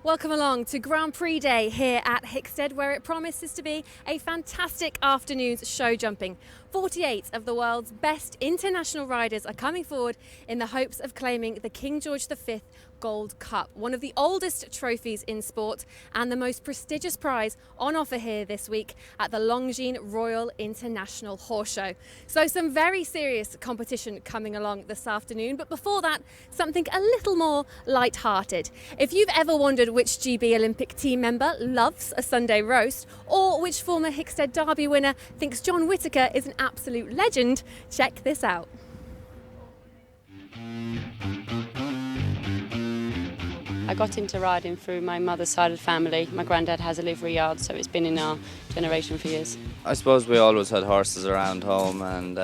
Welcome along to Grand Prix Day here at Hickstead, where it promises to be a fantastic afternoon's show jumping. 48 of the world's best international riders are coming forward in the hopes of claiming the King George V Gold Cup, one of the oldest trophies in sport and the most prestigious prize on offer here this week at the Longines Royal International Horse Show. So some very serious competition coming along this afternoon, but before that, something a little more light-hearted. If you've ever wondered which GB Olympic team member loves a Sunday roast, or which former Hickstead Derby winner thinks John Whittaker is an absolute legend, check this out. I got into riding through my mother's side of the family. My granddad has a livery yard, so it's been in our generation for years. I suppose we always had horses around home, and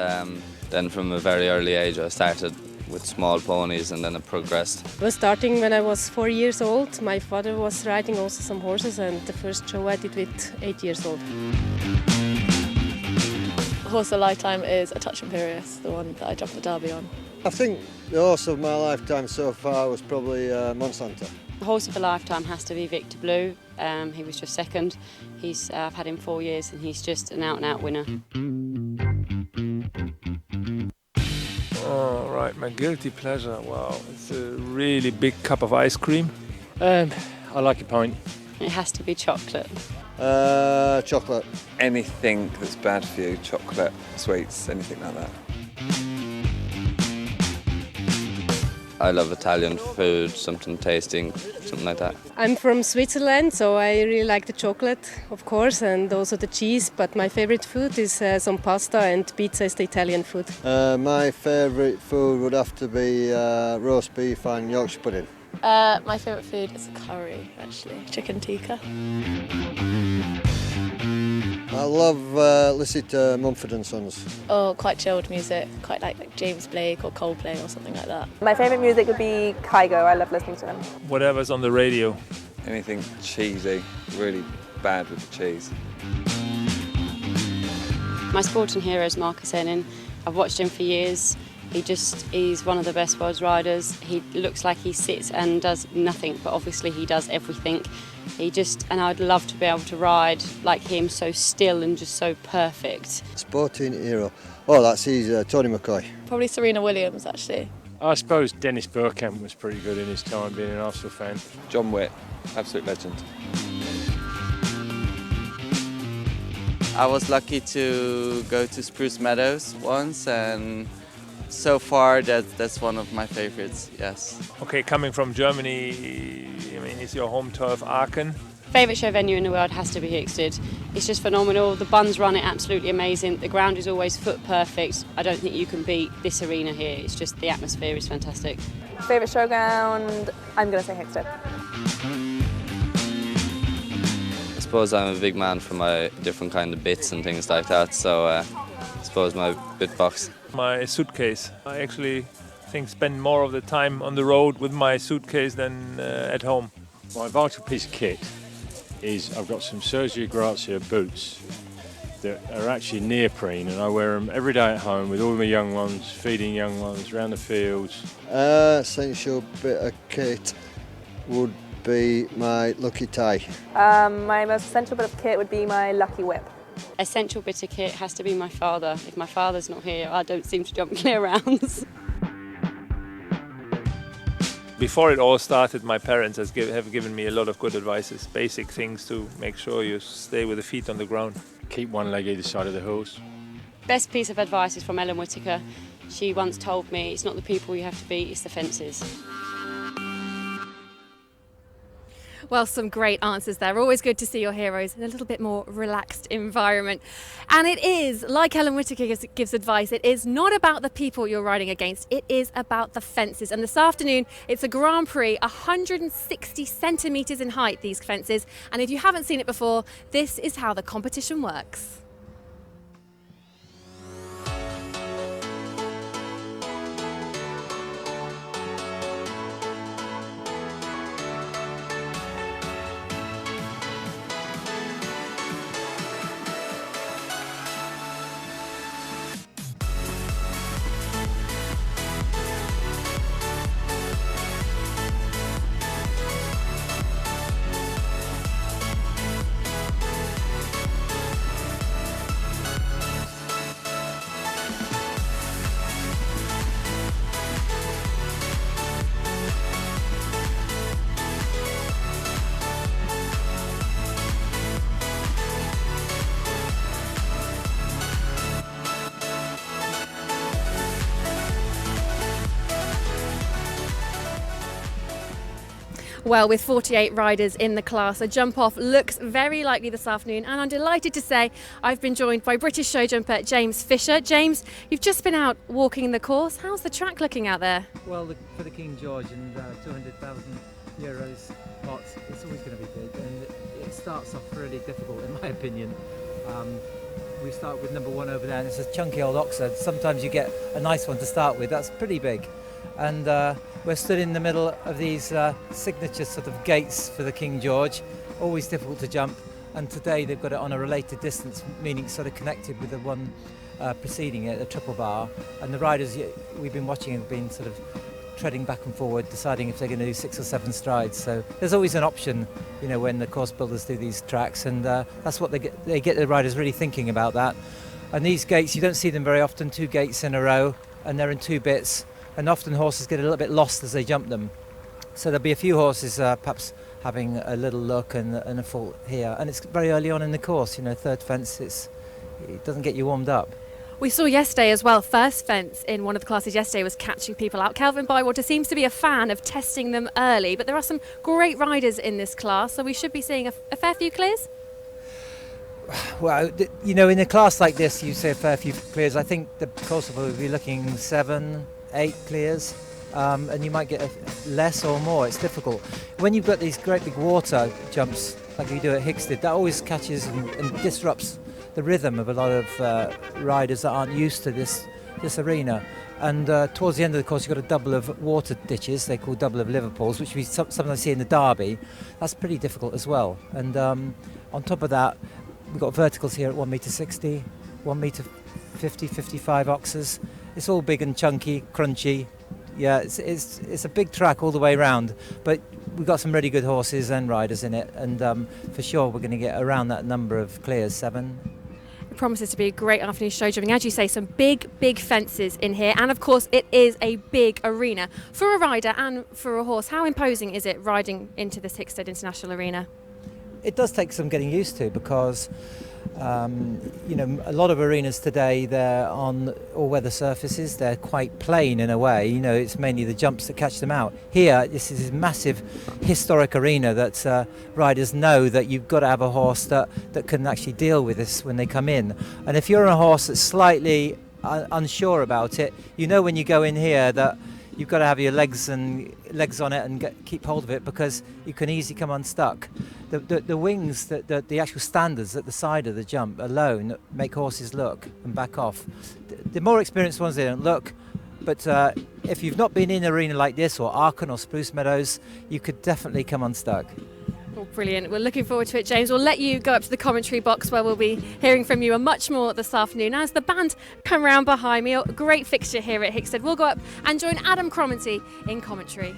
then from a very early age I started with small ponies and then it progressed. I was starting when I was 4 years old. My father was riding also some horses, and the first show I did with 8 years old. Horse of a lifetime is a Touch Imperious, the one that I jumped the Derby on. I think the horse of my lifetime so far was probably Monsanto. The horse of a lifetime has to be Victor Blue. He was just second. I've had him 4 years and he's just an out-and-out winner. Oh, right, my guilty pleasure. Wow, it's a really big cup of ice cream. I like a pint. It has to be chocolate. Chocolate. Anything that's bad for you, chocolate, sweets, anything like that. I love Italian food, something tasting, something like that. I'm from Switzerland, so I really like the chocolate, of course, and also the cheese, but my favorite food is some pasta, and pizza is the Italian food. My favourite food would have to be roast beef and Yorkshire pudding. My favourite food is a curry, actually, chicken tikka. I love listening to Mumford & Sons. Or quite chilled music, quite like James Blake or Coldplay or something like that. My favourite music would be Kygo. I love listening to him. Whatever's on the radio. Anything cheesy, really bad with the cheese. My sporting hero is Marcus Ennin. I've watched him for years. He's one of the best world riders. He looks like he sits and does nothing, but obviously he does everything. And I'd love to be able to ride like him, so still and just so perfect. Sporting hero. Oh, that's easy, Tony McCoy. Probably Serena Williams, actually. I suppose Dennis Bergkamp was pretty good in his time, being an Arsenal fan. John Witt, absolute legend. I was lucky to go to Spruce Meadows once, and so far that's one of my favorites, yes. Okay, coming from Germany, I mean, it's your home turf, Aachen. Favourite show venue in the world has to be Hickstead. It's just phenomenal. The buns run it absolutely amazing. The ground is always foot perfect. I don't think you can beat this arena here. It's just the atmosphere is fantastic. Favourite showground? I'm going to say Hickstead. I suppose I'm a big man for my different kind of bits and things like that, so I suppose my bit box. My suitcase. I actually spend more of the time on the road with my suitcase than at home. My vital piece of kit is I've got some Sergio Grazia boots that are actually neoprene, and I wear them every day at home with all my young ones, feeding young ones around the fields. Essential bit of kit would be my lucky tie. My most essential bit of kit would be my lucky whip. Essential bit of kit has to be my father. If my father's not here, I don't seem to jump clear rounds. Before it all started, my parents have given me a lot of good advices, basic things to make sure you stay with the feet on the ground. Keep one leg either side of the horse. Best piece of advice is from Ellen Whittaker. She once told me, it's not the people you have to beat, it's the fences. Well, some great answers there. Always good to see your heroes in a little bit more relaxed environment. And it is, like Ellen Whittaker gives advice, it is not about the people you're riding against, it is about the fences. And this afternoon, it's a Grand Prix, 160 centimetres in height, these fences. And if you haven't seen it before, this is how the competition works. Well, with 48 riders in the class, a jump-off looks very likely this afternoon, and I'm delighted to say I've been joined by British show jumper James Fisher. James, you've just been out walking the course. How's the track looking out there? Well, for the King George and €200,000 pots, it's always going to be big, and it starts off really difficult in my opinion. We start with number 1 over there, and it's a chunky old Oxford. Sometimes you get a nice one to start with, that's pretty big. And we're stood in the middle of these signature sort of gates for the King George, always difficult to jump. And today they've got it on a related distance, meaning sort of connected with the one preceding it, a triple bar. And the riders we've been watching have been sort of treading back and forward, deciding if they're going to do 6 or 7 strides. So there's always an option, you know, when the course builders do these tracks, and that's what they get the riders really thinking about that. And these gates, you don't see them very often, 2 gates in a row, and they're in 2 bits. And often horses get a little bit lost as they jump them. So there'll be a few horses perhaps having a little look and a fault here. And it's very early on in the course, you know, third fence, it doesn't get you warmed up. We saw yesterday as well, first fence in one of the classes yesterday was catching people out. Kelvin Bywater seems to be a fan of testing them early, but there are some great riders in this class, so we should be seeing a fair few clears? Well, you know, in a class like this, you say a fair few clears. I think the course will be looking 7, 8 clears, and you might get less or more. It's difficult. When you've got these great big water jumps, like you do at Hickstead, that always catches and disrupts the rhythm of a lot of riders that aren't used to this arena. And towards the end of the course, you've got a double of water ditches, they call double of Liverpools, which we sometimes see in the Derby. That's pretty difficult as well. And on top of that, we've got verticals here at 1.60 metre, 1.50 metre, 55 oxes. It's all big and chunky, crunchy. Yeah, it's a big track all the way around, but we've got some really good horses and riders in it, and for sure we're going to get around that number of clears, 7. It promises to be a great afternoon show jumping. As you say, some big fences in here, and of course it is a big arena. For a rider and for a horse, how imposing is it riding into this Hickstead International Arena? It does take some getting used to, because you know, a lot of arenas today, they're on all-weather surfaces. They're quite plain in a way. You know, it's mainly the jumps that catch them out. Here, this is a massive historic arena that riders know that you've got to have a horse that can actually deal with this when they come in. And if you're on a horse that's slightly unsure about it, you know when you go in here that you've got to have your legs on it and keep hold of it, because you can easily come unstuck. The wings, the actual standards at the side of the jump alone make horses look and back off. The more experienced ones, they don't look, but if you've not been in an arena like this, or Arken or Spruce Meadows, you could definitely come unstuck. Oh, brilliant. We're looking forward to it, James. We'll let you go up to the commentary box where we'll be hearing from you and much more this afternoon. As the band come round behind me, a great fixture here at Hickstead. We'll go up and join Adam Cromarty in commentary.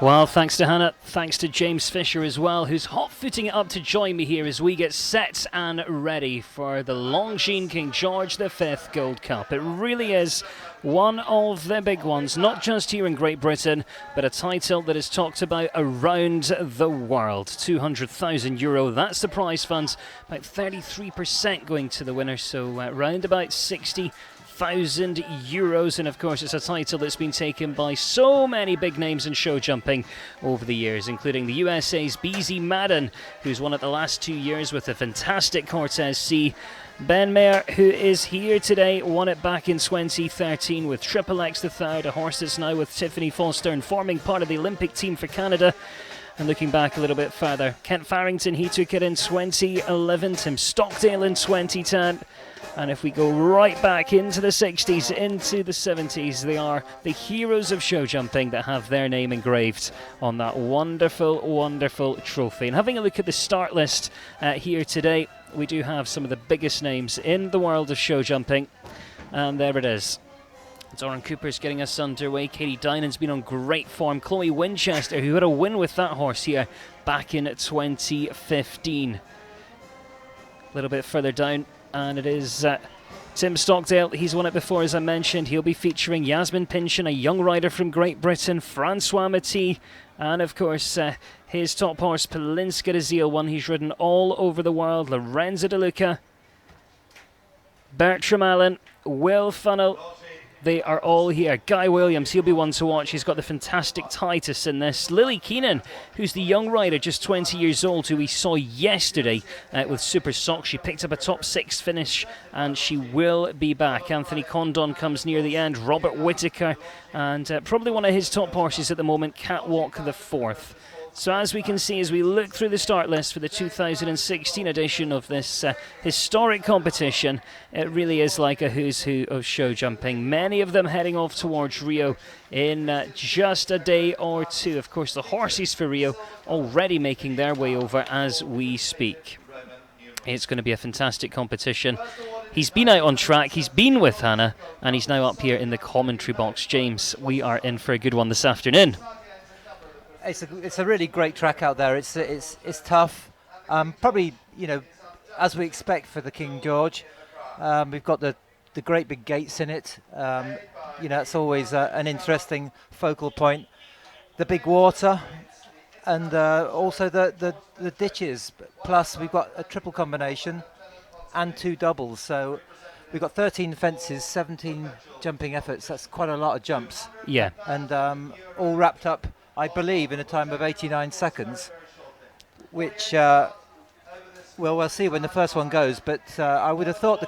Well, thanks to Hannah, thanks to James Fisher as well, who's hot-footing it up to join me here as we get set and ready for the Longines King George V Gold Cup. It really is one of the big ones, not just here in Great Britain, but a title that is talked about around the world. €200,000, that's the prize fund, about 33% going to the winner, so round about 60,000 euros, and of course it's a title that's been taken by so many big names in show jumping over the years, including the USA's BZ Madden, who's won it the last 2 years with a fantastic Cortez C. Ben Mayer, who is here today, won it back in 2013 with Triple X III, a horse that's now with Tiffany Foster and forming part of the Olympic team for Canada. And looking back a little bit further, Kent Farrington, he took it in 2011, Tim Stockdale in 2010. And if we go right back into the 60s, into the 70s, they are the heroes of show jumping that have their name engraved on that wonderful, wonderful trophy. And having a look at the start list here today, we do have some of the biggest names in the world of show jumping. And there it is. Doran Cooper's getting us underway. Katie Dynan's been on great form. Chloe Winchester, who had a win with that horse here back in 2015. A little bit further down, and it is Tim Stockdale. He's won it before, as I mentioned. He'll be featuring Yasmin Pynchon, a young rider from Great Britain, Francois Matty, and of course his top horse, Polinska de Ziel, one he's ridden all over the world, Lorenzo De Luca, Bertram Allen, Will Funnell, They are all here. Guy Williams, he'll be one to watch. He's got the fantastic Titus in this. Lily Keenan, who's the young rider, just 20 years old, who we saw yesterday with Super Sock. She picked up a top 6 finish, and she will be back. Anthony Condon comes near the end. Robert Whittaker, and probably one of his top horses at the moment, Catwalk the 4th. So as we can see, as we look through the start list for the 2016 edition of this historic competition, it really is like a who's who of show jumping. Many of them heading off towards Rio in just a day or two. Of course, the horses for Rio already making their way over as we speak. It's going to be a fantastic competition. He's been out on track, he's been with Hannah, and he's now up here in the commentary box. James, we are in for a good one this afternoon. It's a really great track out there. It's tough. Probably, as we expect for the King George. We've got the great big gates in it. It's always an interesting focal point. The big water, and also the ditches. Plus, we've got a triple combination and 2 doubles. So we've got 13 fences, 17 jumping efforts. That's quite a lot of jumps. Yeah. And all wrapped up, I believe, in a time of 89 seconds, which, we'll see when the first one goes, but I would have thought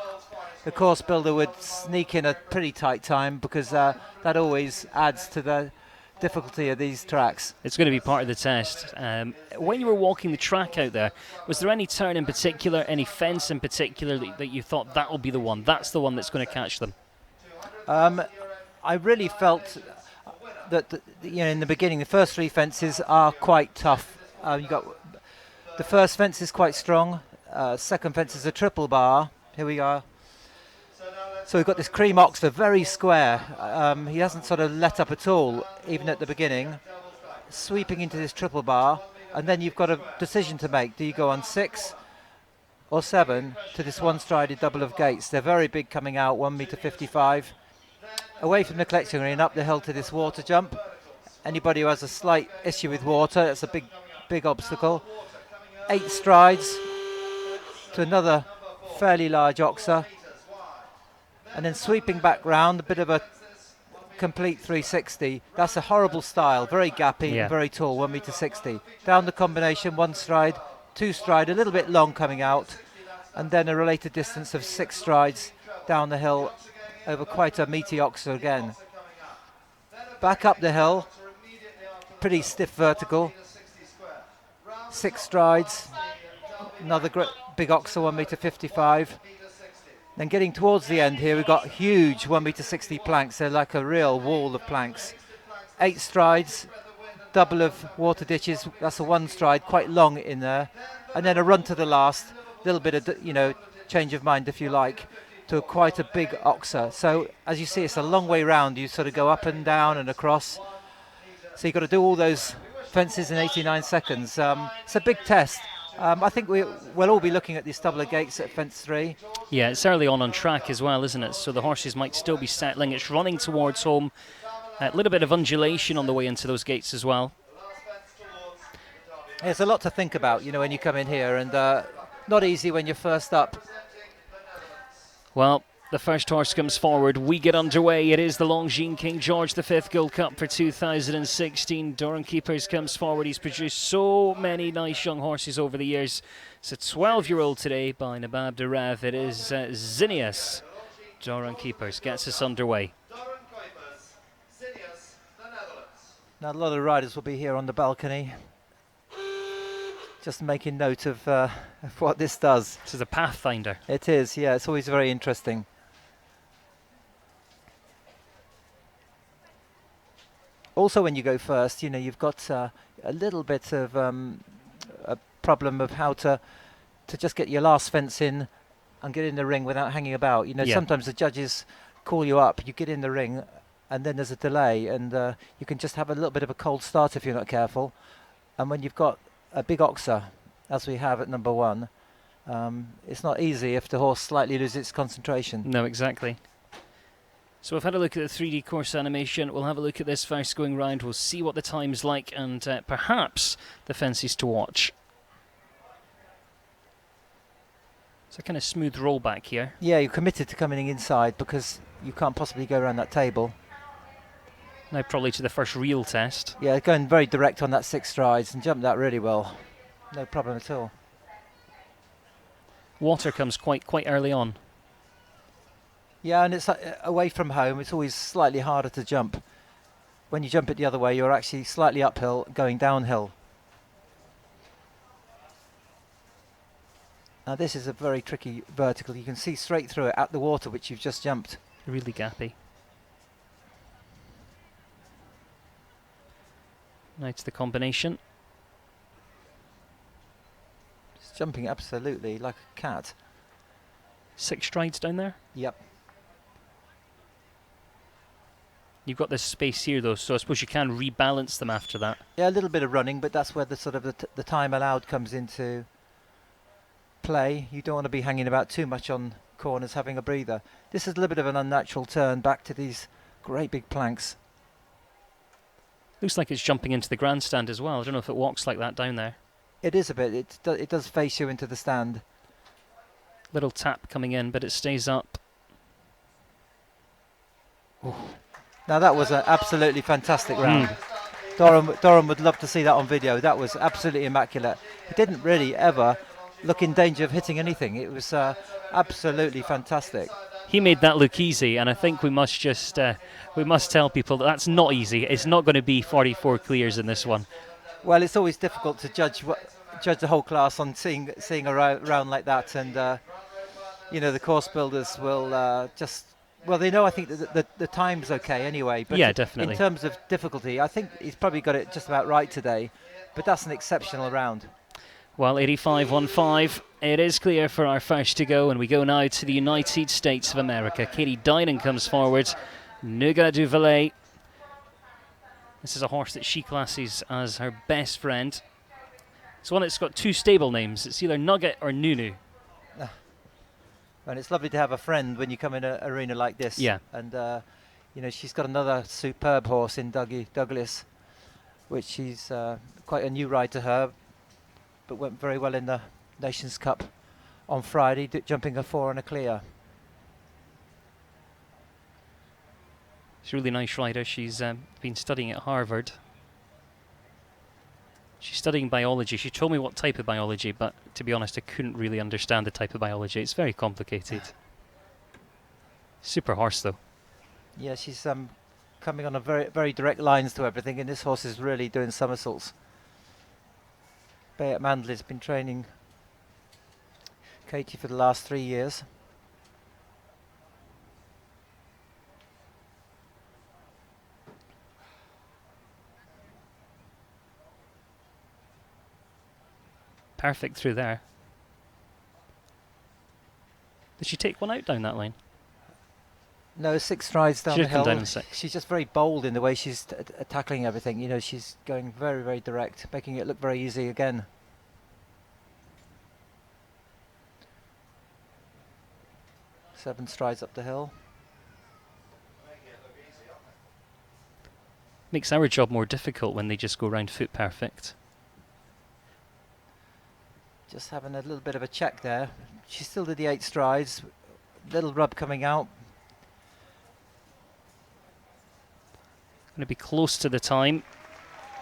the course builder would sneak in a pretty tight time, because that always adds to the difficulty of these tracks. It's going to be part of the test. When you were walking the track out there, was there any turn in particular, any fence in particular that you thought that will be the one, that's the one that's going to catch them? I really felt that in the beginning, the first 3 fences are quite tough. You got the first fence is quite strong. Second fence is a triple bar. Here we are. So we've got this cream Oxford, very square. He hasn't sort of let up at all, even at the beginning. Sweeping into this triple bar, and then you've got a decision to make. Do you go on 6 or 7 to this one-strided double of gates? They're very big coming out, 1.55 meters. Away from the collecting green, up the hill to this water jump. Anybody who has a slight issue with water, that's a big obstacle. 8 strides to another fairly large oxer. And then sweeping back round, a bit of a complete 360. That's a horrible style, very gappy, and very tall, 1.60 meters. Down the combination, 1 stride, 2 stride, a little bit long coming out, and then a related distance of 6 strides down the hill over quite a meaty oxer again. Back up the hill, pretty stiff vertical. 6 strides, another big oxer, 1.55 meters. Then getting towards the end here, we've got huge 1.60 meters planks. They're like a real wall of planks. 8 strides, double of water ditches. That's a 1 stride, quite long in there. And then a run to the last, a little bit of, change of mind if you like, to quite a big oxer. So as you see, it's a long way round. You sort of go up and down and across. So you've got to do all those fences in 89 seconds. It's a big test. I think we'll all be looking at these double of gates at fence 3. Yeah, it's early on track as well, isn't it? So the horses might still be settling. It's running towards home. A little bit of undulation on the way into those gates as well. There's a lot to think about, when you come in here, and not easy when you're first up. Well, the first horse comes forward. We get underway. It is the Longines King George V Gold Cup for 2016. Doran Keepers comes forward. He's produced so many nice young horses over the years. It's a 12-year-old today by Nabab Derev. It is Zinnias. Doran Keepers gets us underway. Now a lot of riders will be here on the balcony, just making note of what this does. This is a pathfinder. It is, yeah. It's always very interesting. Also, when you go first, you've got a little bit of a problem of how to just get your last fence in and get in the ring without hanging about. Sometimes the judges call you up, you get in the ring, and then there's a delay, and you can just have a little bit of a cold start if you're not careful. And when you've got a big oxer, as we have at number 1, it's not easy if the horse slightly loses its concentration. No, exactly. So we've had a look at the 3D course animation. We'll have a look at this first going round. We'll see what the time's like, and perhaps the fences to watch. It's a kind of smooth rollback here. Yeah, you're committed to coming inside because you can't possibly go around that table. Now probably to the first real test. Yeah, going very direct on that 6 strides and jumped that really well. No problem at all. Water comes quite early on. Yeah, and it's away from home. It's always slightly harder to jump. When you jump it the other way, you're actually slightly uphill, going downhill. Now this is a very tricky vertical. You can see straight through it at the water which you've just jumped. Really gappy. Now to the combination. Just jumping absolutely like a cat. 6 strides down there? Yep. You've got this space here though, so I suppose you can rebalance them after that. Yeah, a little bit of running, but that's where the sort of the time allowed comes into play. You don't want to be hanging about too much on corners, having a breather. This is a little bit of an unnatural turn back to these great big planks. Looks like it's jumping into the grandstand as well. I don't know if it walks like that down there. It is a bit. It does face you into the stand. Little tap coming in, but it stays up. Ooh. Now that was an absolutely fantastic round. Doran would love to see that on video. That was absolutely immaculate. He didn't really ever look in danger of hitting anything. It was absolutely fantastic. He made that look easy, and I think we must just we must tell people that that's not easy. It's not going to be 44 clears in this one. Well, it's always difficult to judge the whole class on seeing a round like that, and you know, the course builders will just. Well, they know, I think, that the time's okay anyway. But yeah, definitely. In terms of difficulty, I think he's probably got it just about right today. But that's an exceptional round. Well, 85.15, it is clear for our first to go, and we go now to the United States of America. Katie Dinan comes forward. Nougat du Valais. This is a horse that she classes as her best friend. It's one that's got 2 stable names. It's either Nugget or Nunu. And it's lovely to have a friend when you come in an arena like this. Yeah. And, you know, she's got another superb horse in Douglas, which she's quite a new ride to her, but went very well in the Nations Cup on Friday, jumping a 4 and a clear. She's a really nice rider. She's been studying at Harvard. She's studying biology. She told me what type of biology, but to be honest, I couldn't really understand the type of biology. It's very complicated. Super horse, though. Yeah, she's coming on a very direct lines to everything, and this horse is really doing somersaults. Bayat Mandley's been training Katie for the last 3 years. Perfect through there. Did she take one out down that line? No, 6 strides down She'd the hill. come down in 6. She's just very bold in the way she's tackling everything. You know, she's going very direct, making it look very easy again. Seven strides up the hill. Makes our job more difficult when they just go round foot perfect. Just having a little bit of a check there. She still did the 8 strides. Little rub coming out. Going to be close to the time.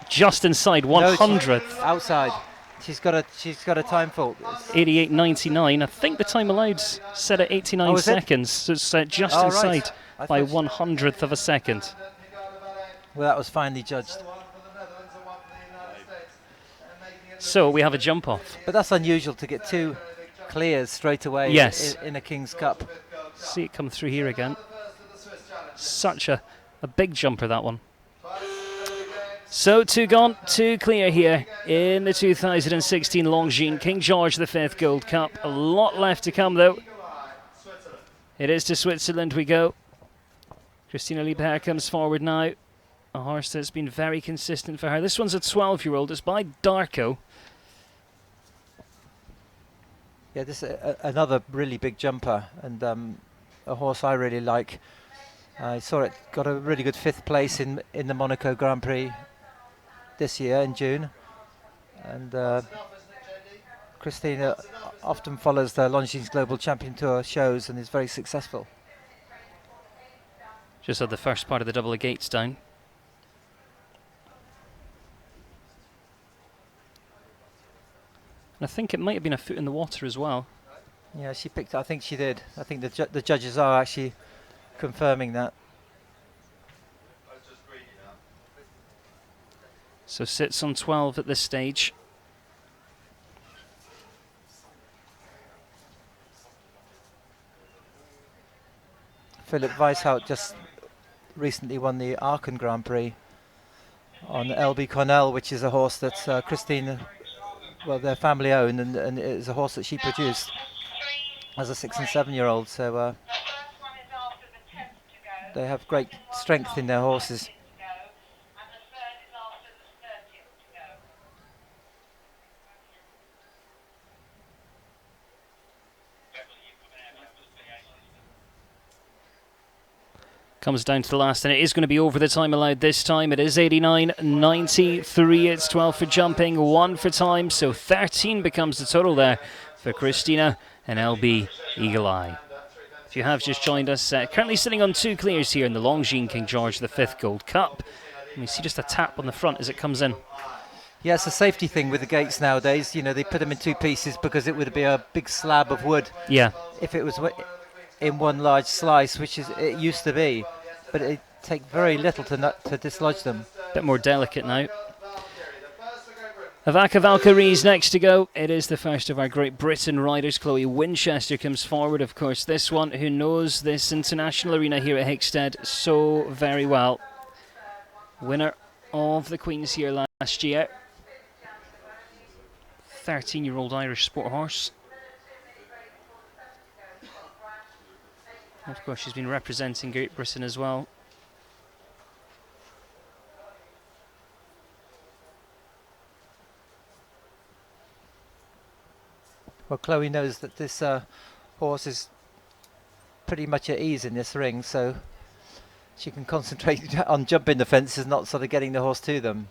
Just inside 100th. No, outside. She's got a time fault. 88.99. I think the time allowed set at 89 seconds. So it's just inside by 100th of a second. Well, that was finely judged. So we have a jump off. But that's unusual to get 2 clears straight away. Yes. in a King's Cup. See it come through here again. Such a big jumper, that one. So 2 gone, 2 clear here in the 2016 Longines King George V Gold Cup. A lot left to come though. It is to Switzerland we go. Christina Liebherr comes forward now. A horse that's been very consistent for her. This one's a 12-year-old. It's by Darko. Yeah, this is another really big jumper, and a horse I really like. I saw it got a really good 5th place in the Monaco Grand Prix this year in June, and Christina often follows the Longines Global Champion Tour shows and is very successful. Just had the first part of the double of gates down. And I think it might have been a foot in the water as well. Yeah, she picked. I think she did. I think the judges are actually confirming that. So sits on 12 at this stage. Philip Weishout just recently won the Aachen Grand Prix on LB Cornell, which is a horse that Christine, well, their family own, and it is a horse that she produced as a 6 and 7 year old. So they have great strength in their horses. Comes down to the last, and it is going to be over the time allowed this time. It is 89.93. It's 12 for jumping, 1 for time, so 13 becomes the total there for Christina and LB Eagle Eye. If you have just joined us, currently sitting on 2 clears here in the Longines King George V Gold Cup. And we see just a tap on the front as it comes in. Yeah, it's a safety thing with the gates nowadays. You know, they put them in 2 pieces because it would be a big slab of wood. Yeah. If it was in one large slice, which is it used to be, but it take very little to dislodge them. Bit more delicate now. Avaka Valkyrie's next to go. It is the first of our Great Britain riders. Chloe Winchester comes forward, of course, this one who knows this international arena here at Hickstead so very well. Winner of the Queen's here last year. 13-year-old Irish sport horse. Of course, she's been representing Great Britain as well. Well, Chloe knows that this horse is pretty much at ease in this ring, so she can concentrate on jumping the fences, not sort of getting the horse to them.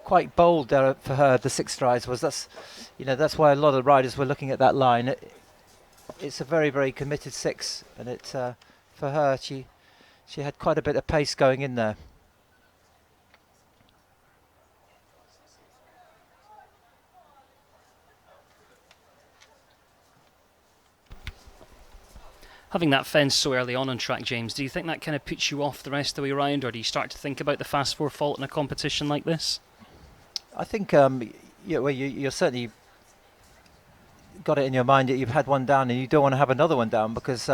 Quite bold there for her, the 6 strides was. That's why a lot of riders were looking at that line. It's a very, very committed 6, and it for her, she had quite a bit of pace going in there. Having that fence so early on track, James, do you think that kind of puts you off the rest of the way around, or do you start to think about the fast 4 fault in a competition like this? I think you're certainly got it in your mind that you've had one down and you don't want to have another one down, because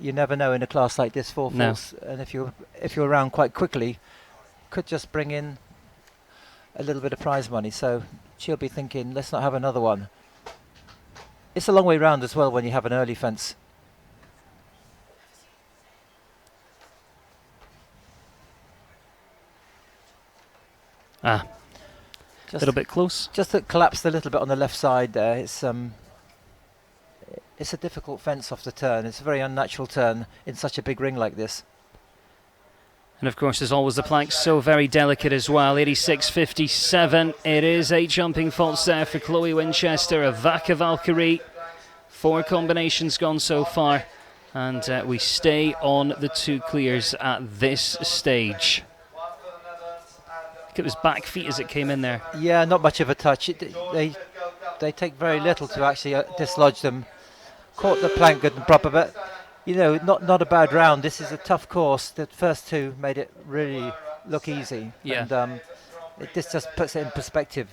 you never know in a class like this, 4 faults, and if you're around quite quickly, could just bring in a little bit of prize money. So she'll be thinking, let's not have another one. It's a long way round as well when you have an early fence. A little bit close. Just that collapsed a little bit on the left side there. It's a difficult fence off the turn. It's a very unnatural turn in such a big ring like this. And of course, as always, the plank's so very delicate as well. 86.57. It is 8 jumping faults there for Chloe Winchester, Avaka Valkyrie. 4 combinations gone so far. And we stay on the 2 clears at this stage. It was back feet as it came in there. Yeah, not much of a touch. They take very little to actually dislodge them. Caught the plank good and proper, but not a bad round. This is a tough course. The first 2 made it really look easy. Yeah. And this just puts it in perspective.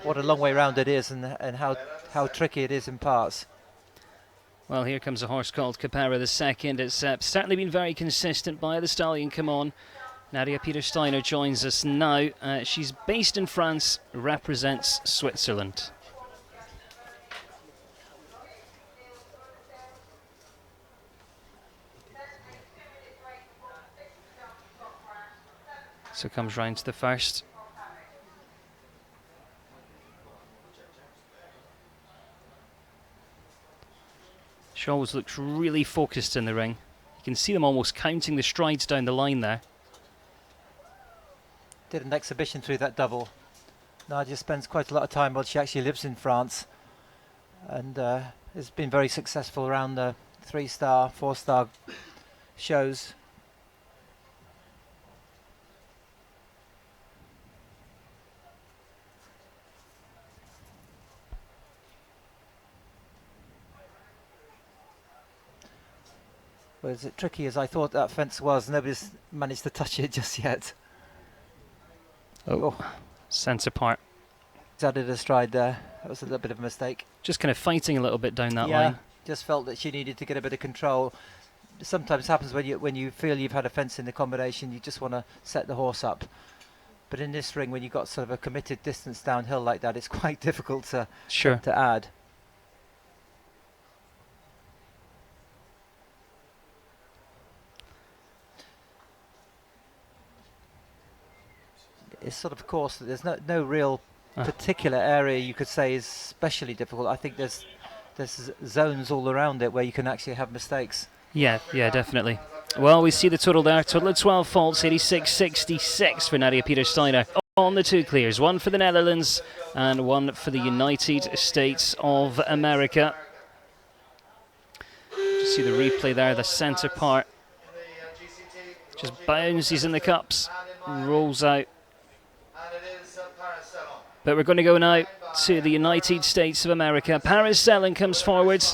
What a long way round it is, and how tricky it is in parts. Well, here comes a horse called Capera the second. It's certainly been very consistent by the stallion. Come on. Nadia Peter-Steiner joins us now. She's based in France, represents Switzerland. So comes round to the first. She always looks really focused in the ring. You can see them almost counting the strides down the line there. Did an exhibition through that double Nadia spends quite a lot of time, well, she actually lives in France, and has been very successful around the 3-star, 4-star shows. Well, as tricky as I thought that fence was, nobody's managed to touch it just yet. Oh, centre part. He's added a stride there. That was a little bit of a mistake. Just kind of fighting a little bit down that Yeah, line. just felt that she needed to get a bit of control. Sometimes happens when you feel you've had a fence in the combination, you just want to set the horse up. But in this ring, when you've got sort of a committed distance downhill like that, it's quite difficult to add. It's sort of course that there's no real particular area you could say is especially difficult. I think there's zones all around it where you can actually have mistakes. Yeah, definitely. Well, we see the total there. Total of 12 faults, 86.66 for Nadia Peter-Steiner on the 2 clears. 1 for the Netherlands and 1 for the United States of America. Just see the replay there, the centre part. Just bounces in the cups, rolls out. But we're going to go now to the United States of America. Paris Sellen comes forward.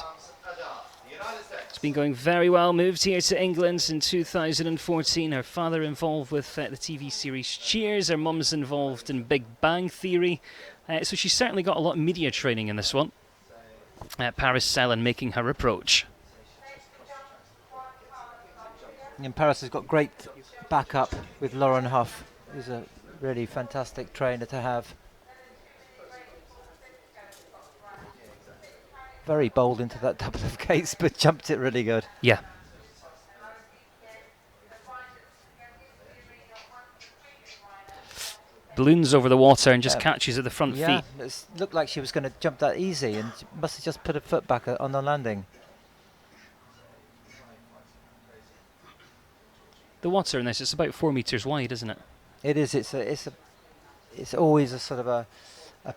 It's been going very well. Moved here to England in 2014. Her father involved with the TV series Cheers. Her mum's involved in Big Bang Theory. So she's certainly got a lot of media training in this one. Paris Sellen making her approach. And Paris has got great backup with Lauren Huff, who's a really fantastic trainer to have. Very bold into that double of gates, but jumped it really good. Yeah. Balloons over the water and just catches at the front feet. It looked like she was going to jump that easy and must have just put her foot back on the landing. The water in this is about 4 metres wide, isn't it? It is. It's always a sort of a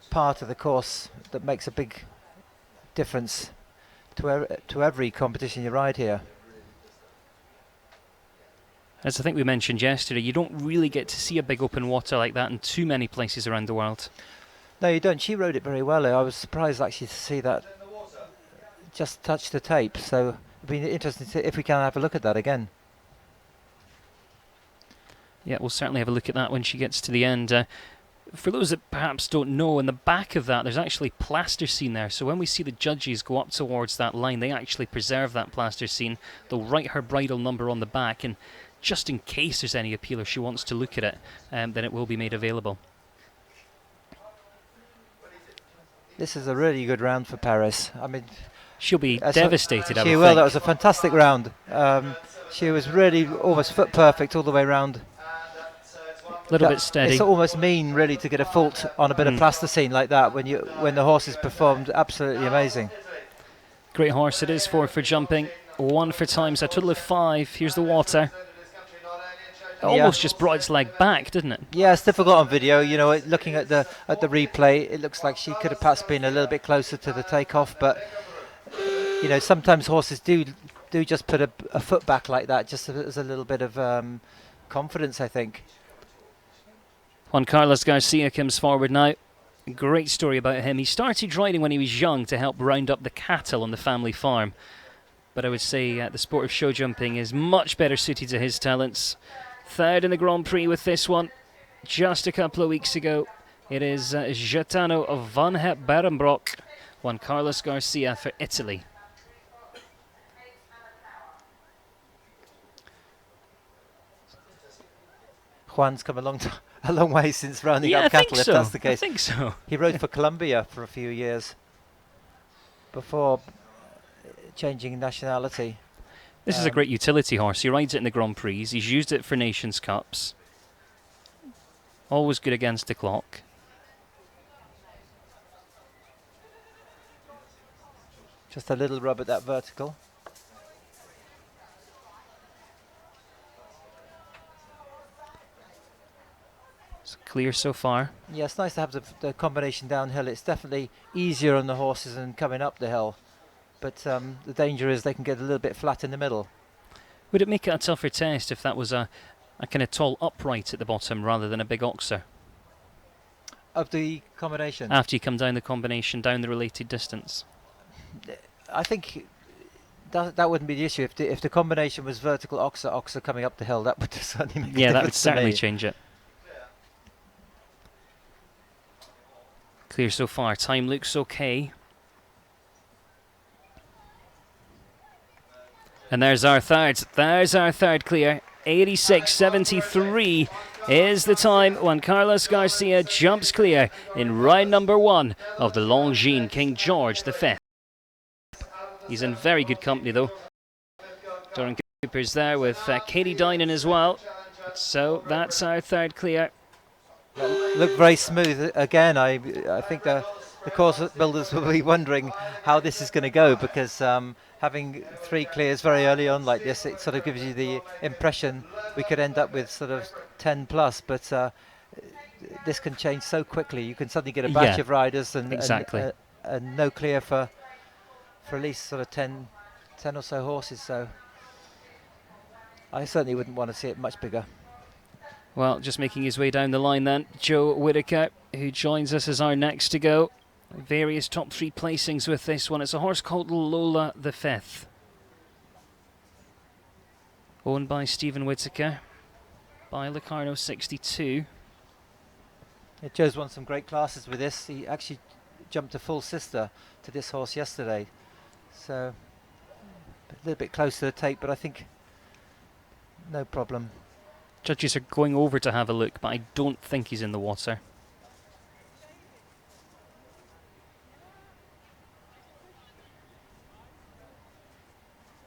part of the course that makes a big difference to every competition you ride here. As I think we mentioned yesterday, you don't really get to see a big open water like that in too many places around the world. No, you don't. She rode it very well. I was surprised actually to see that just touch the tape. So it'd be interesting to see if we can have a look at that again. Yeah, we'll certainly have a look at that when she gets to the end. For those that perhaps don't know, in the back of that, there's actually plasticine there. So when we see the judges go up towards that line, they actually preserve that plasticine. They'll write her bridle number on the back, and just in case there's any appeal or she wants to look at it, then it will be made available. This is a really good round for Paris. I mean, she'll be devastated. She will. That was a fantastic round. She was really almost foot perfect all the way round. A little bit steady. It's almost mean, really, to get a fault on a bit of plasticine like that when the horse is performed absolutely amazing. Great horse it is for jumping. 1 for times, a total of 5. Here's the water. It almost just brought its leg back, didn't it? Yeah, it's difficult on video. You know, looking at the replay, it looks like she could have perhaps been a little bit closer to the takeoff, but you know, sometimes horses do just put a foot back like that, just as a little bit of confidence, I think. Juan Carlos Garcia comes forward now. Great story about him. He started riding when he was young to help round up the cattle on the family farm. But I would say the sport of show jumping is much better suited to his talents. 3rd in the Grand Prix with this one. Just a couple of weeks ago, it is Gaetano van het Berenbrock. Juan Carlos Garcia for Italy. Juan's come a long way since rounding up cattle, if that's the case. I think so. He rode for Colombia for a few years before changing nationality. This is a great utility horse. He rides it in the Grand Prix. He's used it for Nations Cups. Always good against the clock. Just a little rub at that vertical. It's a clear so far. Yeah, it's nice to have the combination downhill. It's definitely easier on the horses than coming up the hill. But the danger is they can get a little bit flat in the middle. Would it make it a tougher test if that was a kind of tall upright at the bottom rather than a big oxer? Of the combination? After you come down the combination, down the related distance? I think that wouldn't be the issue. If the combination was vertical oxer coming up the hill, that would certainly make a Yeah, that would difference to certainly me. change it. Clear so far. Time looks okay. And there's our third. There's our third clear. 86.73 is the time when Carlos Garcia jumps clear in round number 1 of the Longines King George V. He's in very good company though. Doran Cooper's there with Katie Dinan as well. So that's our third clear. Looked very smooth again. I think the course builders will be wondering how this is going to go, because having 3 clears very early on like this, it sort of gives you the impression we could end up with sort of 10 plus, but this can change so quickly. You can suddenly get a batch of riders and no clear for at least sort of 10 or so horses, so I certainly wouldn't want to see it much bigger. Well, just making his way down the line then, Joe Whitaker, who joins us as our next to go. Various top 3 placings with this one. It's a horse called Lola V, owned by Stephen Whitaker, by Locarno 62. Yeah, Joe's won some great classes with this. He actually jumped a full sister to this horse yesterday, so a little bit close to the tape, but I think no problem. Judges are going over to have a look, but I don't think he's in the water.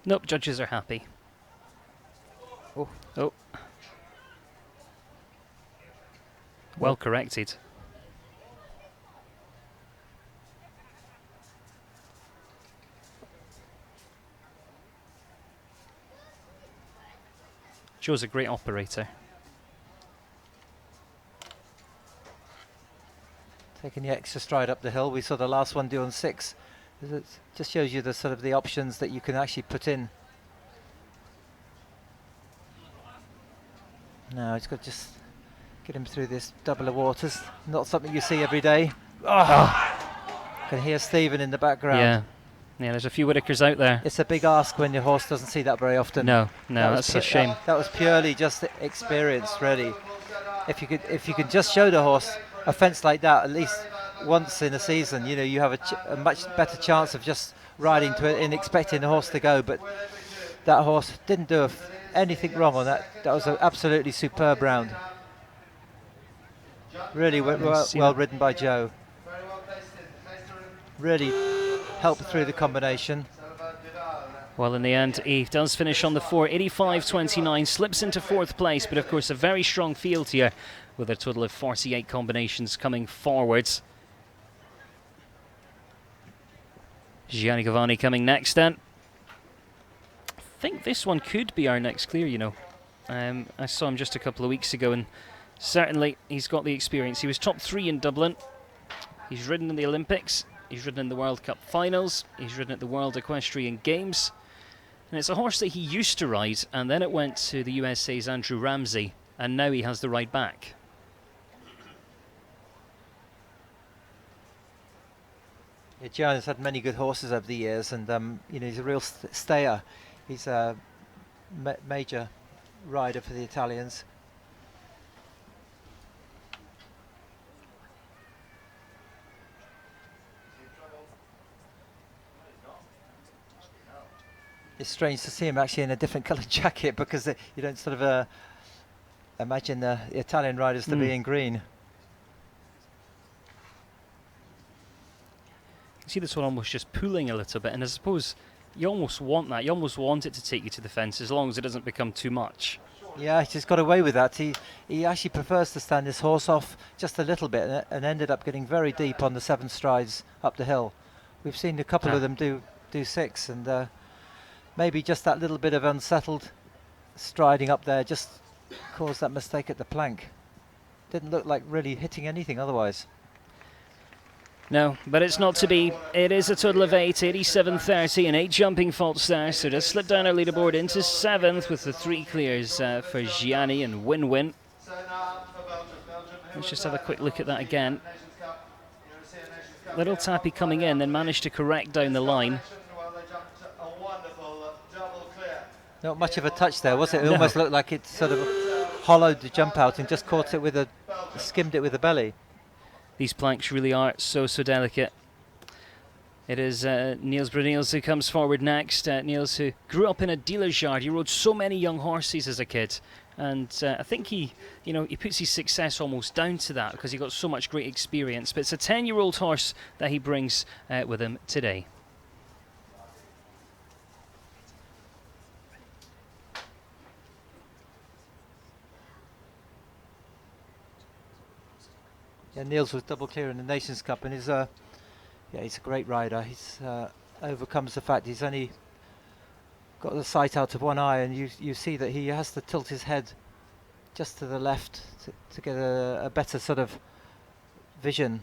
Nope, judges are happy. Oh. Oh. Well corrected. Joe's a great operator. Taking the extra stride up the hill. We saw the last one do on 6. It just shows you the sort of the options that you can actually put in. Now he's got to just get him through this double of waters. Not something you see every day. Can hear Stephen in the background. Yeah, there's a few Whitakers out there. It's a big ask when your horse doesn't see that very often. No, that's a shame. That was purely just experience, really. If you could just show the horse a fence like that at least once in a season, you know, you have a much better chance of just riding to it and expecting the horse to go. But that horse didn't do anything wrong on that. That was an absolutely superb round. Really well ridden by Joe. Really helped through the combination. Well, in the end, he does finish on the 4, 85.29, slips into 4th place, but of course a very strong field here with a total of 48 combinations coming forwards. Gianni Cavani coming next then. I think this one could be our next clear, you know. I saw him just a couple of weeks ago, and certainly he's got the experience. He was top 3 in Dublin. He's ridden in the Olympics. He's ridden in the World Cup finals. He's ridden at the World Equestrian Games. And it's a horse that he used to ride, and then it went to the USA's Andrew Ramsey, and now he has the ride back. Yeah, Gianni's had many good horses over the years, and you know, he's a real stayer. He's a major rider for the Italians. It's strange to see him actually in a different coloured jacket, because you don't sort of imagine the Italian riders to be in green. You see this one almost just pulling a little bit, and I suppose you almost want that. You almost want it to take you to the fence, as long as it doesn't become too much. Yeah, he's just got away with that. He actually prefers to stand his horse off just a little bit, and ended up getting very deep on the 7 strides up the hill. We've seen a couple of them do 6, and maybe just that little bit of unsettled striding up there just caused that mistake at the plank. didn't look like really hitting anything otherwise. No, but it's not to be. It is a total of 8, 87.30 and 8 jumping faults there. So just slip down our leaderboard into 7th with the 3 clears for Gianni and Win-Win. Let's just have a quick look at that again. Little Tappy coming in, then managed to correct down the line. Not much of a touch there, was it? It almost looked like it sort of hollowed the jump out and just caught it with skimmed it with the belly. These planks really are so delicate. It is Niels Brunels who comes forward next. Niels, who grew up in a dealer's yard. He rode so many young horses as a kid. And I think he puts his success almost down to that because he got so much great experience. But it's a 10-year-old horse that he brings with him today. Yeah, Niels was double clear in the Nations Cup, and he's a great rider. He's overcomes the fact he's only got the sight out of one eye, and you see that he has to tilt his head just to the left to get a better sort of vision.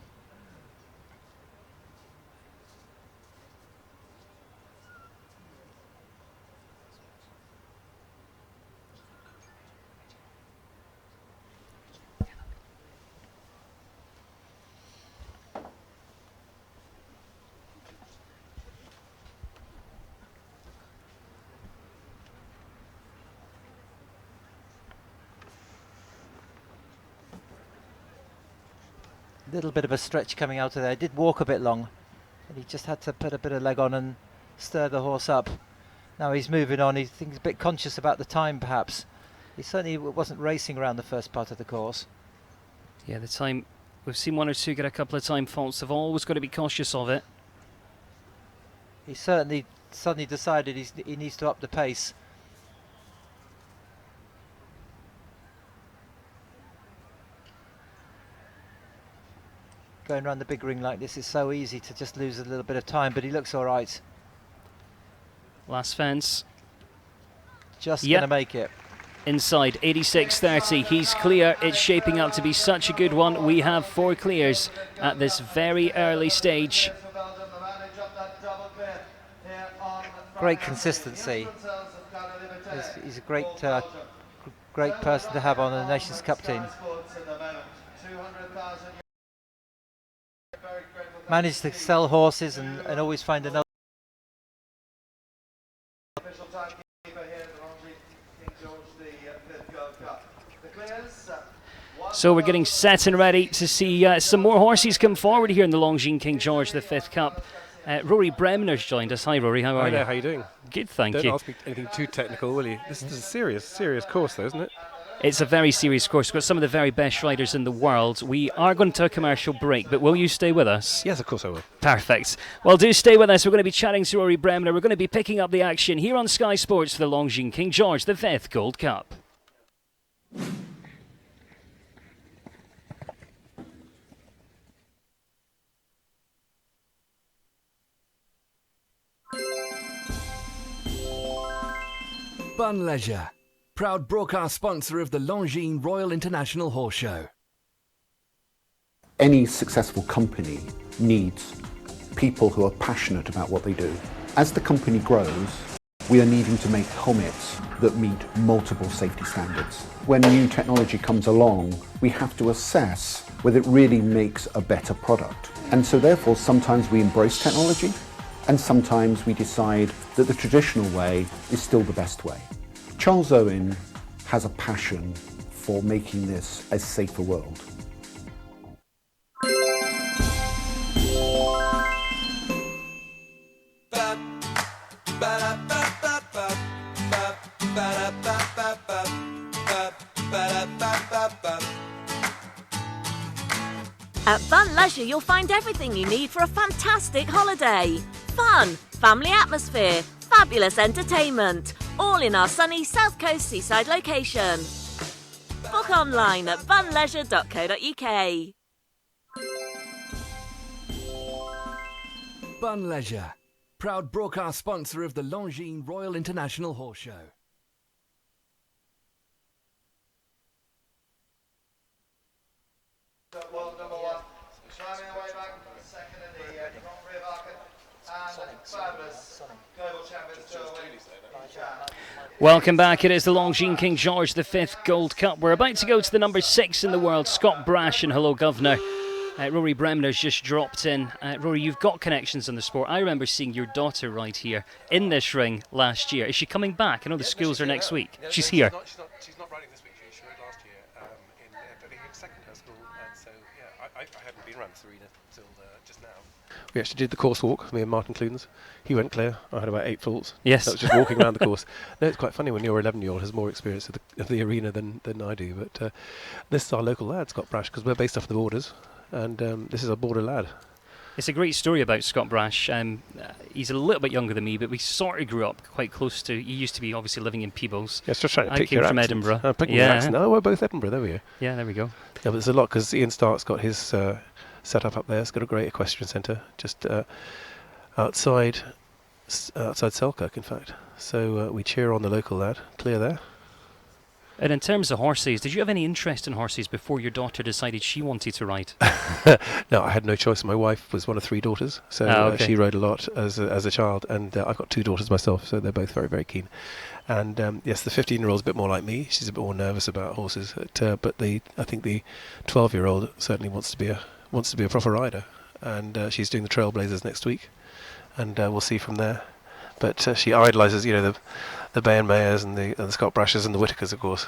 Little bit of a stretch coming out of there. He did walk a bit long, and he just had to put a bit of leg on and stir the horse up. Now he's moving on. He thinks a bit conscious about the time, perhaps. He certainly wasn't racing around the first part of the course. Yeah, the time, we've seen one or two get a couple of time faults. They've always got to be cautious of it. He certainly suddenly decided he needs to up the pace. Going around the big ring like this is so easy to just lose a little bit of time, but he looks all right. Last fence. Just going to make it. Inside, 86.30. He's clear. It's shaping up to be such a good one. We have 4 clears at this very early stage. Great consistency. He's a great person to have on the Nations Cup team. Managed to sell horses and always find another. So we're getting set and ready to see some more horses come forward here in the Longines King George V Cup. Rory Bremner's joined us. Hi Rory, how are you? Hi there, how are you doing? Good, thank you. Don't ask me anything too technical, will you? This is a serious course though, isn't it? It's a very serious course. We've got some of the very best riders in the world. We are going to a commercial break, but will you stay with us? Yes, of course I will. Perfect. Well, do stay with us. We're going to be chatting to Rory Bremner. We're going to be picking up the action here on Sky Sports for the Longines King George V Gold Cup. Bun Leisure, proud broadcast sponsor of the Longines Royal International Horse Show. Any successful company needs people who are passionate about what they do. As the company grows, we are needing to make helmets that meet multiple safety standards. When new technology comes along, we have to assess whether it really makes a better product. And so therefore, sometimes we embrace technology, and sometimes we decide that the traditional way is still the best way. Charles Owen has a passion for making this a safer world. At Bun Leisure, you'll find everything you need for a fantastic holiday. Fun, family atmosphere, fabulous entertainment, all in our sunny South Coast seaside location. Book online at bunleisure.co.uk. Bun Leisure, proud broadcast sponsor of the Longines Royal International Horse Show. Welcome back. It is the Longines King George V Gold Cup. We're about to go to the number 6 in the world, Scott Brash and Hello Governor. Rory Bremner's just dropped in. Rory, you've got connections in the sport. I remember seeing your daughter right here in this ring last year. Is she coming back? I know the schools are next week. She's here. She's not riding this week. She rode last year in second her school. And so, yeah, I hadn't been around this arena until just now. We actually did the course walk, me and Martin Clunes. He went clear. I had about 8 faults. Yes. That was just walking around the course. No, it's quite funny when your 11-year-old has more experience of the arena than I do. But this is our local lad, Scott Brash, because we're based off the borders. And this is our border lad. It's a great story about Scott Brash. He's a little bit younger than me, but we sort of grew up quite close to... He used to be obviously living in Peebles. Yes, just trying to I pick came your from accent. Edinburgh. I'm picking your accent. No, we're both Edinburgh. There we go. Yeah, there we go. Yeah, but there's a lot because Ian Stark's got his set up there. It's got a great equestrian centre just outside Selkirk, in fact. So we cheer on the local lad. Clear there. And in terms of horses, did you have any interest in horses before your daughter decided she wanted to ride? No, I had no choice. My wife was one of 3 daughters, so she rode a lot as a child, and I've got 2 daughters myself, so they're both very, very keen. And yes, the 15-year-old's a bit more like me. She's a bit more nervous about horses, but I think the 12-year-old certainly wants to be a proper rider, and she's doing the Trailblazers next week, and we'll see from there. But she idolises, the Bay and Mayers and the Scott Brashes and the Whitakers, of course.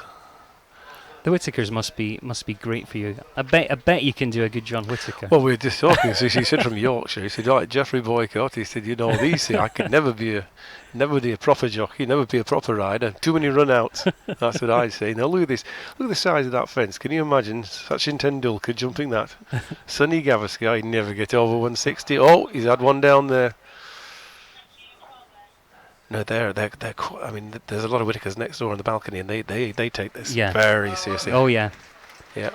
The Whitakers must be great for you. I bet you can do a good John Whitaker. Well, we were just talking. So she said from Yorkshire. He said, "Right, Geoffrey Boycott." He said, these things, I could never be a proper jockey, never be a proper rider. Too many run-outs. That's what I'd say. Now look at the size of that fence. Can you imagine Sachin Tendulkar jumping that? Sonny Gavaskar, he'd never get over 160. Oh, he's had one down there. No, they're I mean, there's a lot of Whitakers next door on the balcony, and they take this very seriously. Oh yeah. Yeah.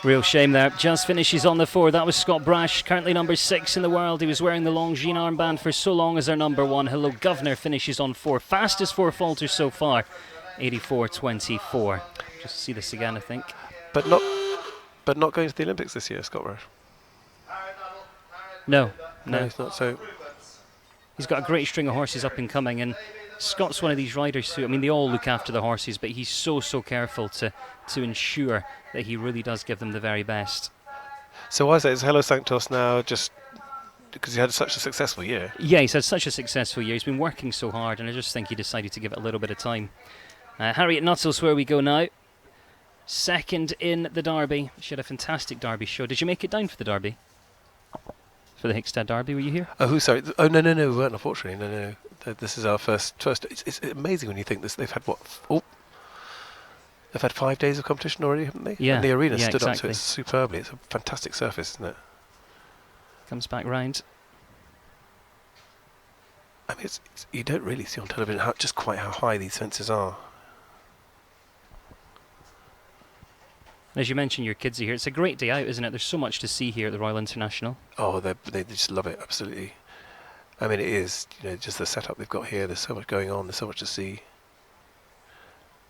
Real shame there. Just finishes on the 4. That was Scott Brash, currently number 6 in the world. He was wearing the Longines armband for so long as our number 1. Hello Governor finishes on 4. Fastest 4 falters so far, 84.24. Just see this again, I think. But not going to the Olympics this year, Scott Brash. No, he's not. So. He's got a great string of horses up and coming, and Scott's one of these riders who, I mean, they all look after the horses, but he's so careful to ensure that he really does give them the very best. So why is it? Is Hello Sanctos now just because he had such a successful year? Yeah, he's had such a successful year. He's been working so hard, and I just think he decided to give it a little bit of time. Harriet Nuttall's where we go now. Second in the Derby. She had a fantastic Derby show. Did you make it down for the Derby? For the Hickstead Derby, were you here? Oh, sorry. Oh, no, we weren't, unfortunately. No. This is our first. It's amazing when you think this. They've had what? Oh, they've had 5 days of competition already, haven't they? Yeah. And the arena stood exactly. up to it superbly. It's a fantastic surface, isn't it? Comes back round. I mean, you don't really see on television just quite how high these fences are. As you mentioned, your kids are here. It's a great day out, isn't it? There's so much to see here at the Royal International. Oh, they just love it, absolutely. I mean, it is, just the setup they've got here. There's so much going on. There's so much to see.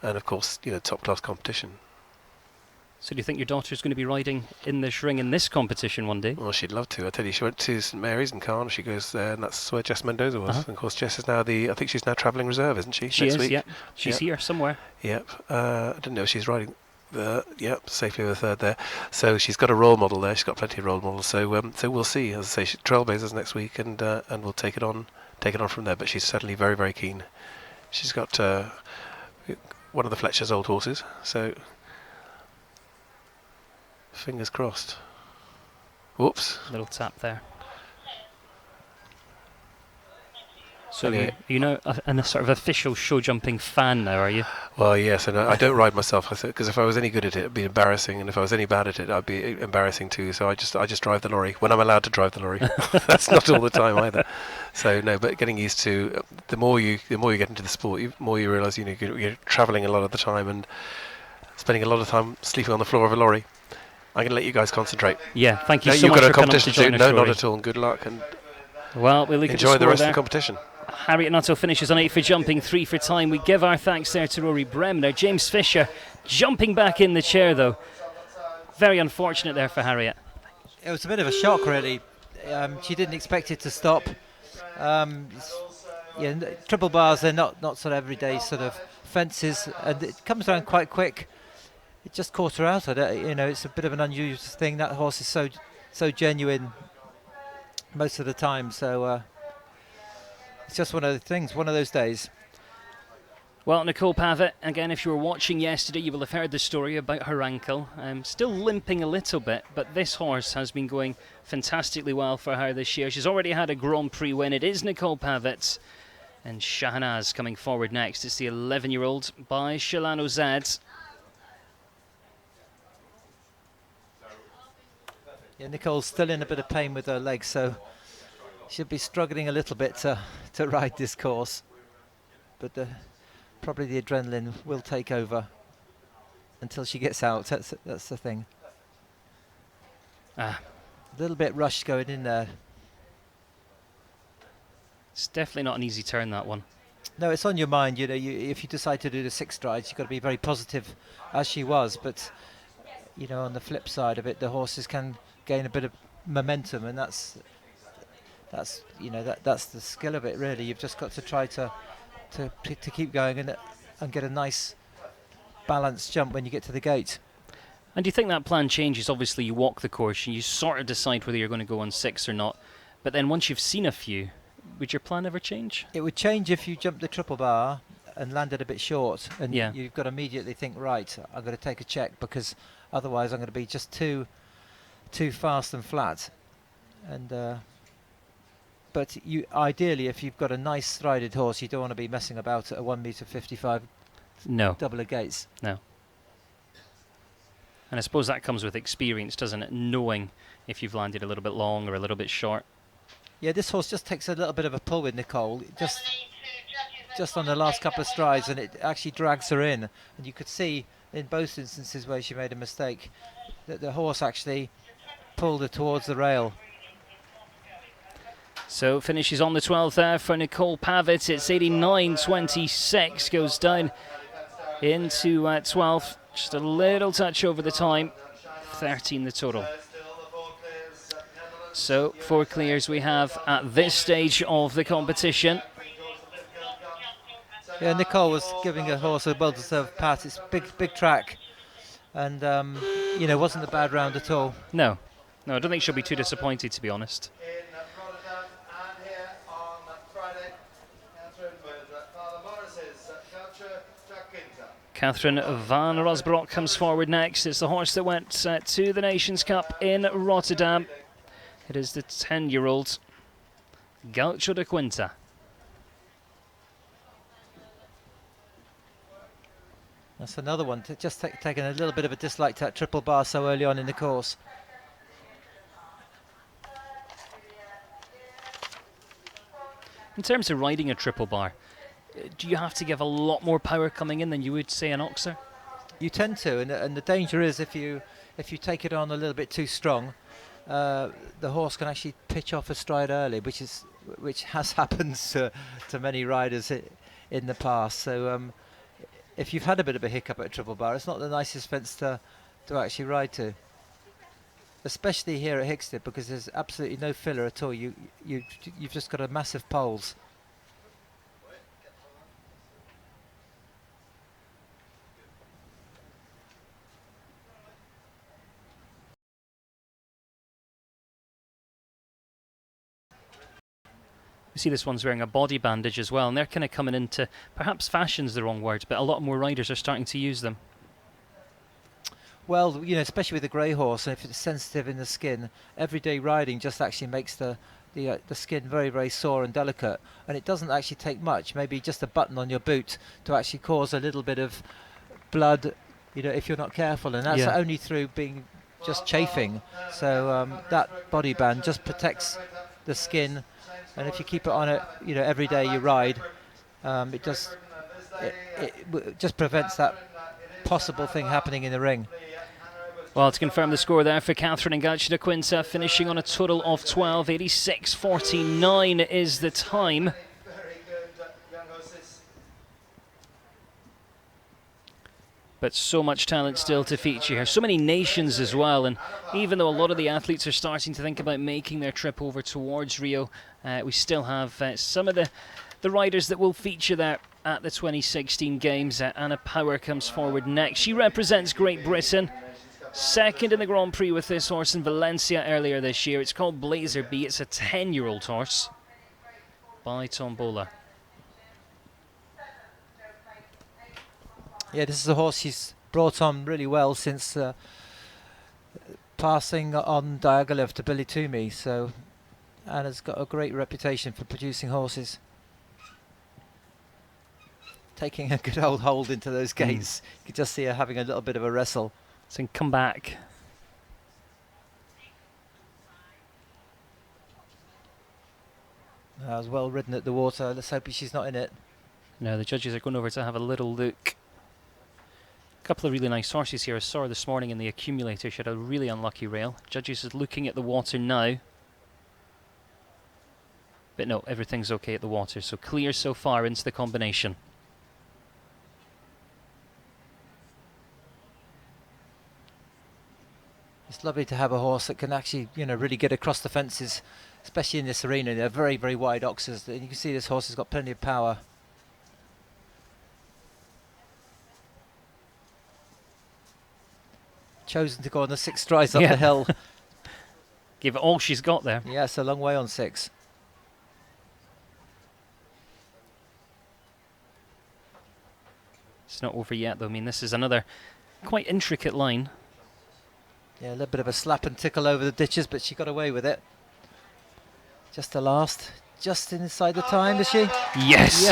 And, of course, top-class competition. So do you think your daughter's going to be riding in this ring in this competition one day? Well, she'd love to. I tell you, she went to St Mary's in Caen. She goes there, and that's where Jess Mendoza was. And of course, Jess is now I think she's now travelling reserve, isn't she? She next is, week? yeah. She's here somewhere. Yep. I didn't know she's riding safely with a 3rd there. So she's got a role model there. She's got plenty of role models. So we'll see. As I say, Trailblazers next week, and we'll take it on from there. But she's certainly very, very keen. She's got one of the Fletcher's old horses. So fingers crossed. Whoops. Little tap there. So a sort of official show jumping fan now, are you? Well, yes, and I don't ride myself because if I was any good at it, it'd be embarrassing, and if I was any bad at it, I'd be embarrassing too. So I just drive the lorry when I'm allowed to drive the lorry. That's not all the time either. So no, but getting used to the more you get into the sport, the more you realise you're travelling a lot of the time and spending a lot of time sleeping on the floor of a lorry. I'm going to let you guys concentrate. Yeah, thank you so you've much got a for coming competition to join soon. us, No, Rory. not at all. And good luck and well, we'll look enjoy at the rest there. of the competition. Harriet Nuttall finishes on 8 for jumping, 3 for time. We give our thanks there to Rory Bremner. James Fisher jumping back in the chair though. Very unfortunate there for Harriet. It was a bit of a shock really. She didn't expect it to stop Yeah, triple bars, they're not sort of everyday sort of fences, and it comes around quite quick. It just caught her out. It's a bit of an unusual thing. That horse is so genuine most of the time. So it's just one of the things, one of those days. Well, Nicole Pavitt, again, if you were watching yesterday, you will have heard the story about her ankle. Still limping a little bit, but this horse has been going fantastically well for her this year. She's already had a Grand Prix win. It is Nicole Pavitt. And Shahnaz coming forward next. It's the 11-year-old by Shalano Zed. Yeah, Nicole's still in a bit of pain with her legs, so she'll be struggling a little bit to ride this course. But probably the adrenaline will take over until she gets out. That's the thing. A little bit rushed going in there. It's definitely not an easy turn, that one. No, it's on your mind. If you decide to do the 6 strides, you've got to be very positive, as she was. But on the flip side of it, the horses can gain a bit of momentum, and that's the skill of it. Really, you've just got to try to keep going and get a nice balanced jump when you get to the gate. And do you think that plan changes? Obviously, you walk the course and you sort of decide whether you're going to go on 6 or not. But then once you've seen a few, would your plan ever change? It would change if you jumped the triple bar and landed a bit short, and you've got to immediately think, right, I'm going to take a check, because otherwise I'm going to be just too fast and flat. And but ideally, if you've got a nice strided horse, you don't want to be messing about at a 1.55 no double of gates. No. And I suppose that comes with experience, doesn't it? Knowing if you've landed a little bit long or a little bit short. Yeah, this horse just takes a little bit of a pull with Nicole, just on the last couple of strides, and it actually drags her in. And you could see in both instances where she made a mistake that the horse actually pulled her towards the rail. So finishes on the 12th there for Nicole Pavitt. It's 89.26, goes down into 12th. Just a little touch over the time. 13 the total. So 4 clears we have at this stage of the competition. Yeah, Nicole was giving her horse a well-deserved pat. It's big track, and wasn't a bad round at all. No, I don't think she'll be too disappointed, to be honest. Catherine van Rosbrock comes forward next. It's the horse that went to the Nations Cup in Rotterdam. It is the 10-year-old Gaucho de Quinta. That's another one, just taking a little bit of a dislike to that triple bar so early on in the course. In terms of riding a triple bar, do you have to give a lot more power coming in than you would say an oxer? You tend to, and the danger is if you take it on a little bit too strong, the horse can actually pitch off a stride early, which has happened to many riders in the past. So if you've had a bit of a hiccup at a triple bar, it's not the nicest fence to actually ride to, especially here at Hickstead, because there's absolutely no filler at all. You've just got a massive poles. You see this one's wearing a body bandage as well, and they're kind of coming into, perhaps fashion's the wrong word, but a lot more riders are starting to use them. Well, especially with the grey horse, and if it's sensitive in the skin, everyday riding just actually makes the skin very, very sore and delicate, and it doesn't actually take much, maybe just a button on your boot, to actually cause a little bit of blood, if you're not careful, and that's only through being just chafing. So that body band just protects the skin. And if you keep it on it, every day you ride, it just prevents that possible thing happening in the ring. Well, to confirm the score there for Catherine and Gaucho de Quinta, finishing on a total of 12, 86.49 is the time. But so much talent still to feature here. So many nations as well. And even though a lot of the athletes are starting to think about making their trip over towards Rio, we still have some of the riders that will feature there at the 2016 Games. Anna Power comes forward next. She represents Great Britain. Second in the Grand Prix with this horse in Valencia earlier this year. It's called Blazer B. It's a 10-year-old horse by Tombola. Yeah, this is a horse she's brought on really well since passing on Diaghilev to Billy Toomey. So Anna's got a great reputation for producing horses. Taking a good old hold into those gates. You can just see her having a little bit of a wrestle. So come back. That was well ridden at the water. Let's hope she's not in it. No, the judges are going over to have a little look. A couple of really nice horses here. I saw her this morning in the accumulator. She had a really unlucky rail. Judges is looking at the water now. But no, everything's okay at the water. So clear so far into the combination. It's lovely to have a horse that can actually, really get across the fences, especially in this arena. They're very, very wide oxes. And you can see this horse has got plenty of power. Chosen to go on the 6 strides up the hill. Give it all she's got there. Yeah, it's a long way on 6. It's not over yet, though. I mean, this is another quite intricate line. Yeah, a little bit of a slap and tickle over the ditches, but she got away with it. Just the last, just inside the time, is she? Yes!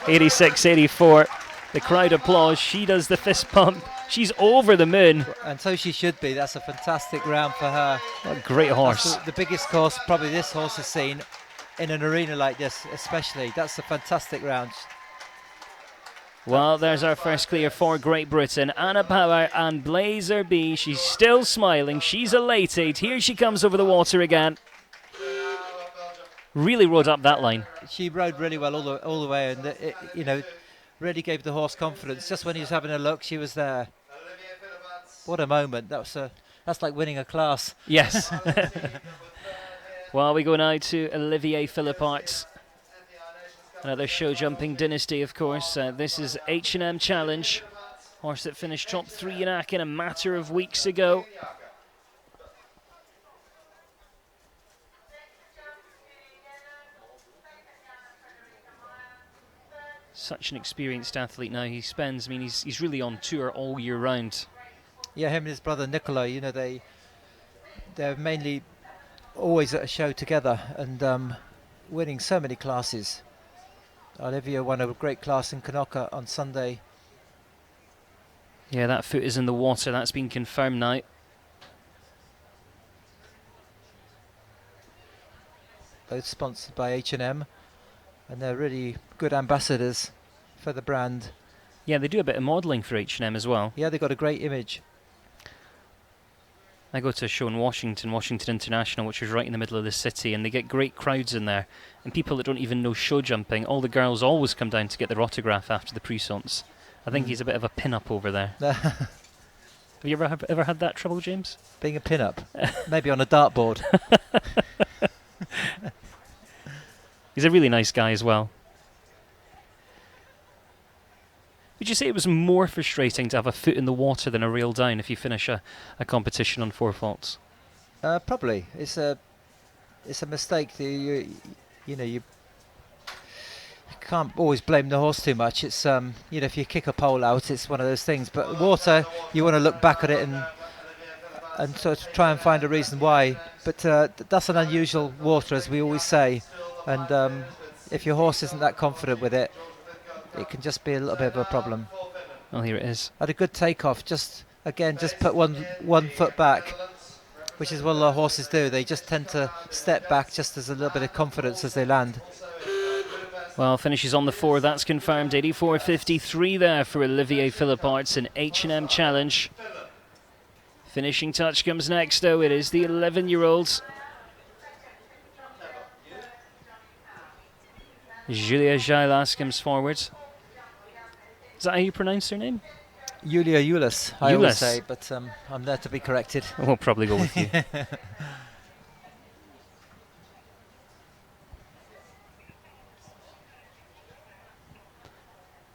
86-84. The crowd applause. She does the fist pump. She's over the moon. And so she should be. That's a fantastic round for her. What a great horse. That's the biggest course probably this horse has seen in an arena like this, especially. That's a fantastic round. Well, there's our first clear for Great Britain. Anna Power and Blazer B. She's still smiling. She's elated. Here she comes over the water again. Really rode up that line. She rode really well all the way, and it, really gave the horse confidence. Just when he was having a look, she was there. What a moment! That's like winning a class. Yes. Well, we go now to Olivier Philipparts. Another show jumping dynasty, of course. This is H&M Challenge. Horse that finished top 3 in Aachen a matter of weeks ago. Such an experienced athlete now. He spends, he's really on tour all year round. Yeah, him and his brother Nikolai, they're mainly always at a show together and winning so many classes. Olivia won a great class in Kanoka on Sunday. Yeah, that foot is in the water. That's been confirmed now. Both sponsored by H&M, and they're really good ambassadors for the brand. Yeah, they do a bit of modelling for H&M as well. Yeah, they've got a great image. I go to a show in Washington International, which is right in the middle of the city, and they get great crowds in there. And people that don't even know show jumping, all the girls always come down to get their autograph after the pressons. I think he's a bit of a pin-up over there. Have you ever had that trouble, James? Being a pin-up? Maybe on a dartboard. He's a really nice guy as well. Would you say it was more frustrating to have a foot in the water than a reel down if you finish a competition on 4 faults? Probably. It's a mistake. You can't always blame the horse too much. It's if you kick a pole out, it's one of those things. But water, you want to look back at it and sort of try and find a reason why. But that's an unusual water, as we always say. And if your horse isn't that confident with it, it can just be a little bit of a problem. Well, here it is. Had a good takeoff. Just put one foot back, which is what a lot of horses do. They just tend to step back just as a little bit of confidence as they land. Well, finishes on the 4. That's confirmed. 84.53 there for Olivier Philipparts in H&M Challenge. Finishing touch comes next, though. It is the 11-year-olds. Julia Jailas comes forward. Is that how you pronounce her name? Julia Eulis, I always say, but I'm there to be corrected. We'll probably go with you.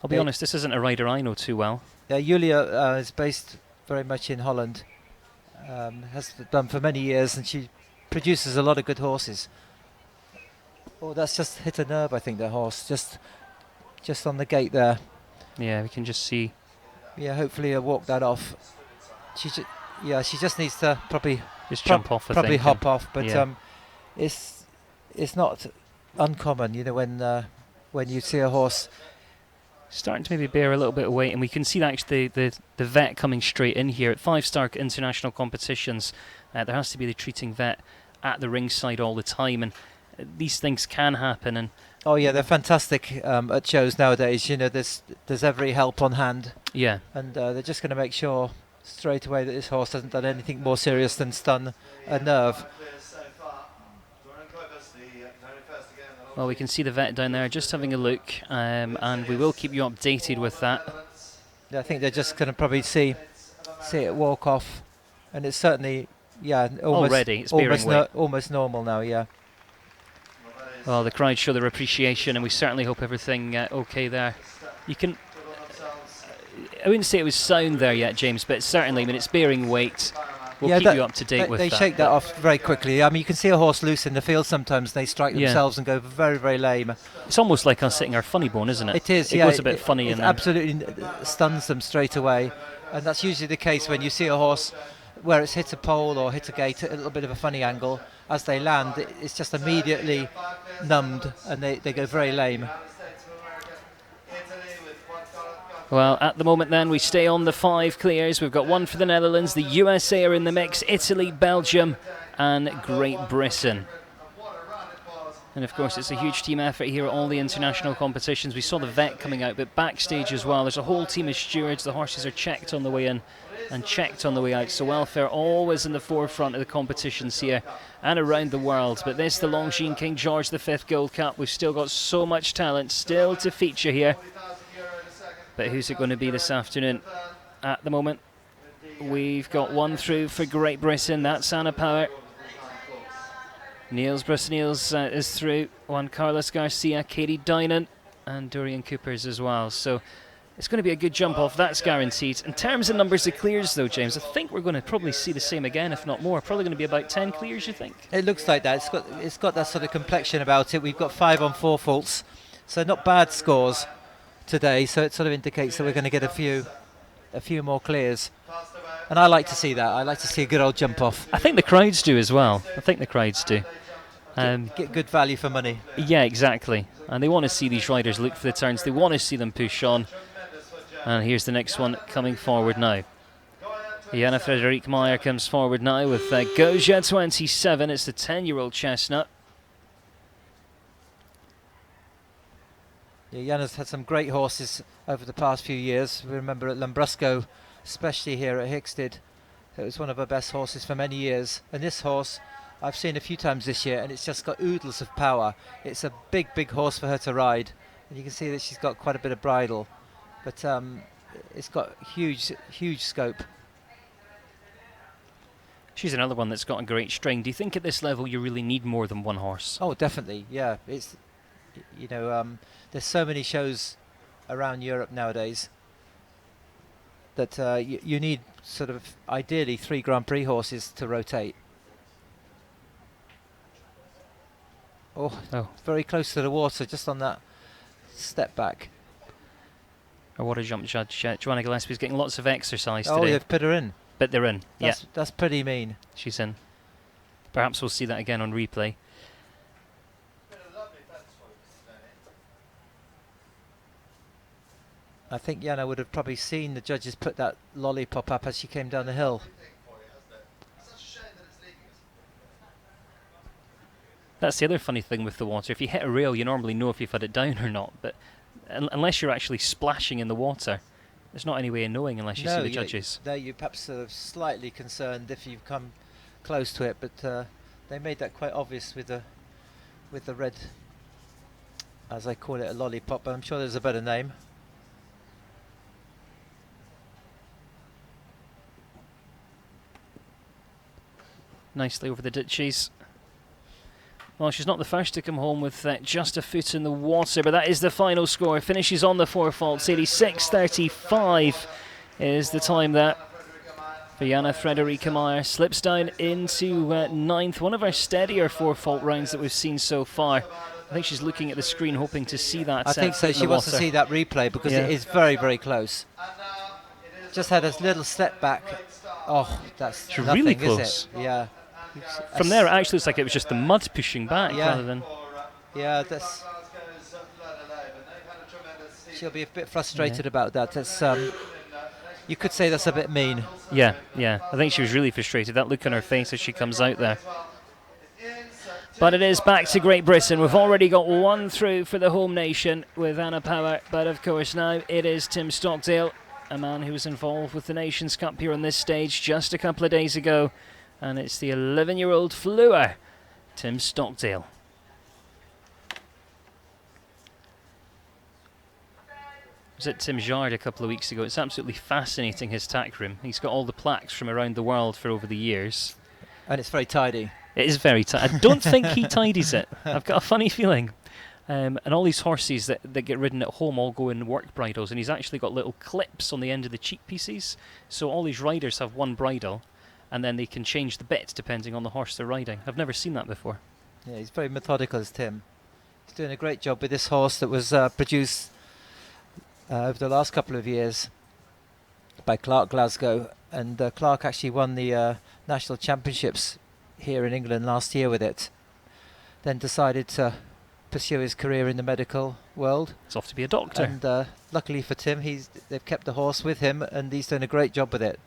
I'll be honest, this isn't a rider I know too well. Yeah, Julia is based very much in Holland, has done for many years, and she produces a lot of good horses. Oh, that's just hit a nerve, I think, the horse, just on the gate there. Yeah, we can just see. Yeah, hopefully he'll walk that off. She just needs to probably just jump off. Probably hop off, but it's not uncommon, you know, when you see a horse starting to maybe bear a little bit of weight, and we can see that actually the vet coming straight in here at 5-star international competitions. There has to be the treating vet at the ringside all the time, and these things can happen. And oh yeah, they're fantastic at shows nowadays. You know, there's every help on hand. Yeah, and they're just going to make sure straight away that this horse hasn't done anything more serious than stun a nerve. Well, we can see the vet down there just having a look, and we will keep you updated with that. Yeah, I think they're just going to probably see it walk off, and it's certainly, yeah, already it's almost normal now, yeah. Well, the crowd show their appreciation, and we certainly hope everything okay there. You can, I wouldn't say it was sound there yet, James, but certainly, I mean, it's bearing weight. We'll keep you up to date with that. They shake that off very quickly. I mean, you can see a horse loose in the field sometimes. They strike themselves and go very, very lame. It's almost like us hitting our funny bone, isn't it? It is, It goes a bit funny. It absolutely stuns them straight away. And that's usually the case when you see a horse where it's hit a pole or hit a gate at a little bit of a funny angle. As they land, it's just immediately numbed and they go very lame. Well, at the moment then, we stay on the 5 clears. We've got one for the Netherlands, the USA are in the mix, Italy, Belgium and Great Britain. And of course, it's a huge team effort here at all the international competitions. We saw the vet coming out, but backstage as well, there's a whole team of stewards. The horses are checked on the way in and checked on the way out. So welfare always in the forefront of the competitions here and around the world. But this, the Longines King George V Gold Cup. We've still got so much talent still to feature here. But who's it going to be this afternoon? At the moment, we've got one through for Great Britain. That's Anna Power. Niels Brusniels is through. Juan Carlos Garcia, Katie Dynan, and Dorian Coopers as well. So it's going to be a good jump off. That's guaranteed. In terms of numbers of clears, though, James, I think we're going to probably see the same again, if not more. Probably going to be about 10 clears, you think? It looks like that. It's got that sort of complexion about it. We've got 5 on 4 faults, so not bad scores today, so it sort of indicates that we're going to get a few more clears, and I like to see that. I like to see a good old jump off. I think the crowds do as well. I think the crowds do. Get good value for money. Yeah, exactly. And they want to see these riders look for the turns. They want to see them push on. And here's the next one coming forward now. Jana Frederik Meyer comes forward now with Goja 27. It's the 10-year-old chestnut. Yeah, Jana's had some great horses over the past few years. We remember at Lambrusco, especially here at Hickstead, it was one of her best horses for many years. And this horse, I've seen a few times this year, and it's just got oodles of power. It's a big, big horse for her to ride. And you can see that she's got quite a bit of bridle. But it's got huge, huge scope. She's another one that's got a great string. Do you think at this level you really need more than one horse? Oh, definitely, yeah. It's, you know, there's so many shows around Europe nowadays that you need sort of ideally 3 Grand Prix horses to rotate. Oh, very close to the water, just on that step back. Our water jump judge, Joanna Gillespie's getting lots of exercise today. Oh, they've put her in. But they're in, That's pretty mean. She's in. Perhaps we'll see that again on replay. I think Jana would have probably seen the judges put that lollipop up as she came down the hill. That's the other funny thing with the water. If you hit a rail, you normally know if you've had it down or not. But unless you're actually splashing in the water, there's not any way of knowing unless you see the judges. No, you're perhaps sort of slightly concerned if you've come close to it, but they made that quite obvious with the red, as I call it, a lollipop. But I'm sure there's a better name. nicely over the ditches. Well, she's not the first to come home with just a foot in the water, but that is the final score. Finishes on the 4 faults. 86.35 is the time that for Jana Frederica Meyer. Slips down into ninth. One of our steadier 4 fault rounds that we've seen so far. I think she's looking at the screen hoping to see that. I think so. She wants to see that replay because it is very, very close. Just had a little step back. Oh, that's nothing, really close. Is it? Yeah. From there, it actually looks like it was just the mud pushing back rather than... Yeah, that's... She'll be a bit frustrated about that. That's, you could say that's a bit mean. Yeah. I think she was really frustrated. That look on her face as she comes out there. But it is back to Great Britain. We've already got 1 through for the home nation with Anna Power. But of course now it is Tim Stockdale, a man who was involved with the Nations Cup here on this stage just a couple of days ago. And it's the 11-year-old Fleur, Tim Stockdale. I was at Tim's yard a couple of weeks ago. It's absolutely fascinating, his tack room. He's got all the plaques from around the world for over the years. And it's very tidy. It is very tidy. I don't think he tidies it. I've got a funny feeling. And all these horses that get ridden at home all go in work bridles, and he's actually got little clips on the end of the cheek pieces. So all these riders have one bridle, and then they can change the bit depending on the horse they're riding. I've never seen that before. Yeah, he's very methodical, as Tim. He's doing a great job with this horse that was produced over the last couple of years by Clark Glasgow. And Clark actually won the national championships here in England last year with it. Then decided to pursue his career in the medical world. He's off to be a doctor. And luckily for Tim, they've kept the horse with him, and he's doing a great job with it.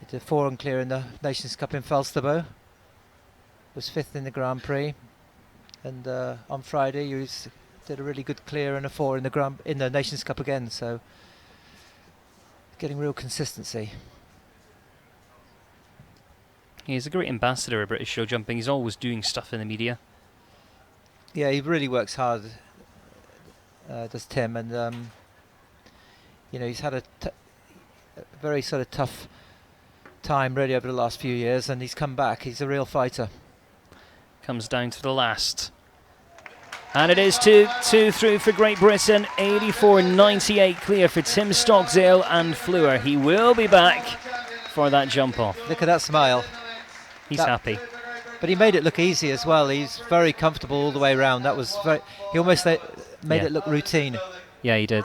He did 4 and clear in the Nations Cup in Falsterbo. Was 5th in the Grand Prix, and on Friday he did a really good clear and a 4 in the Nations Cup again. So getting real consistency. He's a great ambassador of British show jumping. He's always doing stuff in the media. Yeah, he really works hard, does Tim, and he's had a very sort of tough time really over the last few years, and he's come back. He's a real fighter. Comes down to the last. And it is 2 through for Great Britain. 84.98 clear for Tim Stockdale and Fleur. He will be back for that jump off. Look at that smile. He's happy. But he made it look easy as well. He's very comfortable all the way around. That was he almost made it look routine. Yeah, he did.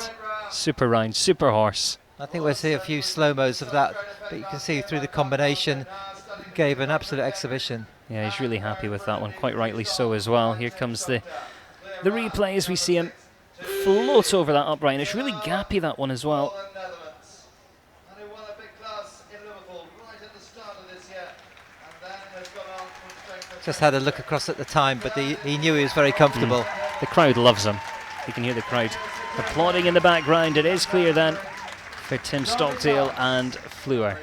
Super round, super horse. I think we'll see a few slow-mos of that, but you can see through the combination, gave an absolute exhibition. Yeah, he's really happy with that one, quite rightly so as well. Here comes the replay as we see him float over that upright, and it's really gappy, that one as well. Just had a look across at the time, but he knew he was very comfortable. The crowd loves him. You can hear the crowd applauding in the background. It is clear then for Tim Stockdale and Fleur.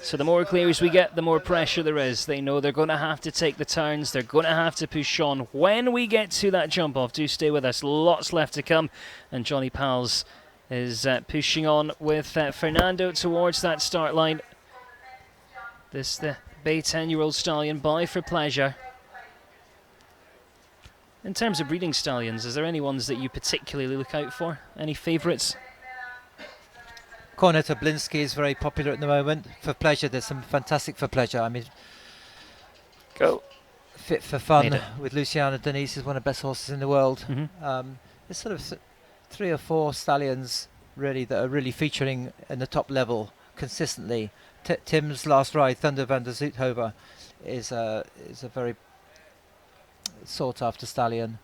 So the more clears we get, the more pressure there is. They know they're going to have to take the turns. They're going to have to push on. When we get to that jump off, do stay with us. Lots left to come. And Johnny Pals is pushing on with Fernando towards that start line. The Bay 10-year-old stallion by for pleasure. In terms of breeding stallions, is there any ones that you particularly look out for? Any favourites? Cornet Oblinsky is very popular at the moment. For pleasure, there's some fantastic for pleasure. I mean, go Fit for Fun with Luciana Denise is one of the best horses in the world. There's sort of 3 or 4 stallions really that are really featuring in the top level consistently. Tim's last ride, Thunder van der Zoethoven, is a very sought after stallion.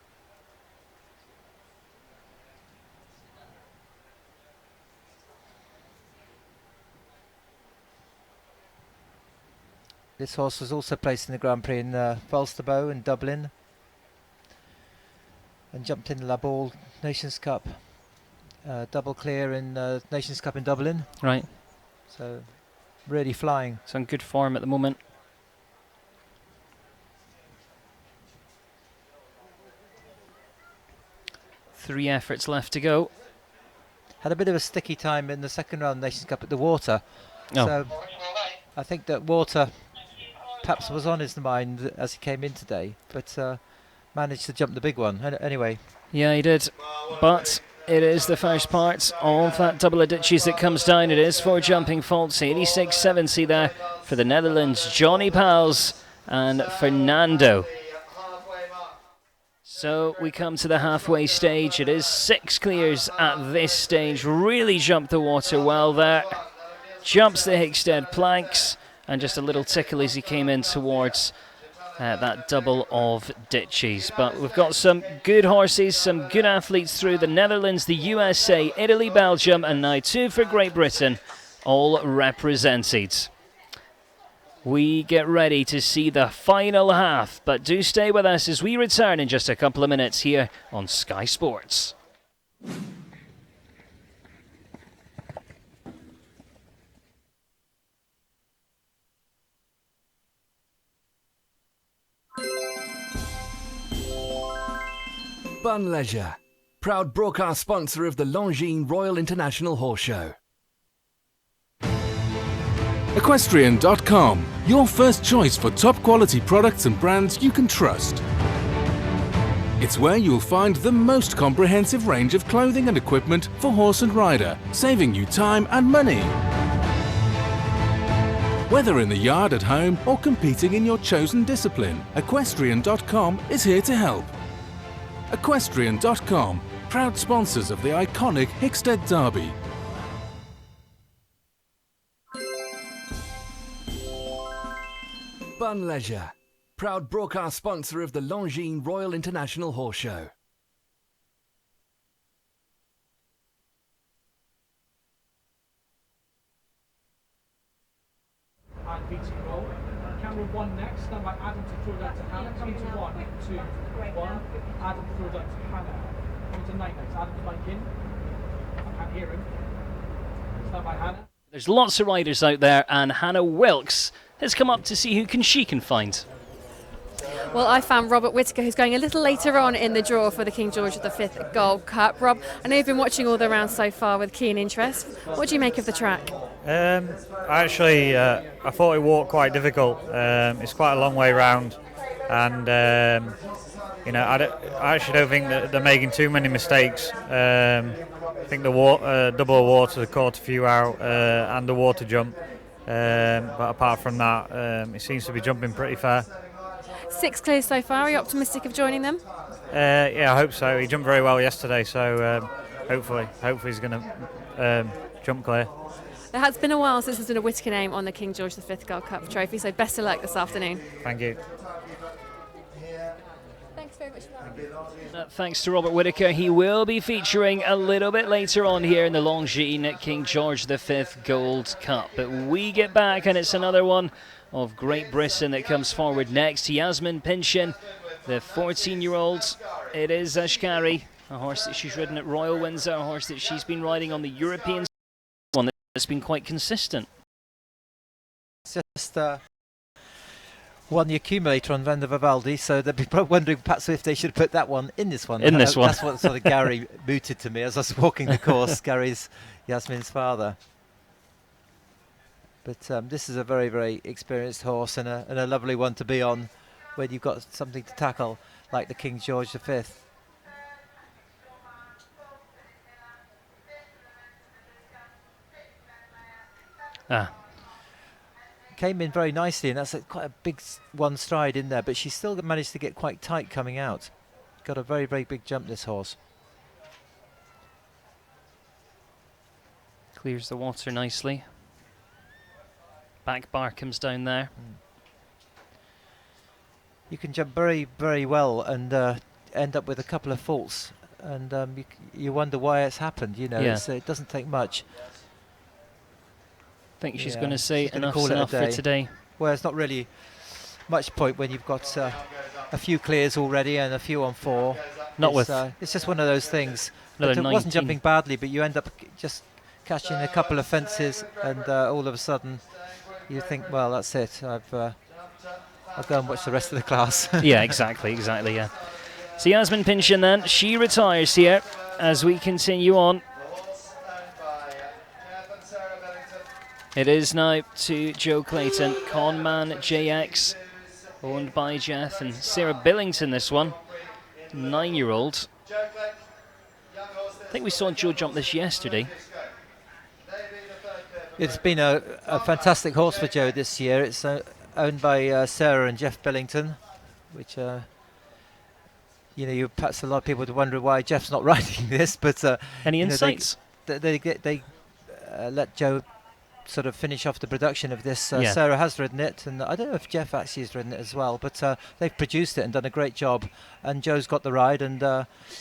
This horse was also placed in the Grand Prix in Falsterbo in Dublin and jumped in the La Ball Nations Cup. Double clear in Nations Cup in Dublin. Right. So really flying. It's on good form at the moment. Three efforts left to go. Had a bit of a sticky time in the second round Nations Cup at the Water. Oh. So I think that water perhaps was on his mind as he came in today, but managed to jump the big one. Anyway. Yeah, he did. But it is the first part of that double of ditches that comes down. It is 4 jumping faults. 86.70 there for the Netherlands. Johnny Pals and Fernando. So we come to the halfway stage. It is 6 clears at this stage. Really jumped the water well there. Jumps the Hickstead planks, and just a little tickle as he came in towards that double of ditches. But we've got some good horses, some good athletes through. The Netherlands, the USA, Italy, Belgium, and now 2 for Great Britain, all represented. We get ready to see the final half, but do stay with us as we return in just a couple of minutes here on Sky Sports. Bun Leisure, proud broadcast sponsor of the Longines Royal International Horse Show. Equestrian.com, your first choice for top quality products and brands you can trust. It's where you'll find the most comprehensive range of clothing and equipment for horse and rider, saving you time and money. Whether in the yard at home or competing in your chosen discipline, Equestrian.com is here to help. Equestrian.com, proud sponsors of the iconic Hickstead Derby. Bun Leisure, proud broadcast sponsor of the Longines Royal International Horse Show. And beating roll. Camera 1 next, stand by Adam to throw that to Hannah. Come to 1, 2, 1. Adam throw that to Hannah. Come to 9 next. Adam's back in. I can't hear him. Stand by Hannah. There's lots of riders out there, and Hannah Wilkes has come up to see who she can find. Well, I found Robert Whittaker, who's going a little later on in the draw for the King George V Gold Cup. Rob, I know you've been watching all the rounds so far with keen interest. What do you make of the track? I thought it walked quite difficult. It's quite a long way round, and I actually don't think that they're making too many mistakes. I think the double water caught a few out, and the water jump. But apart from that, it seems to be jumping pretty fair. 6 clears so far. Are you optimistic of joining them? Yeah, I hope so. He jumped very well yesterday, so hopefully he's going to jump clear. It has been a while since there's been a Whittaker name on the King George V Gold Cup trophy, so best of luck this afternoon. Thank you. Thanks very much for that. Thanks to Robert Whittaker. He will be featuring a little bit later on here in the Longines King George V Gold Cup. But we get back, and it's another one of Great Britain that comes forward next. Yasmin Pinchin, the 14-year-old. It is Ashkari, a horse that she's ridden at Royal Windsor, a horse that she's been riding on the European one that's been quite consistent. It's just won the accumulator on Van der Vivaldi, so they'd be wondering perhaps if they should put that one in this one. In this one. That's what sort of Gary mooted to me as I was walking the course. Gary's Yasmin's father. But this is a very, very experienced horse and a lovely one to be on when you've got something to tackle like the King George V. Came in very nicely, and that's quite a big one stride in there, but she still managed to get quite tight coming out. Got a very, very big jump, this horse. Clears the water nicely. Back bar comes down there. You can jump very, very well and end up with a couple of faults, and you wonder why it's happened. You know, yeah. It doesn't take much. I think she's going to say enough's enough for today. Well, it's not really much point when you've got a few clears already and a few on 4. It's just one of those things. But it wasn't jumping badly, but you end up just catching a couple of fences, and all of a sudden you think, well, that's it. I'll go and watch the rest of the class. Yeah, exactly, yeah. So Yasmin Pinchin then, she retires here as we continue on. It is now to Joe Clayton, Conman JX, owned by Jeff and Sarah Billington. This one, 9-year-old. I think we saw Joe jump this yesterday. It's been a fantastic horse for Joe this year. It's owned by Sarah and Jeff Billington, which perhaps a lot of people would wonder why Jeff's not riding this. But any insights? They let Joe sort of finish off the production of this. Sarah has ridden it, and I don't know if Jeff actually has ridden it as well, but they've produced it and done a great job, and Joe's got the ride, and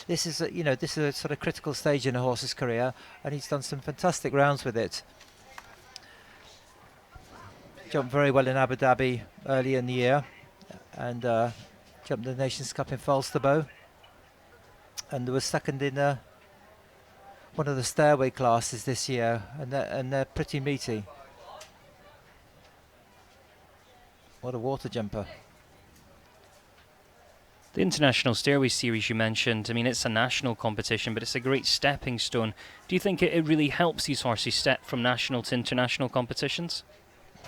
this is a sort of critical stage in a horse's career, and he's done some fantastic rounds with it. Jumped very well in Abu Dhabi early in the year, and jumped the Nations Cup in Falsterbo, and was second in one of the stairway classes this year, and they're pretty meaty. What a water jumper. The International Stairway Series you mentioned, I mean, it's a national competition, but it's a great stepping stone. Do you think it really helps these horses step from national to international competitions?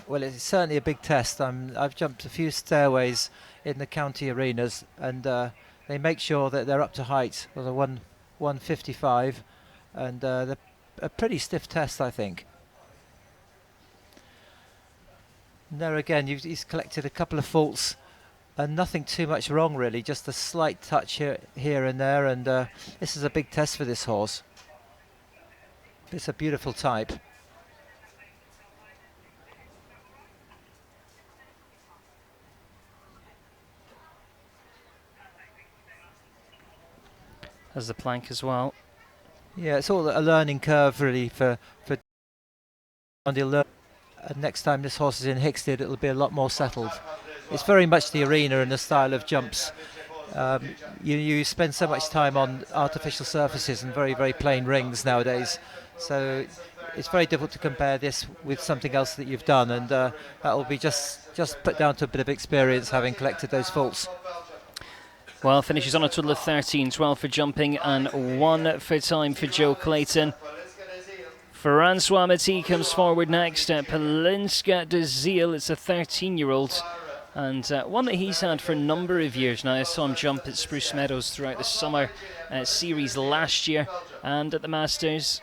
Well, it's certainly a big test. I've jumped a few stairways in the county arenas, and they make sure that they're up to height. Well, the 155, and they're a pretty stiff test, I think. And there again, he's collected a couple of faults, and nothing too much wrong really, just a slight touch here and there, and this is a big test for this horse. It's a beautiful type. As the plank as well. Yeah, it's all a learning curve really for and next time this horse is in Hickstead, it'll be a lot more settled. It's very much the arena and the style of jumps. You spend so much time on artificial surfaces and very, very plain rings nowadays, so it's very difficult to compare this with something else that you've done, and that will be just put down to a bit of experience, having collected those faults. Well, finishes on a total of 13, 12 for jumping and 1 for time for Joe Clayton. Francois Matty comes forward next. Pelinska de Ziel, it's a 13-year-old, and one that he's had for a number of years now. I saw him jump at Spruce Meadows throughout the summer series last year and at the Masters.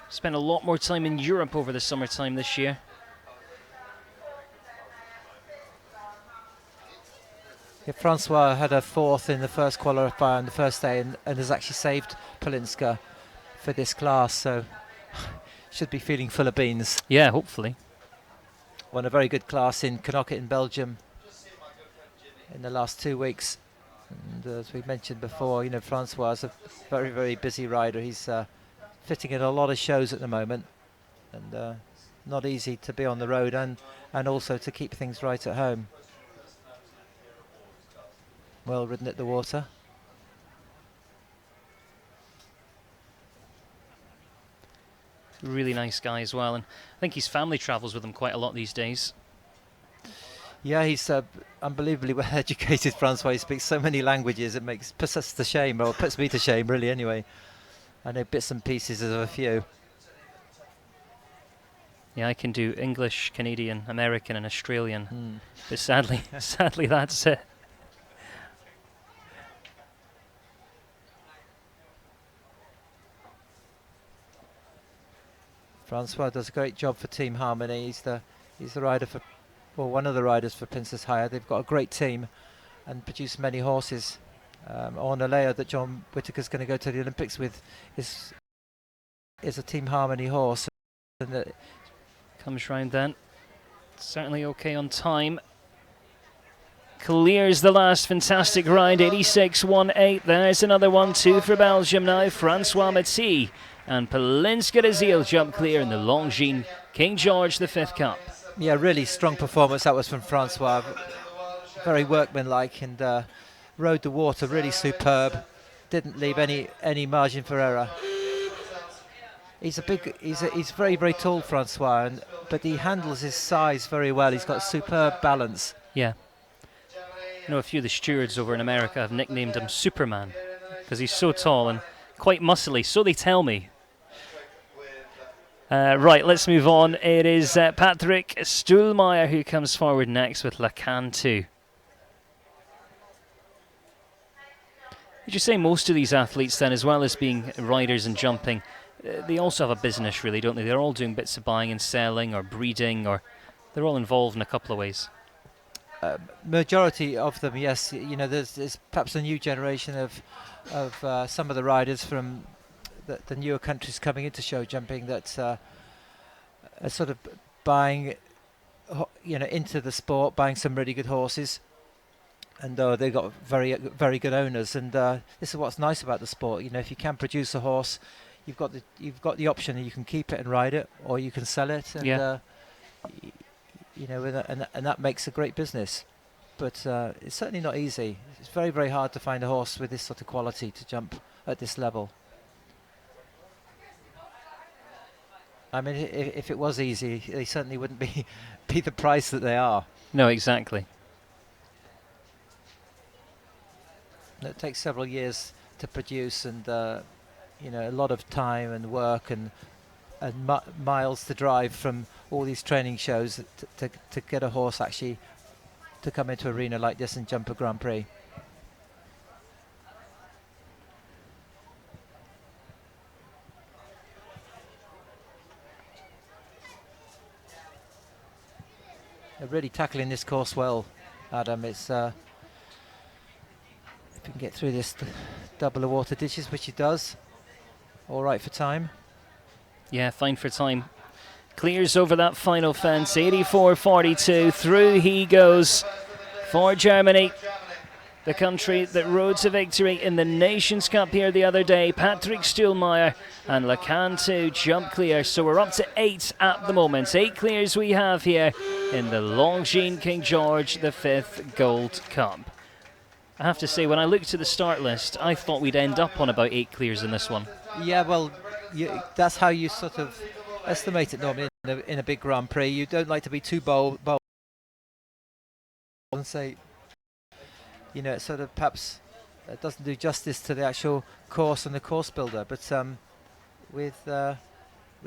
Spent a lot more time in Europe over the summertime this year. Yeah, Francois had a 4th in the first qualifier on the first day, and has actually saved Pelinska for this class, so should be feeling full of beans. Yeah, hopefully. Won a very good class in Knocket in Belgium in the last 2 weeks. And as we mentioned before, Francois is a very, very busy rider. He's fitting in a lot of shows at the moment, and not easy to be on the road and also to keep things right at home. Well ridden at the water. Really nice guy as well, and I think his family travels with him quite a lot these days. Yeah, he's unbelievably well educated, Francois. He speaks so many languages, it puts us to shame, or puts me to shame really anyway. I know bits and pieces of a few. Yeah, I can do English, Canadian, American and Australian, but sadly that's it. Francois does a great job for Team Harmony. He's the rider for, well, one of the riders for Princess Haya. They've got a great team and produce many horses. Ornalea that John Whittaker's going to go to the Olympics with is a Team Harmony horse. And comes round then. Certainly okay on time. Clears the last fantastic ride, 86.18. There's another 1-2 for Belgium now. Francois Matty and Pelinska de Ziel jump clear in the Longines King George V Cup. Yeah, really strong performance that was from Francois. Very workmanlike, and rode the water really superb. Didn't leave any margin for error. He's very, very tall, Francois, but he handles his size very well. He's got superb balance. Yeah. A few of the stewards over in America have nicknamed him Superman because he's so tall and quite muscly, so they tell me. Right, let's move on. It is Patrick Stuhlmeier who comes forward next with Lacan 2. Would you say most of these athletes then, as well as being riders and jumping, they also have a business really, don't they? They're all doing bits of buying and selling or breeding, or they're all involved in a couple of ways. Majority of them, yes. You know, there's perhaps a new generation of some of the riders from the newer countries coming into show jumping that are sort of buying, into the sport, buying some really good horses, and they've got very good owners. And this is what's nice about the sport. You know, if you can produce a horse, you've got the option, and you can keep it and ride it, or you can sell it. And and that makes a great business. But it's certainly not easy. It's very, very hard to find a horse with this sort of quality to jump at this level. I mean, if it was easy, they certainly wouldn't be the price that they are. No, exactly. It takes several years to produce, and a lot of time and work and miles to drive from all these training shows to get a horse actually to come into an arena like this and jump a Grand Prix. They're really tackling this course well, Adam. It's if he can get through this double the water ditches, which he does, all right for time. Yeah, fine for time. Clears over that final fence, 84.42. Through he goes for Germany, the country that rode to victory in the Nations Cup here the other day. Patrick Stuhlmeier and Lacan 2 jump clear. So we're up to 8 at the moment. 8 clears we have here in the Longines King George V Gold Cup. I have to say, when I looked at the start list, I thought we'd end up on about 8 clears in this one. Yeah, well, that's how you sort of estimate it normally in a big Grand Prix. You don't like to be too bold and say, it sort of perhaps doesn't do justice to the actual course and the course builder. But with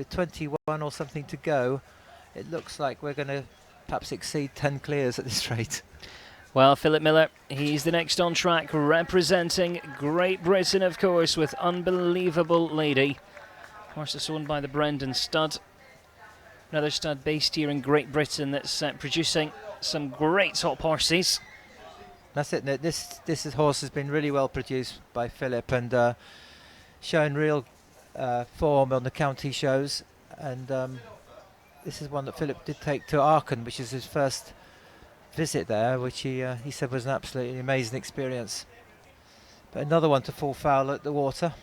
21 or something to go, it looks like we're going to perhaps exceed 10 clears at this rate. Well, Philip Miller, he's the next on track, representing Great Britain, of course, with Unbelievable Lady. Horse is owned by the Brendan Stud. Another stud based here in Great Britain that's producing some great top horses. That's it. This horse has been really well produced by Philip and showing real form on the county shows. And this is one that Philip did take to Aachen, which is his first visit there, which he said was an absolutely amazing experience. But another one to fall foul at the water.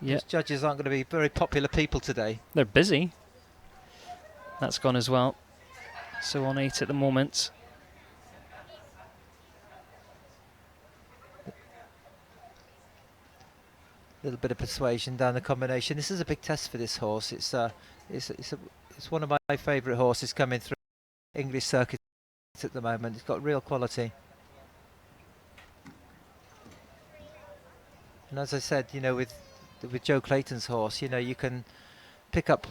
These judges aren't going to be very popular people today. They're busy. That's gone as well. So on 8 at the moment. A little bit of persuasion down the combination. This is a big test for this horse. It's one of my favourite horses coming through English circuit at the moment. It's got real quality. And as I said, with Joe Clayton's horse, you can pick up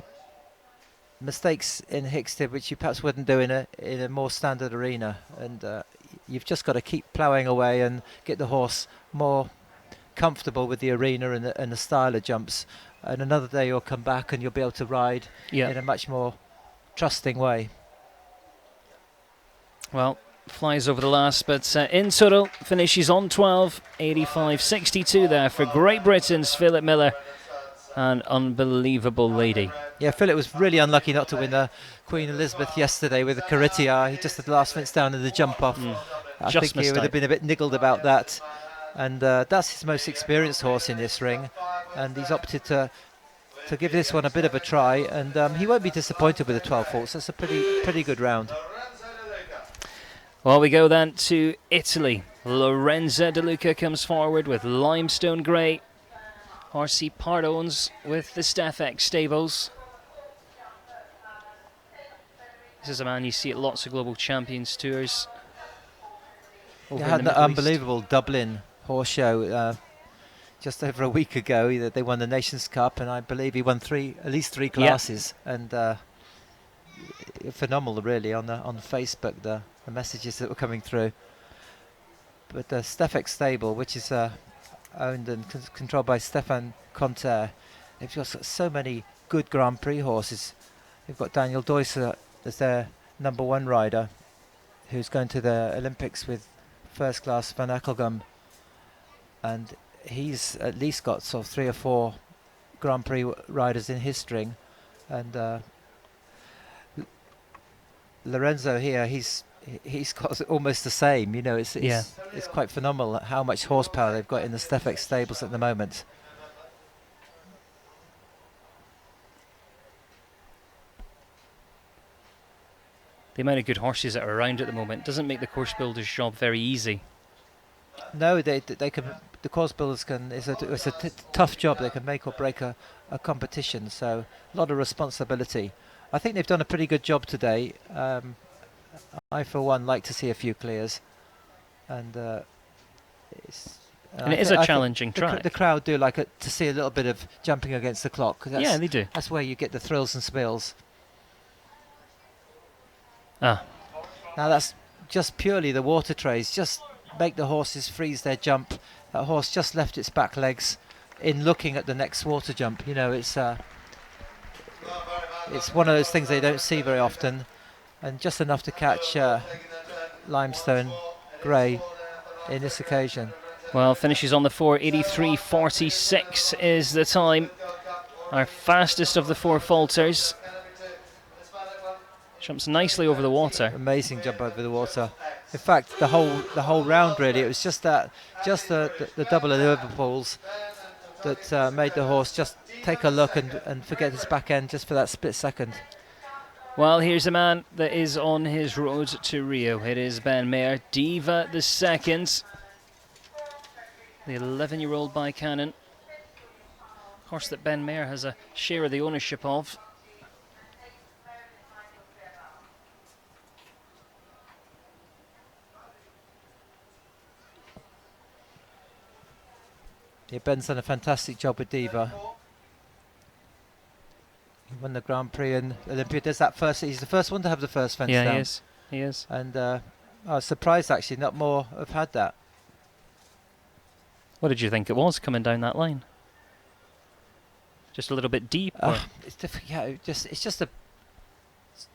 mistakes in Hickstead which you perhaps wouldn't do in a more standard arena, and you've just got to keep ploughing away and get the horse more comfortable with the arena and the style of jumps, and another day you'll come back and you'll be able to ride in a much more trusting way. Well, flies over the last, but in total finishes on 12, 85.62 there for Great Britain's Philip Miller. An Unbelievable Lady. Yeah, Philip was really unlucky not to win the Queen Elizabeth yesterday with the Caritia. He just had the last fence down in the jump off. I think he would have been a bit niggled about that. And that's his most experienced horse in this ring. And he's opted to give this one a bit of a try. And he won't be disappointed with the 12 faults. That's a pretty good round. Well, we go then to Italy. Lorenzo De Luca comes forward with Limestone Grey. Horsey part owns with the Stefex stables. This is a man you see at lots of global champions tours. He had an unbelievable Dublin horse show. just over a week ago that they won the Nations Cup, and I believe he won at least three classes, and phenomenal really on Facebook the messages that were coming through. But the Stefek stable, which is owned and controlled by Stefan Conter, they've got so many good Grand Prix horses. They've got Daniel Deusser as their #1 rider, who's going to the Olympics with First Class Van Akelgum, and he's at least got sort of 3 or 4 Grand Prix riders in his string. And Lorenzo here, he's got almost the same. You know, it's quite phenomenal how much horsepower they've got in the Stefek stables at the moment. The amount of good horses that are around at the moment doesn't make the course builder's job very easy. No, they can. The course builders can. It's a tough job. They can make or break a competition. So a lot of responsibility. I think they've done a pretty good job today. I, for one, like to see a few clears, and it is a challenging track. The crowd do like to see a little bit of jumping against the clock. Yeah, they do. That's where you get the thrills and spills. Now that's just purely the water trays. Just make the horses freeze their jump. That horse just left its back legs in looking at the next water jump. You know, it's one of those things they don't see very often, and just enough to catch Limestone Grey in this occasion. Well, finishes on the 4:83.46 is the time. Our fastest of the 4 falters. Jumps nicely over the water. Amazing jump over the water. In fact, the whole round really, it was just the double of Liverpools that made the horse just take a look and forget his back end just for that split second. Well, here's a man that is on his road to Rio. It is Ben Mayer, Diva the second. The 11-year-old by Cannon. Horse that Ben Mayer has a share of the ownership of. Yeah, Ben's done a fantastic job with Diva. He won the Grand Prix in Olympia. There's that first. He's the first one to have the first fence down. Yeah, he is. He is. And I was surprised actually not more have had that. What did you think it was coming down that line? Just a little bit deep. It's yeah, it's just a.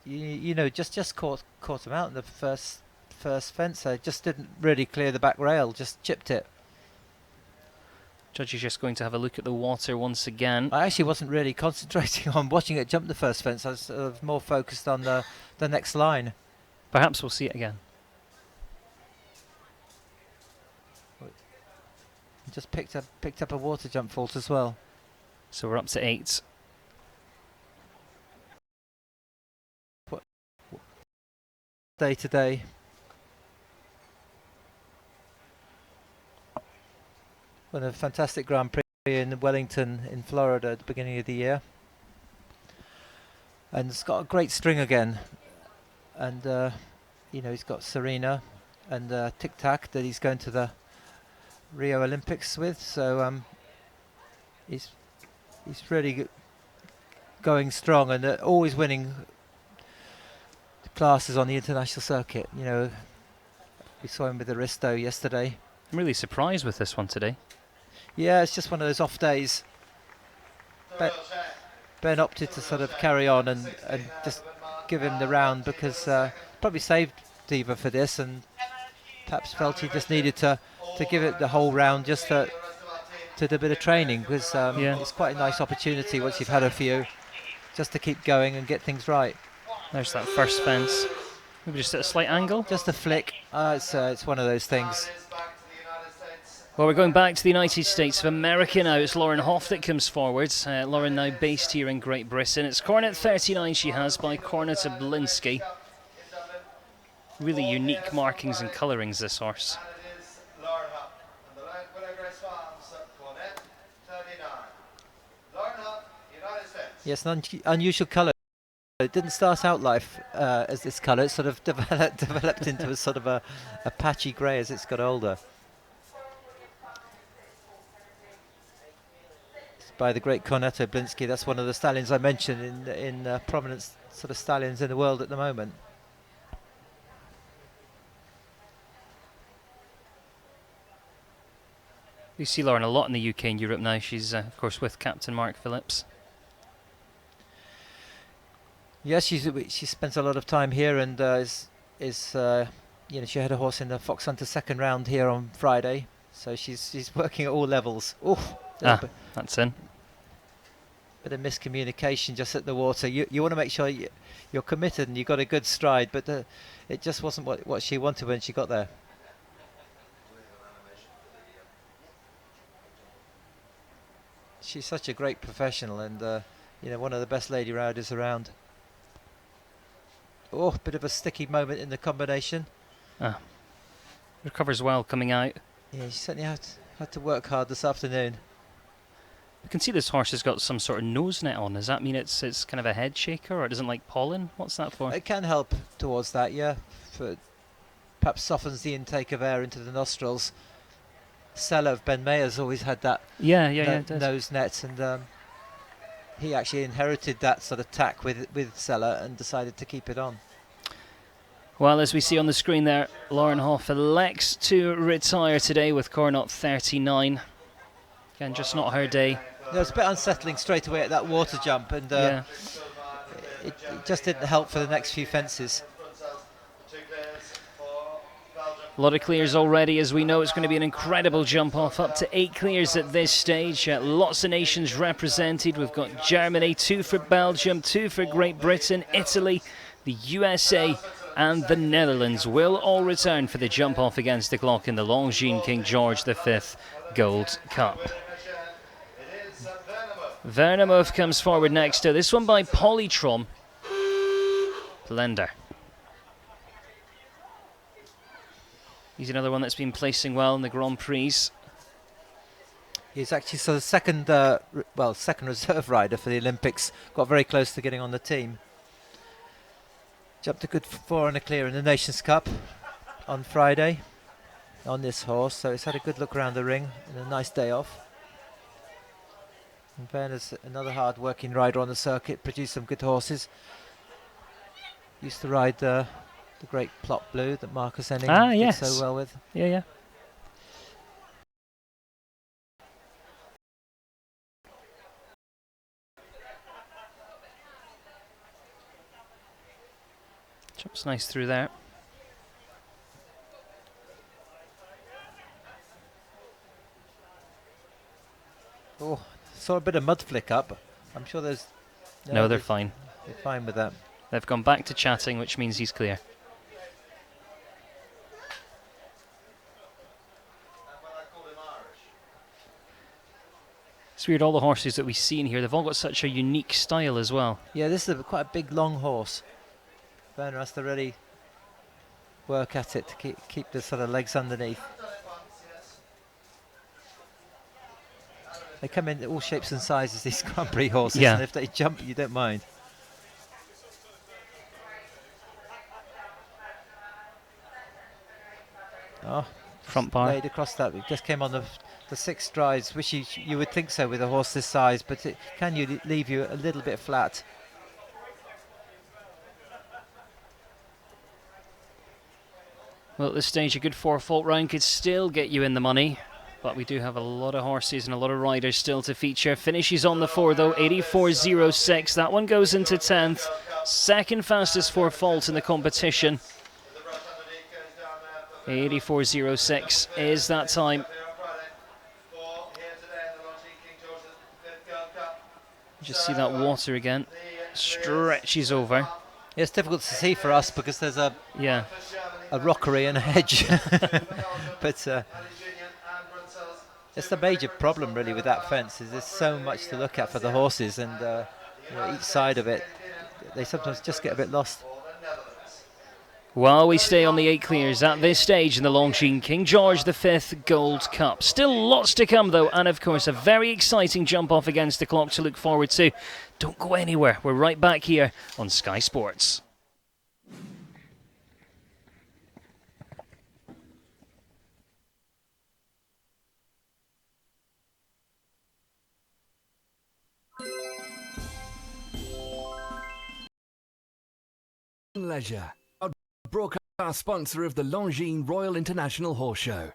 You know, just caught him out in the first fence. I just didn't really clear the back rail. Just chipped it. Judge is just going to have a look at the water once again. I actually wasn't really concentrating on watching it jump the first fence. I was more focused on the next line. Perhaps we'll see it again. Just picked up a water jump fault as well. So we're up to 8. Day to day. Won a fantastic Grand Prix in Wellington in Florida at the beginning of the year. And it's got a great string again. And, you know, he's got Serena and Tic Tac that he's going to the Rio Olympics with. So he's really going strong and always winning classes on the international circuit. You know, we saw him with the Risto yesterday. I'm really surprised with this one today. Yeah, it's just one of those off days. Ben opted to sort of carry on and just give him the round because probably saved Diva for this and perhaps felt he just needed to give it the whole round just to do a bit of training because it's quite a nice opportunity once you've had a few just to keep going and get things right. There's that first fence. Maybe just at a slight angle. Just a flick. It's one of those things. Well, we're going back to the United States of America now. It's Lauren Hoff that comes forward. Lauren now based here in Great Britain. It's Cornet 39 she has by Cornet Oblinski. Really unique markings and colourings, this horse. Yes, an unusual colour. It didn't start out life as this colour. It sort of developed into a sort of a patchy grey as it's got older. by the great Cornetto Blinsky. That's one of the stallions I mentioned in prominent sort of stallions in the world at the moment. We see Lauren a lot in the UK and Europe now. She's, of course, with Captain Mark Phillips. Yes, she spends a lot of time here and you know, she had a horse in the Fox Hunter second round here on Friday, so she's working at all levels. Oh, that's in. Bit of miscommunication just at the water. You want to make sure you're committed and you got a good stride, but it just wasn't what she wanted when she got there. She's such a great professional and you know, one of the best lady riders around. Oh, bit of a sticky moment in the combination. Recovers well coming out. Yeah, she certainly had to work hard this afternoon. You can see this horse has got some sort of nose net on. Does that mean it's kind of a head shaker, or it doesn't like pollen? What's that for? It can help towards that, yeah. Perhaps softens the intake of air into the nostrils. Sella of Ben Mayer's always had that nose net, and he actually inherited that sort of tack with Sella and decided to keep it on. Well, as we see on the screen there, Lauren Hoff elects to retire today with Cornot 39. Again, just not her day. It was a bit unsettling straight away at that water jump, and it just didn't help for the next few fences. A lot of clears already, as we know it's going to be an incredible jump off, up to 8 clears at this stage. Lots of nations represented. We've got Germany, 2 for Belgium, 2 for Great Britain, Italy, the USA and the Netherlands will all return for the jump off against the clock in the Longines King George V Gold Cup. Vernemouth comes forward next to this one by Polytron Blender. He's another one that's been placing well in the Grand Prix. He's actually sort of second reserve rider for the Olympics. Got very close to getting on the team. Jumped a good 4 and a clear in the Nations Cup on Friday on this horse, so it's had a good look around the ring and a nice day off. In fairness, another hard-working rider on the circuit, produced some good horses. Used to ride the great Plot Blue that Marcus Henning did so well with. Yeah. Jumps nice through there. Oh, saw a bit of mud flick up. I'm sure there's... No, they're fine. They're fine with that. They've gone back to chatting, which means he's clear. It's weird, all the horses that we see in here, they've all got such a unique style as well. Yeah, this is quite a big, long horse. Werner has to really work at it to keep the sort of legs underneath. They come in all shapes and sizes, these Grand Prix horses, and if they jump, you don't mind. Oh, front bar. Laid across that. It just came on the 6 strides. Wish you would think so with a horse this size, but it can leave you a little bit flat. Well, at this stage, a good 4-fault round could still get you in the money. But we do have a lot of horses and a lot of riders still to feature. Finishes on the 4 though, 84.06. That one goes into 10th. Second fastest 4-fault in the competition. 84.06 is that time. Just see that water again. Stretches over. Yeah, it's difficult to see for us because there's a rockery and a hedge. But it's the major problem really with that fence, is there's so much to look at for the horses, and you know, each side of it, they sometimes just get a bit lost. While we stay on the 8 clears at this stage in the Longines King George V Gold Cup. Still lots to come though, and of course a very exciting jump off against the clock to look forward to. Don't go anywhere, we're right back here on Sky Sports. Fun Leisure, a broadcast sponsor of the Longines Royal International Horse Show.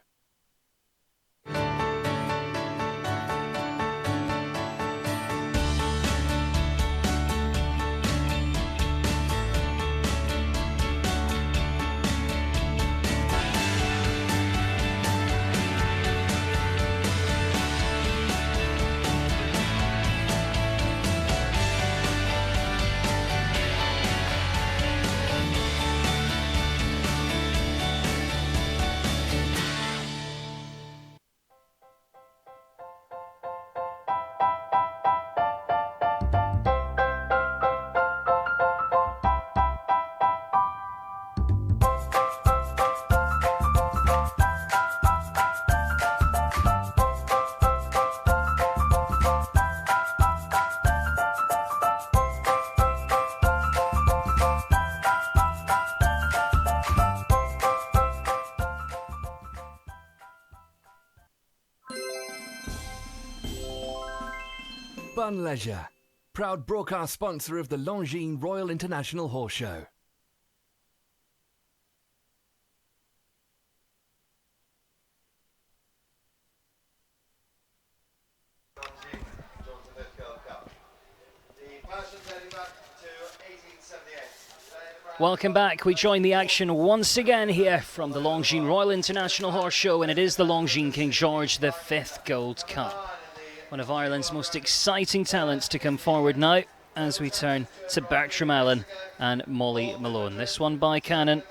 Fun Leisure, proud broadcast sponsor of the Longines Royal International Horse Show. Welcome back. We join the action once again here from the Longines Royal International Horse Show, and it is the Longines King George V Gold Cup. One of Ireland's most exciting talents to come forward now as we turn to Bertram Allen and Molly Malone. This one by Cannon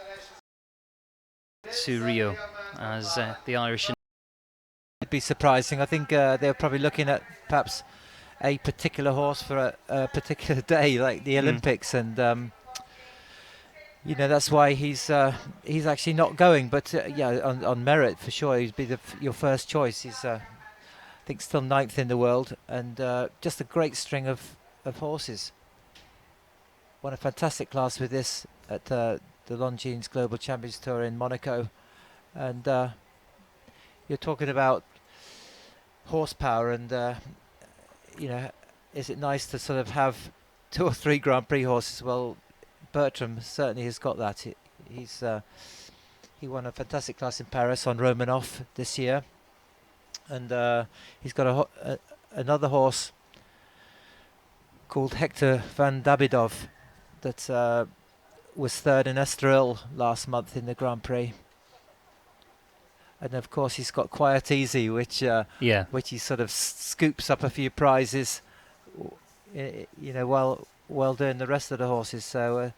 to Rio as the Irish. It'd be surprising. I think they're probably looking at perhaps a particular horse for a particular day, like the Olympics, and you know that's why he's actually not going. But yeah, on merit for sure, he'd be your first choice. He's I think still 9th in the world, and just a great string of horses. Won a fantastic class with this at the Longines Global Champions Tour in Monaco, and you're talking about horsepower, and you know, is it nice to sort of have 2 or 3 Grand Prix horses? Well, Bertram certainly has got that. He won a fantastic class in Paris on Romanov this year. And he's got another horse called Hector van Davidov that was 3rd in Estoril last month in the Grand Prix. And of course he's got Quiet Easy, which he sort of scoops up a few prizes, you know, while doing the rest of the horses. So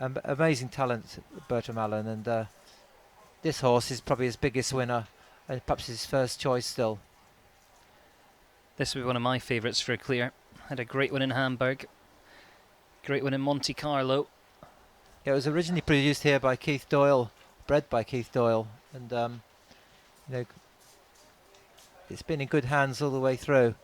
amazing talent, Bertram Allen, and this horse is probably his biggest winner. And perhaps his first choice still. This will be one of my favourites for a clear. Had a great one in Hamburg. Great one in Monte Carlo. Yeah, it was originally produced here by Keith Doyle, bred by Keith Doyle. And, you know, it's been in good hands all the way through.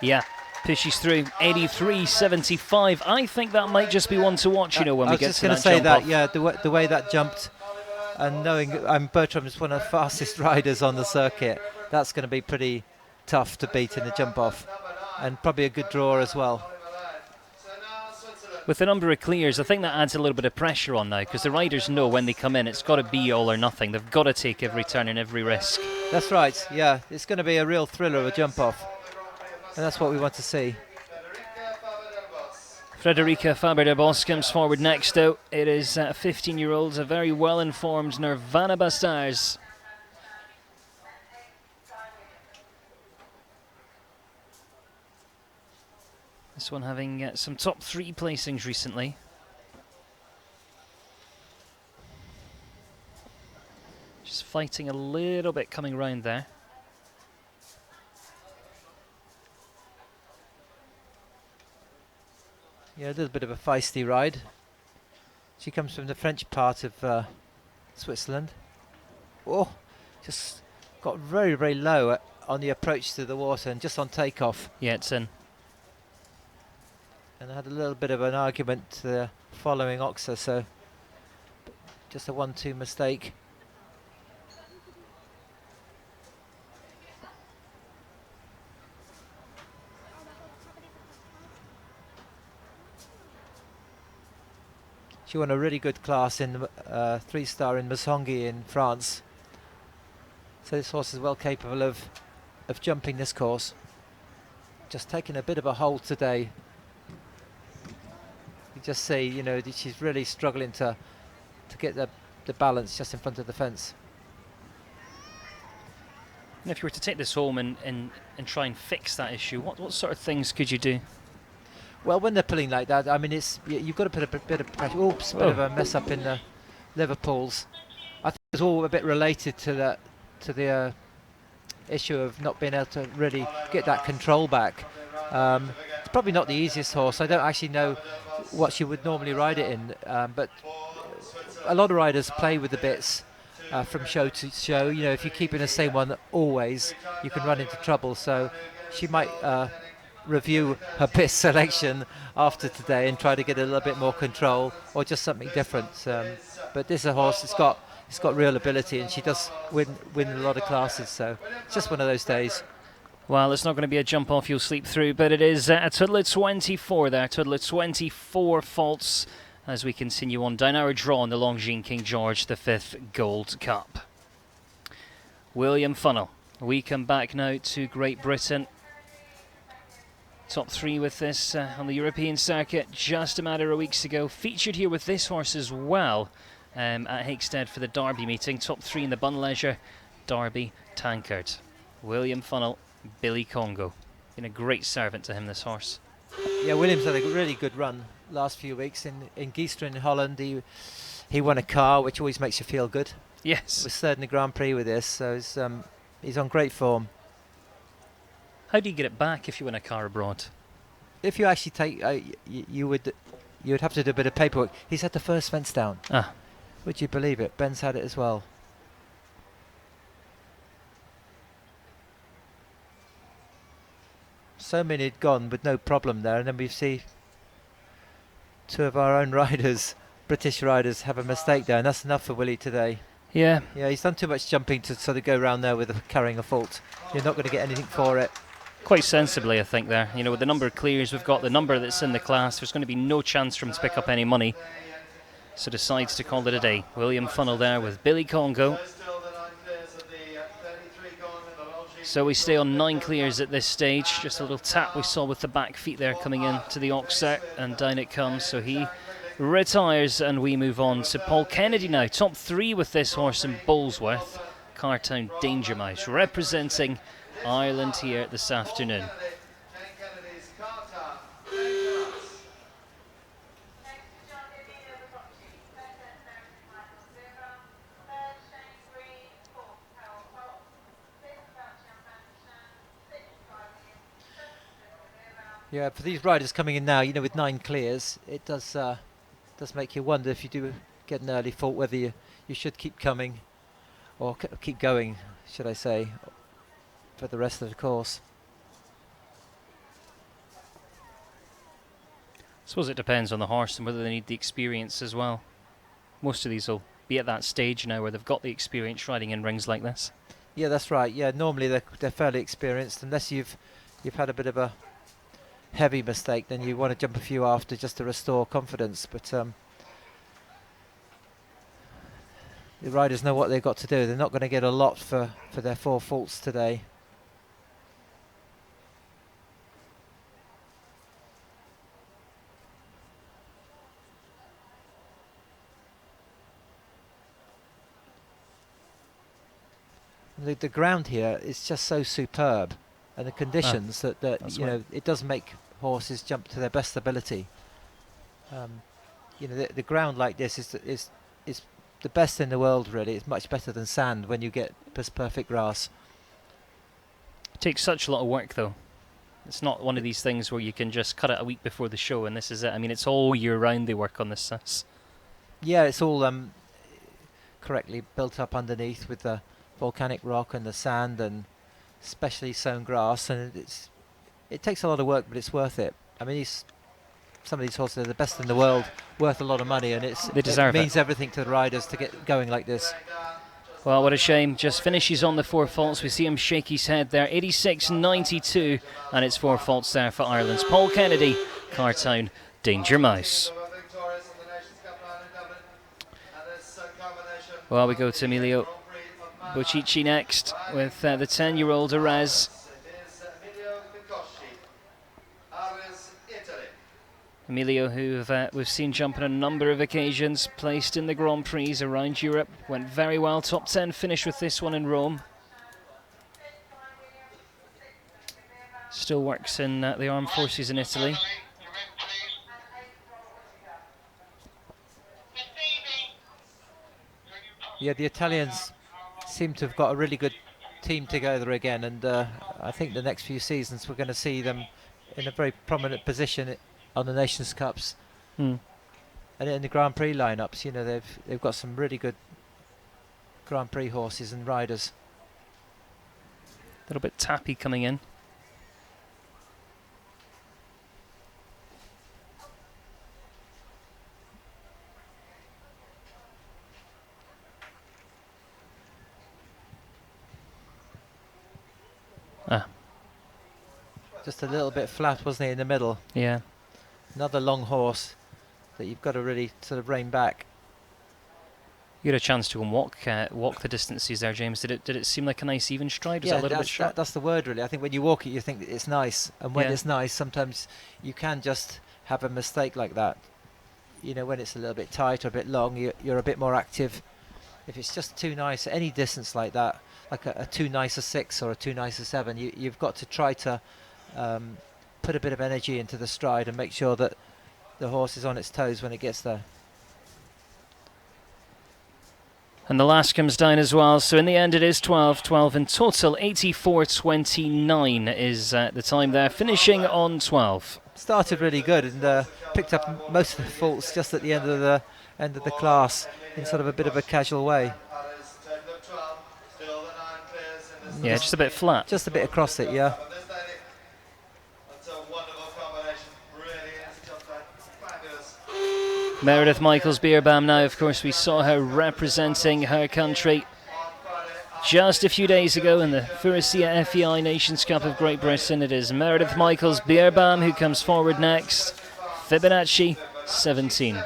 Yeah. Pushes through 83.75. I think that might just be one to watch, you know, when we get to that jump. I was just going to say that, yeah, the way that jumped, and knowing Bertram is one of the fastest riders on the circuit, that's going to be pretty tough to beat in the jump off, and probably a good draw as well. With the number of clears, I think that adds a little bit of pressure on now, because the riders know when they come in, it's got to be all or nothing. They've got to take every turn and every risk. That's right, yeah. It's going to be a real thriller of a jump off. And that's what we want to see. Frederica Faber-de-Bos comes forward next out. It is 15-year-olds, a very well-informed Nirvana Bastards. This one having some top 3 placings recently. Just fighting a little bit coming round there. Yeah, a little bit of a feisty ride. She comes from the French part of Switzerland. Oh, just got very, very low on the approach to the water and just on takeoff. Yeah, it's in. And I had a little bit of an argument following Oxa, so just a 1-2 mistake. She won a really good class in 3-star in Longines in France. So this horse is well capable of jumping this course. Just taking a bit of a hold today. You just see, you know, that she's really struggling to get the balance just in front of the fence. And if you were to take this home and try and fix that issue, what sort of things could you do? Well, when they're pulling like that, I mean, you've got to put a bit of pressure. Oops, bit of a mess up in the Liverpools. I think it's all a bit related to the issue of not being able to really get that control back. It's probably not the easiest horse. I don't actually know what she would normally ride it in, but a lot of riders play with the bits from show to show. You know, if you keep in the same one always, you can run into trouble. So she might review her bit selection after today and try to get a little bit more control or just something different. But this is a horse that's got real ability, and she does win a lot of classes. So it's just one of those days. Well, it's not going to be a jump off you'll sleep through, but it is a total of 24 there. Total of 24 faults as we continue on down our draw in the Longines King George V Gold Cup. William Funnell. We come back now to Great Britain. Top 3 with this on the European circuit just a matter of weeks ago. Featured here with this horse as well at Hickstead for the Derby meeting. Top 3 in the Bunleisure Derby Tankard. William Funnell, Billy Congo. Been a great servant to him, this horse. Yeah, William's had a really good run last few weeks in Giestra in Holland. He won a car, which always makes you feel good. Yes. Was third in the Grand Prix with this, so he's on great form. How do you get it back if you win a car abroad? If you actually take, you would have to do a bit of paperwork. He's had the first fence down. Ah. Would you believe it? Ben's had it as well. So many had gone with no problem there, and then we see 2 of our own riders, British riders, have a mistake there, and that's enough for Willie today. Yeah. Yeah, he's done too much jumping to sort of go around there with carrying a fault. You're not going to get anything for it. Quite sensibly, I think, there. You know, with the number of clears we've got, the number that's in the class, there's going to be no chance for him to pick up any money. So decides to call it a day. William Funnell there with Billy Congo. So we stay on 9 clears at this stage. Just a little tap we saw with the back feet there coming in to the Oxer, and down it comes. So he retires, and we move on to Paul Kennedy now. Top 3 with this horse in Bullsworth. Cartown Danger Mouse representing Ireland here this afternoon. Yeah, for these riders coming in now, you know, with 9 clears, it does make you wonder if you do get an early fault, whether you should keep coming or keep going, should I say, for the rest of the course. I suppose it depends on the horse and whether they need the experience as well. Most of these will be at that stage now where they've got the experience riding in rings like this. Yeah, that's right. Yeah, normally they're fairly experienced, unless you've had a bit of a heavy mistake, then you want to jump a few after just to restore confidence. But the riders know what they've got to do. They're not going to get a lot for their 4 faults today. The ground here is just so superb, and the conditions that you know, it does make horses jump to their best ability. You know, the ground like this is the best in the world, really. It's much better than sand when you get perfect grass. It takes such a lot of work, though. It's not one of these things where you can just cut it a week before the show and this is it. I mean, it's all year round they work on this. Yeah, it's all correctly built up underneath with the volcanic rock and the sand and specially sown grass, and it takes a lot of work, but it's worth it. I mean, some of these horses are the best in the world, worth a lot of money, and it means everything to the riders to get going like this. Well, what a shame. Just finishes on the 4 faults. We see him shake his head there. 86.92, and it's 4 faults there for Ireland's Paul Kennedy, Cartown Danger Mouse. Well, we go to Emilio Bocicci next with the 10-year-old Arez. Emilio, who we've seen jump on a number of occasions, placed in the Grand Prix around Europe, went very well, top 10 finish with this one in Rome. Still works in the armed forces in Italy. Yeah, the Italians seem to have got a really good team together again, and I think the next few seasons we're going to see them in a very prominent position on the Nations Cups and in the Grand Prix lineups. You know, they've got some really good Grand Prix horses and riders. A little bit tappy coming in. Just a little bit flat, wasn't he, in the middle? Yeah. Another long horse that you've got to really sort of rein back. You had a chance to walk the distances there, James. Did it seem like a nice even stride? Was Yeah, that a little bit short? that's the word, really. I think when you walk it, you think it's nice, and when Yeah. it's nice, sometimes you can just have a mistake like that. You know, when it's a little bit tight or a bit long, you're a bit more active. If it's just too nice, any distance like that, like a too nice a 6 or a too nice a 7, you've got to try to put a bit of energy into the stride and make sure that the horse is on its toes when it gets there. And the last comes down as well, so in the end it is 12 in total. 84.29 is the time there, finishing on 12. Started really good and picked up most of the faults just at the end of the class in sort of a bit of a casual way. Yeah, just a bit flat. Just a bit across it, yeah. Meredith Michaels-Beerbaum now, of course, we saw her representing her country just a few days ago in the Furicchia FEI Nations Cup of Great Britain. It is Meredith Michaels-Beerbaum who comes forward next. Fibonacci, 17.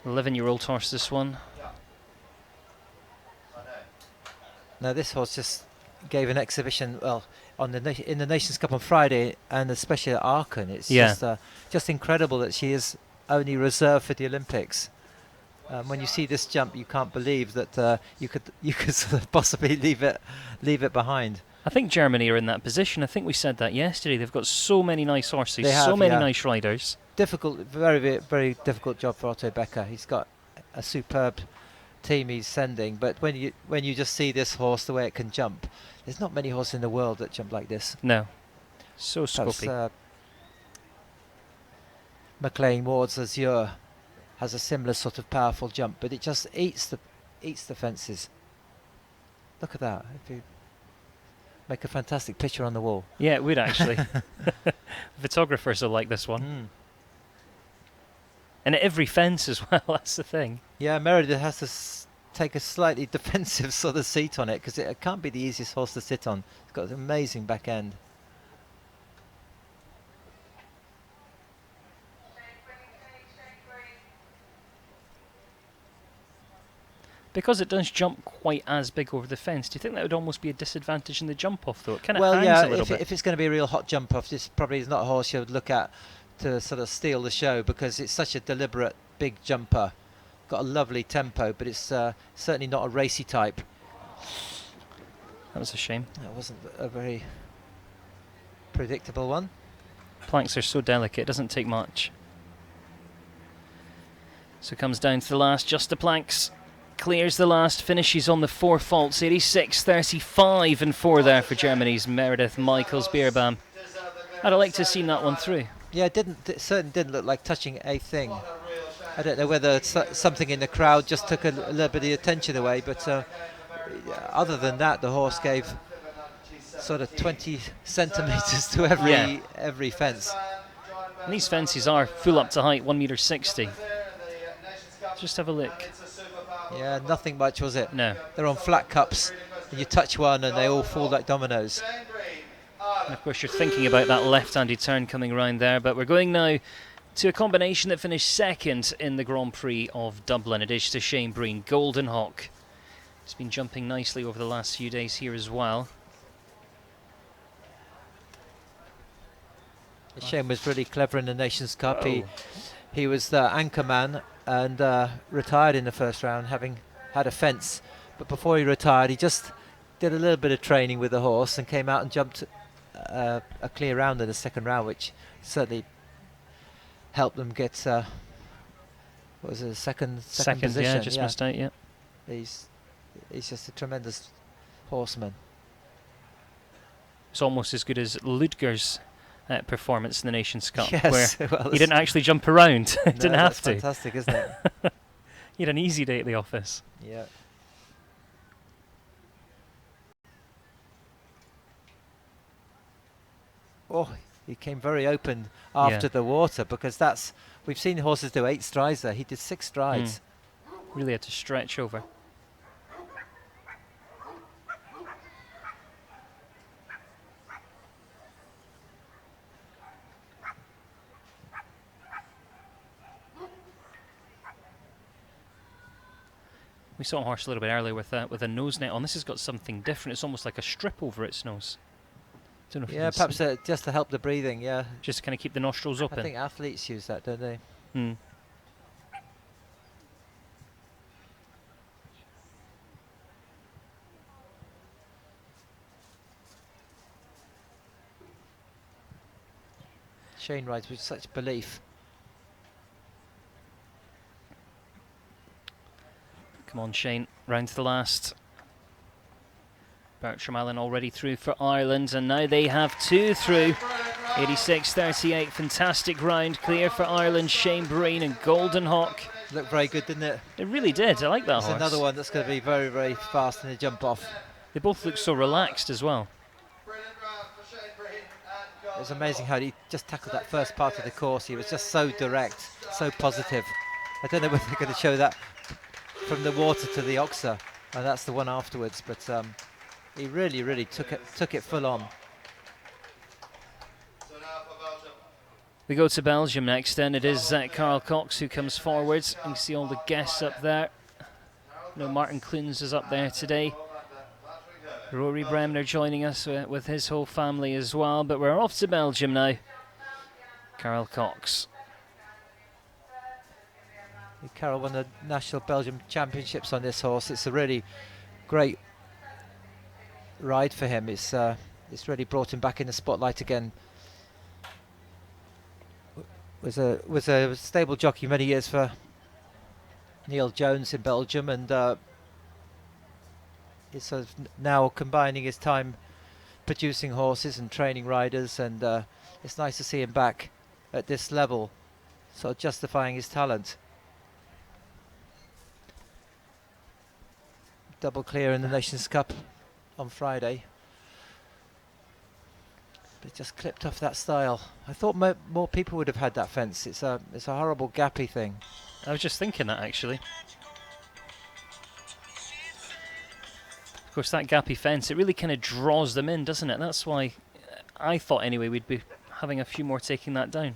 11-year-old horse, this one. Now this horse just gave an exhibition, well, in the Nations Cup on Friday, and especially at Aachen. It's just incredible that she is only reserved for the Olympics. When you see this jump, you can't believe that you could sort of possibly leave it behind. I think Germany are in that position. I think we said that yesterday. They've got so many nice horses, so many nice riders. Difficult, very, very difficult job for Otto Becker. He's got a superb team he's sending, but when you just see this horse, the way it can jump, there's not many horses in the world that jump like this. No, so scopy. McLean Ward's Azure has a similar sort of powerful jump, but it just eats the fences. Look at that! If you make a fantastic picture on the wall. Yeah, it would actually. Photographers will like this one. Mm. And at every fence as well, that's the thing. Yeah, Meredith has to take a slightly defensive sort of seat on it, because it can't be the easiest horse to sit on. It's got an amazing back end. Because it does jump quite as big over the fence, do you think that would almost be a disadvantage in the jump off, though? It kind of hangs a little bit. If it's going to be a real hot jump off, this probably is not a horse you would look at to sort of steal the show, because it's such a deliberate big jumper. Got a lovely tempo, but it's certainly not a racy type. That was a shame. That wasn't a very predictable one. Planks are so delicate, it doesn't take much. So it comes down to the last, just the planks. Clears the last, finishes on the 4 faults. 86.35 and 4 there for Germany's Meredith Michaels-Beerbaum. I'd have liked to have seen that one through. Yeah, it certainly didn't look like touching a thing. I don't know whether something in the crowd just took a little bit of the attention away, but other than that, the horse gave sort of 20 centimetres to every fence. And these fences are full up to height, 1.60 m. Just have a look. Yeah, nothing much, was it? No. They're on flat cups, and you touch one and they all fall like dominoes. And of course, you're thinking about that left-handed turn coming around there, but we're going now to a combination that finished second in the Grand Prix of Dublin. It is to Shane Breen, Golden Hawk. He's been jumping nicely over the last few days here as well. Shane was really clever in the Nations Cup. He was the anchor man and retired in the first round, having had a fence. But before he retired, he just did a little bit of training with the horse and came out and jumped a clear round in the second round, which certainly helped them get what was it, second position. Yeah, just missed out. Yeah, he's just a tremendous horseman. It's almost as good as Ludger's performance in the Nations Cup, yes, where well, he didn't actually jump around. No, Didn't have to. That's fantastic, isn't it? He had an easy day at the office. Yeah. Oh, he came very open after the water, because we've seen horses do 8 strides there. He did 6 strides. Really had to stretch over. We saw a horse a little bit earlier with a nose net on. This has got something different. It's almost like a strip over its nose. Don't know if Yeah, perhaps just to help the breathing, yeah. Just to kind of keep the nostrils open. I think athletes use that, don't they? Shane rides with such belief. Come on, Shane, round to the last. Bertram Allen already through for Ireland, and now they have 2 through. 86-38, fantastic round, clear for Ireland, Shane Breen and Golden Hawk. Looked very good, didn't it? It really did, I like that horse. It's another one that's going to be very, very fast in the jump off. They both look so relaxed as well. It was amazing how he just tackled that first part of the course. He was just so direct, so positive. I don't know whether they're going to show that from the water to the Oxa, and that's the one afterwards, but he really, really took it full on. We go to Belgium next, then. It is Carl Cox who comes forward. You can see all the guests up there. No, Martin Clunes is up there today. Rory Bremner joining us with his whole family as well, but we're off to Belgium now. Carl Cox. Carol won the National Belgium Championships on this horse. It's a really great ride for him. It's really brought him back in the spotlight again. Was a stable jockey many years for Neil Jones in Belgium, and is sort of now combining his time producing horses and training riders, and it's nice to see him back at this level, sort of justifying his talent. Double clear in the Nations Cup on Friday. But just clipped off that style. I thought more people would have had that fence. It's a horrible gappy thing. I was just thinking that, actually. Of course, that gappy fence, it really kind of draws them in, doesn't it? That's why I thought, anyway, we'd be having a few more taking that down.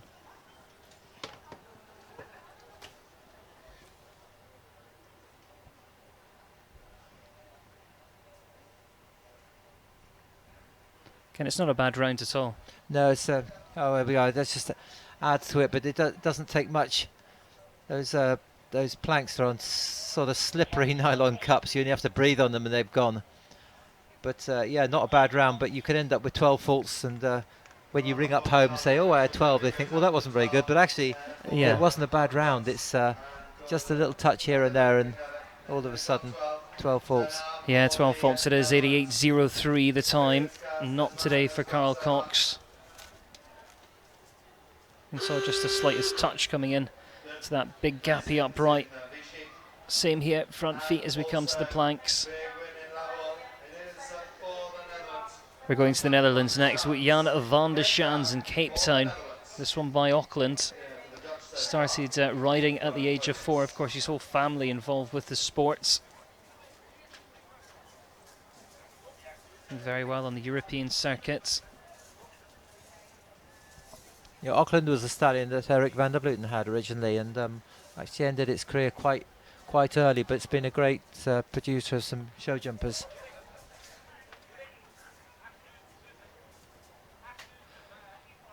And it's not a bad round at all. No, it's oh, there we go. That's just adds to it, but it doesn't take much. Those planks are on sort of slippery nylon cups. You only have to breathe on them, and they've gone. But yeah, not a bad round. But you could end up with 12 faults, and when you ring up home and say, "Oh, I had 12," they think, "Well, that wasn't very good." But actually, yeah, it wasn't a bad round. It's just a little touch here and there, and all of a sudden, 12 faults. Yeah, 12 faults it is. 88.03 the time. Not today for Carl Cox. We saw just the slightest touch coming in to that big gappy upright. Same here, front feet as we come to the planks. We're going to the Netherlands next with Jan van der Schaans in Cape Town. This one by Auckland. Started riding at the age of 4. Of course, his whole family involved with the sports. Very well on the European circuit. You know, Auckland was a stallion that Eric van der Vleuten had originally, and actually ended its career quite early, but it's been a great producer of some show jumpers.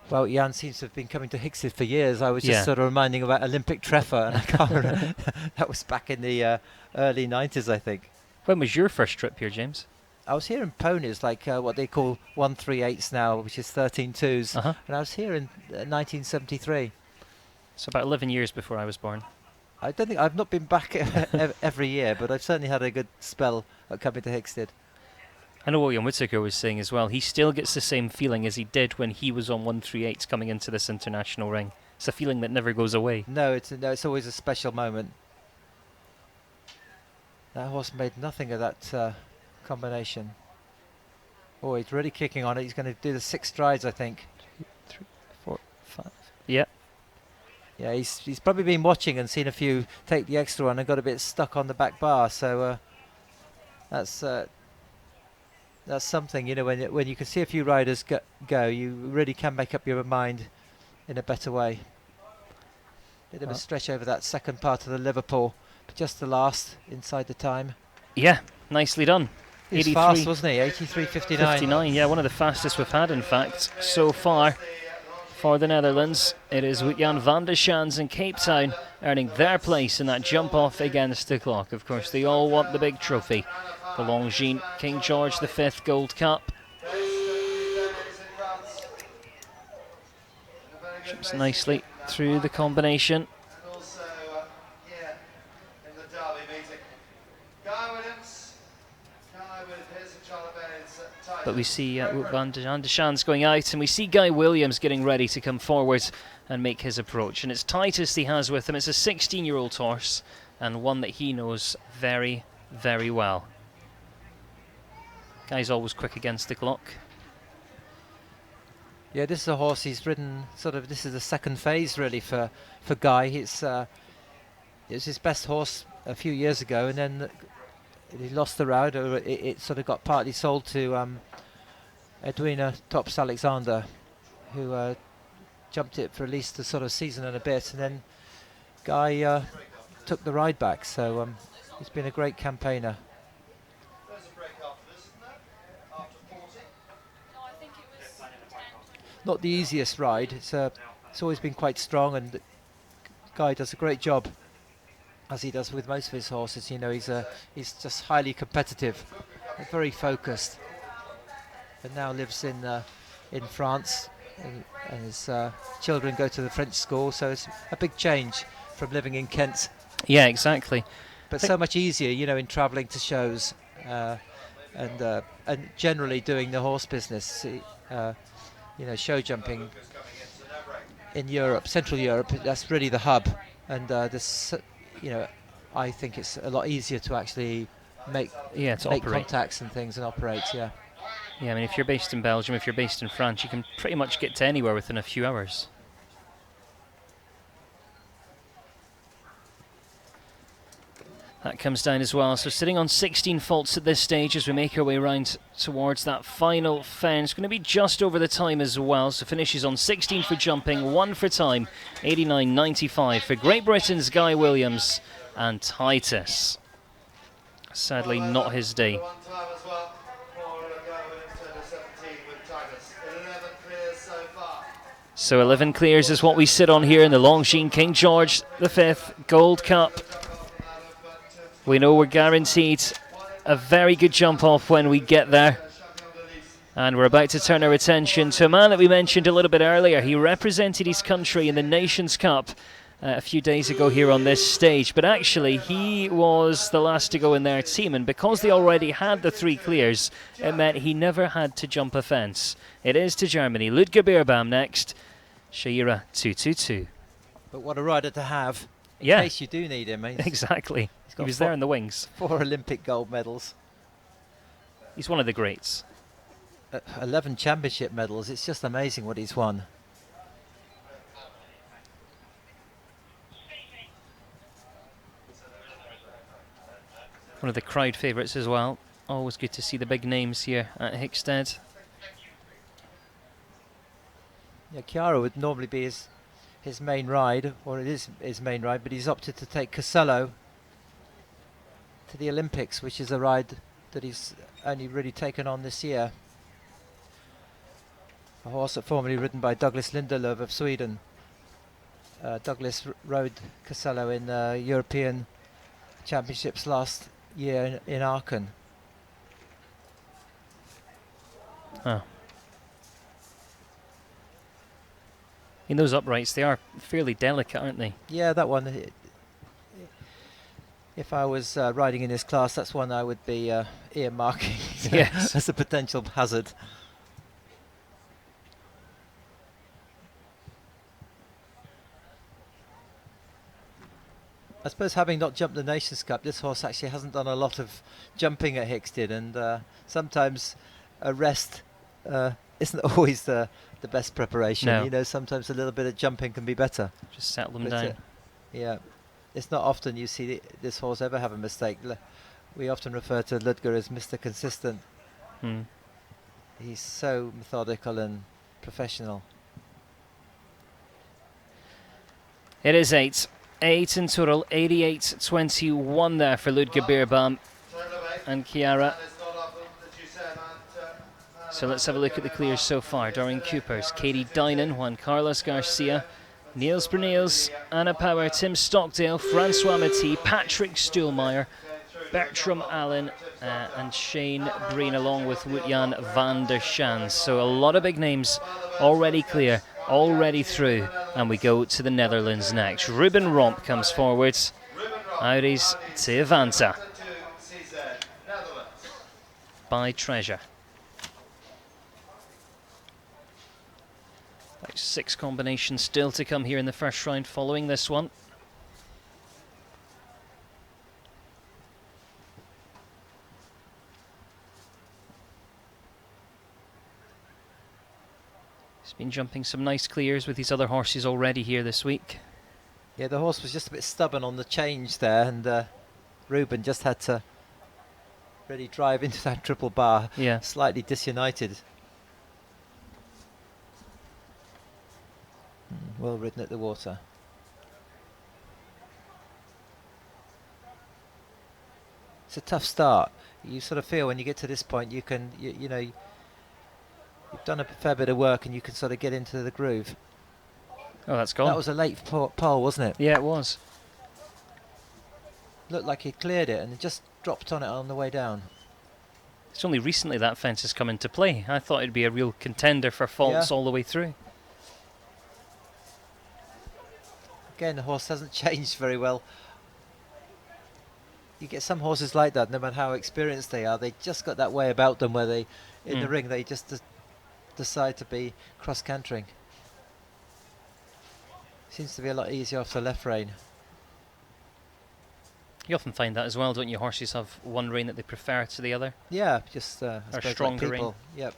Well, Jan seems to have been coming to Hicksted for years. I was just sort of reminding about Olympic Treffer, and I can't remember. That was back in the early 90s, I think. When was your first trip here, James? I was here in ponies, like what they call 138s now, which is 13.2s, and I was here in 1973. So about 11 years before I was born. I don't think I've not been back every year, but I've certainly had a good spell at coming to Hicksted. I know what Jan Whittaker was saying as well. He still gets the same feeling as he did when he was on 138s coming into this international ring. It's a feeling that never goes away. No, it's always a special moment. That horse made nothing of that combination. Oh, he's really kicking on it. He's going to do the 6 strides, I think. 2, 3, 4, 5. Yeah. Yeah, he's probably been watching and seen a few take the extra one and got a bit stuck on the back bar. So that's something, you know, when you can see a few riders go, you really can make up your mind in a better way. Bit of a stretch over that second part of the Liverpool, but just the last inside the time. Yeah, nicely done. He was fast, wasn't he? 83.59. 59, yeah, one of the fastest we've had, in fact, so far for the Netherlands. It is Jan van der Schaans in Cape Town earning their place in that jump off against the clock. Of course, they all want the big trophy. The Longines King George V Gold Cup. Jumps nicely through the combination. But we see Van der Schaans going out, and we see Guy Williams getting ready to come forward and make his approach. And it's Titus he has with him. It's a 16-year-old horse, and one that he knows very, very well. Guy's always quick against the clock. Yeah, this is a horse he's ridden this is the second phase really for Guy. It was his best horse a few years ago, and then he lost the route, or it sort of got partly sold to Edwina Tops Alexander, who jumped it for at least a sort of season and a bit, and then Guy took the ride back, so he's been a great campaigner. Not the easiest ride. It's always been quite strong, and Guy does a great job, as he does with most of his horses. You know, he's just highly competitive, very focused, and now lives in France, and his children go to the French school, so it's a big change from living in Kent. Yeah, exactly. But so much easier, you know, in travelling to shows and generally doing the horse business. You know, show jumping in Europe, Central Europe, that's really the hub, and this, you know, I think it's a lot easier to actually make contacts and things and operate. Yeah. Yeah, I mean, if you're based in Belgium, if you're based in France, you can pretty much get to anywhere within a few hours. That comes down as well. So sitting on 16 faults at this stage as we make our way round towards that final fence. Going to be just over the time as well. So finishes on 16 for jumping, 1 for time, 89.95 for Great Britain's Guy Williams and Titus. Sadly, not his day. So 11 clears is what we sit on here in the Longines King George V Gold Cup. We know we're guaranteed a very good jump off when we get there. And we're about to turn our attention to a man that we mentioned a little bit earlier. He represented his country in the Nations Cup a few days ago here on this stage. But actually, he was the last to go in their team. And because they already had the 3 clears, it meant he never had to jump a fence. It is to Germany. Ludger Beerbaum next. Shaira 222. But what a rider to have. In case you do need him. Exactly. He was there in the wings. 4 Olympic gold medals. He's one of the greats. 11 championship medals. It's just amazing what he's won. One of the crowd favourites as well. Always good to see the big names here at Hicksted. Yeah, Chiara would normally be his main ride, or it is his main ride, but he's opted to take Casello to the Olympics, which is a ride that he's only really taken on this year. A horse formerly ridden by Douglas Lindelöf of Sweden. Douglas rode Casello in European Championships last year in Aachen. Oh. In those uprights, they are fairly delicate, aren't they? Yeah, that one. If I was riding in this class, that's one I would be earmarking Yes. as a potential hazard. I suppose having not jumped the Nations Cup, this horse actually hasn't done a lot of jumping at Hickstead, and sometimes a rest isn't always the best preparation. No. You know, sometimes a little bit of jumping can be better. Just settle them But, down. yeah, it's not often you see this horse ever have a mistake. We often refer to Ludger as Mr. Consistent. Hmm. He's so methodical and professional. It is 8. 8 in total, 88-21 there for Ludger Beerbaum and Chiara. So let's have a look at the clears so far. Dorian Coopers, Katie Dynan, Juan Carlos Garcia, Niels Brunels, Anna Power, Tim Stockdale, Francois Matty, Patrick Stuhlmeier, Bertram Allen and Shane Breen, along with Wout-Jan van der Schanz. So a lot of big names already clear, already through, and we go to the Netherlands next. Ruben Romp comes forward. Auris te Vanta by Treasure. Like 6 combinations still to come here in the first round following this one. He's been jumping some nice clears with these other horses already here this week. Yeah, the horse was just a bit stubborn on the change there, and Ruben just had to really drive into that triple bar. Yeah. Slightly disunited. Well ridden at the water. It's a tough start. You sort of feel when you get to this point, you can, you know, you've done a fair bit of work and you can sort of get into the groove. Oh, that's gone. That was a late pole, wasn't it? Yeah, it was. Looked like he cleared it and it just dropped on it on the way down. It's only recently that fence has come into play. I thought it'd be a real contender for faults all the way through. Again, the horse hasn't changed very well. You get some horses like that, no matter how experienced they are, they just got that way about them where they, in the ring, they just decide to be cross-cantering. Seems to be a lot easier off the left rein. You often find that as well, don't you? Horses have one rein that they prefer to the other. Yeah, just I or suppose stronger like people. rein. Yep.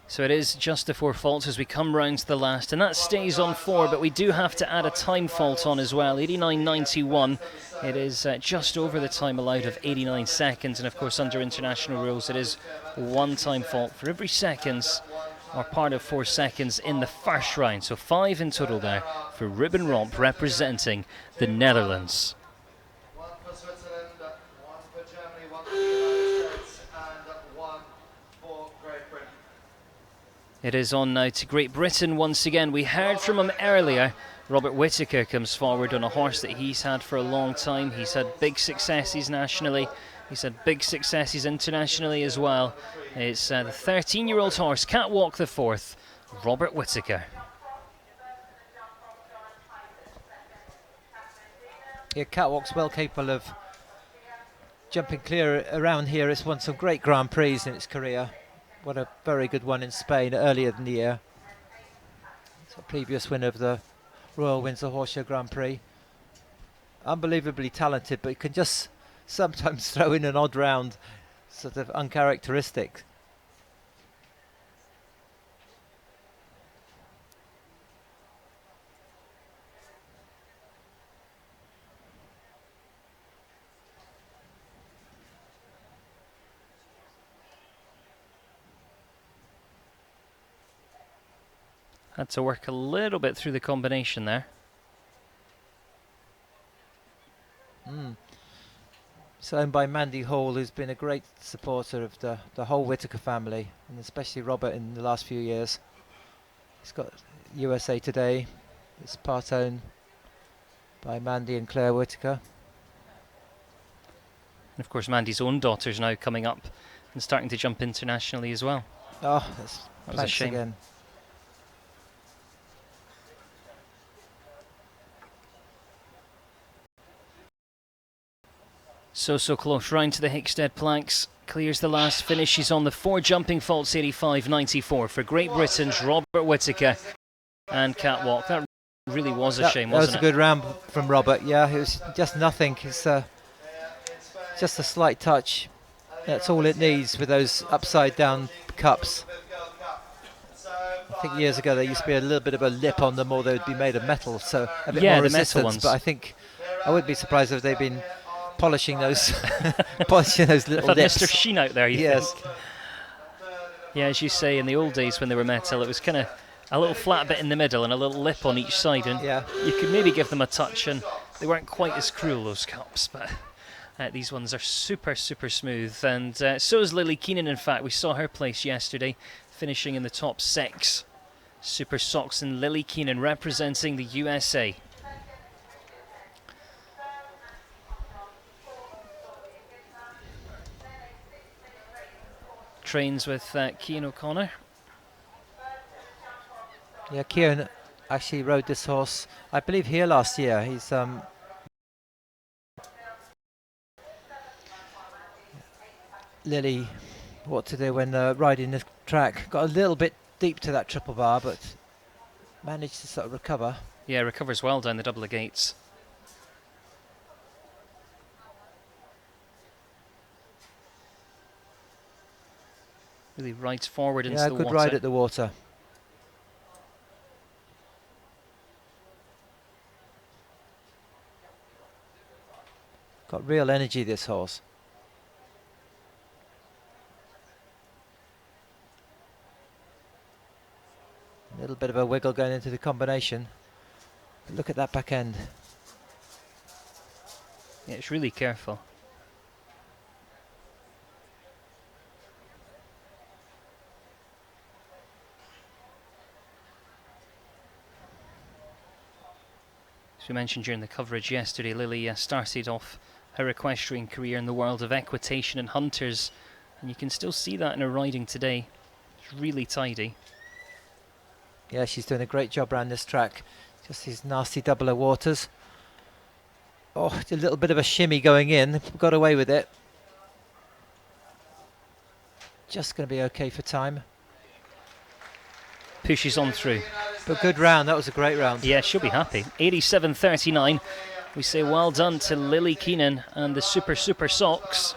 So it is just the 4 faults as we come round to the last, and that stays on 4, but we do have to add a time fault on as well. 89.91. It is just over the time allowed of 89 seconds, and of course under international rules it is 1 time fault for every seconds, or part of 4 seconds in the first round. So 5 in total there for Ruben Romp representing the Netherlands. One for Switzerland, one for Germany, one for the United States, and one for Great Britain. It is on now to Great Britain once again. We heard from him earlier. Robert Whittaker comes forward on a horse that he's had for a long time. He's had big successes nationally. He's had big successes internationally as well. It's the 13-year-old horse, Catwalk the Fourth, Robert Whittaker. Yeah, Catwalk's well capable of jumping clear around here. It's won some great Grand Prix in its career. Won a very good one in Spain earlier in the year. It's a previous winner of the Royal Windsor Horse Show Grand Prix. Unbelievably talented, but he can just sometimes throw in an odd round, sort of uncharacteristic. Had to work a little bit through the combination there. It's owned by Mandy Hall, who's been a great supporter of the whole Whittaker family, and especially Robert in the last few years. He's got USA Today. It's part owned by Mandy and Claire Whittaker. And of course, Mandy's own daughter's now coming up and starting to jump internationally as well. Oh, that was a shame. Again. So close, round to the Hickstead planks. Clears the last finish. She's on the 4 jumping faults, 85.94 for Great Britain's Robert Whittaker and catwalk. That really was a shame, wasn't it? That was a good round from Robert. Yeah, it was just nothing. It's just a slight touch. That's all it needs with those upside down cups. I think years ago there used to be a little bit of a lip on them, or they would be made of metal, so a bit more resistance. But I think I wouldn't be surprised if they've been polishing those little lips. Mr. Sheen out there, you think? Yeah, as you say, in the old days when they were metal, it was kind of a little flat bit in the middle and a little lip on each side, and you could maybe give them a touch, and they weren't quite as cruel, those cups. But these ones are super smooth, and so is Lily Keenan. In fact, we saw her place yesterday, finishing in the top 6. Super Socks and Lily Keenan representing the USA. Trains with Cian O'Connor. Yeah, Cian actually rode this horse, I believe, here last year. He's Lily, what to do when riding the track? Got a little bit deep to that triple bar, but managed to sort of recover. Yeah, recovers well down the double of gates. Really rides forward into the water. Yeah, good ride at the water. Got real energy, this horse. A little bit of a wiggle going into the combination. But look at that back end. Yeah, it's really careful. As we mentioned during the coverage yesterday, Lily started off her equestrian career in the world of equitation and hunters, and you can still see that in her riding today. It's really tidy. Yeah, she's doing a great job around this track. Just these nasty double of waters. Oh, a little bit of a shimmy going in. Got away with it. Just going to be okay for time. Pushes on through. But good round, that was a great round. Yeah, she'll be happy. 87.39. We say well done to Lily Keenan and the Super Socks.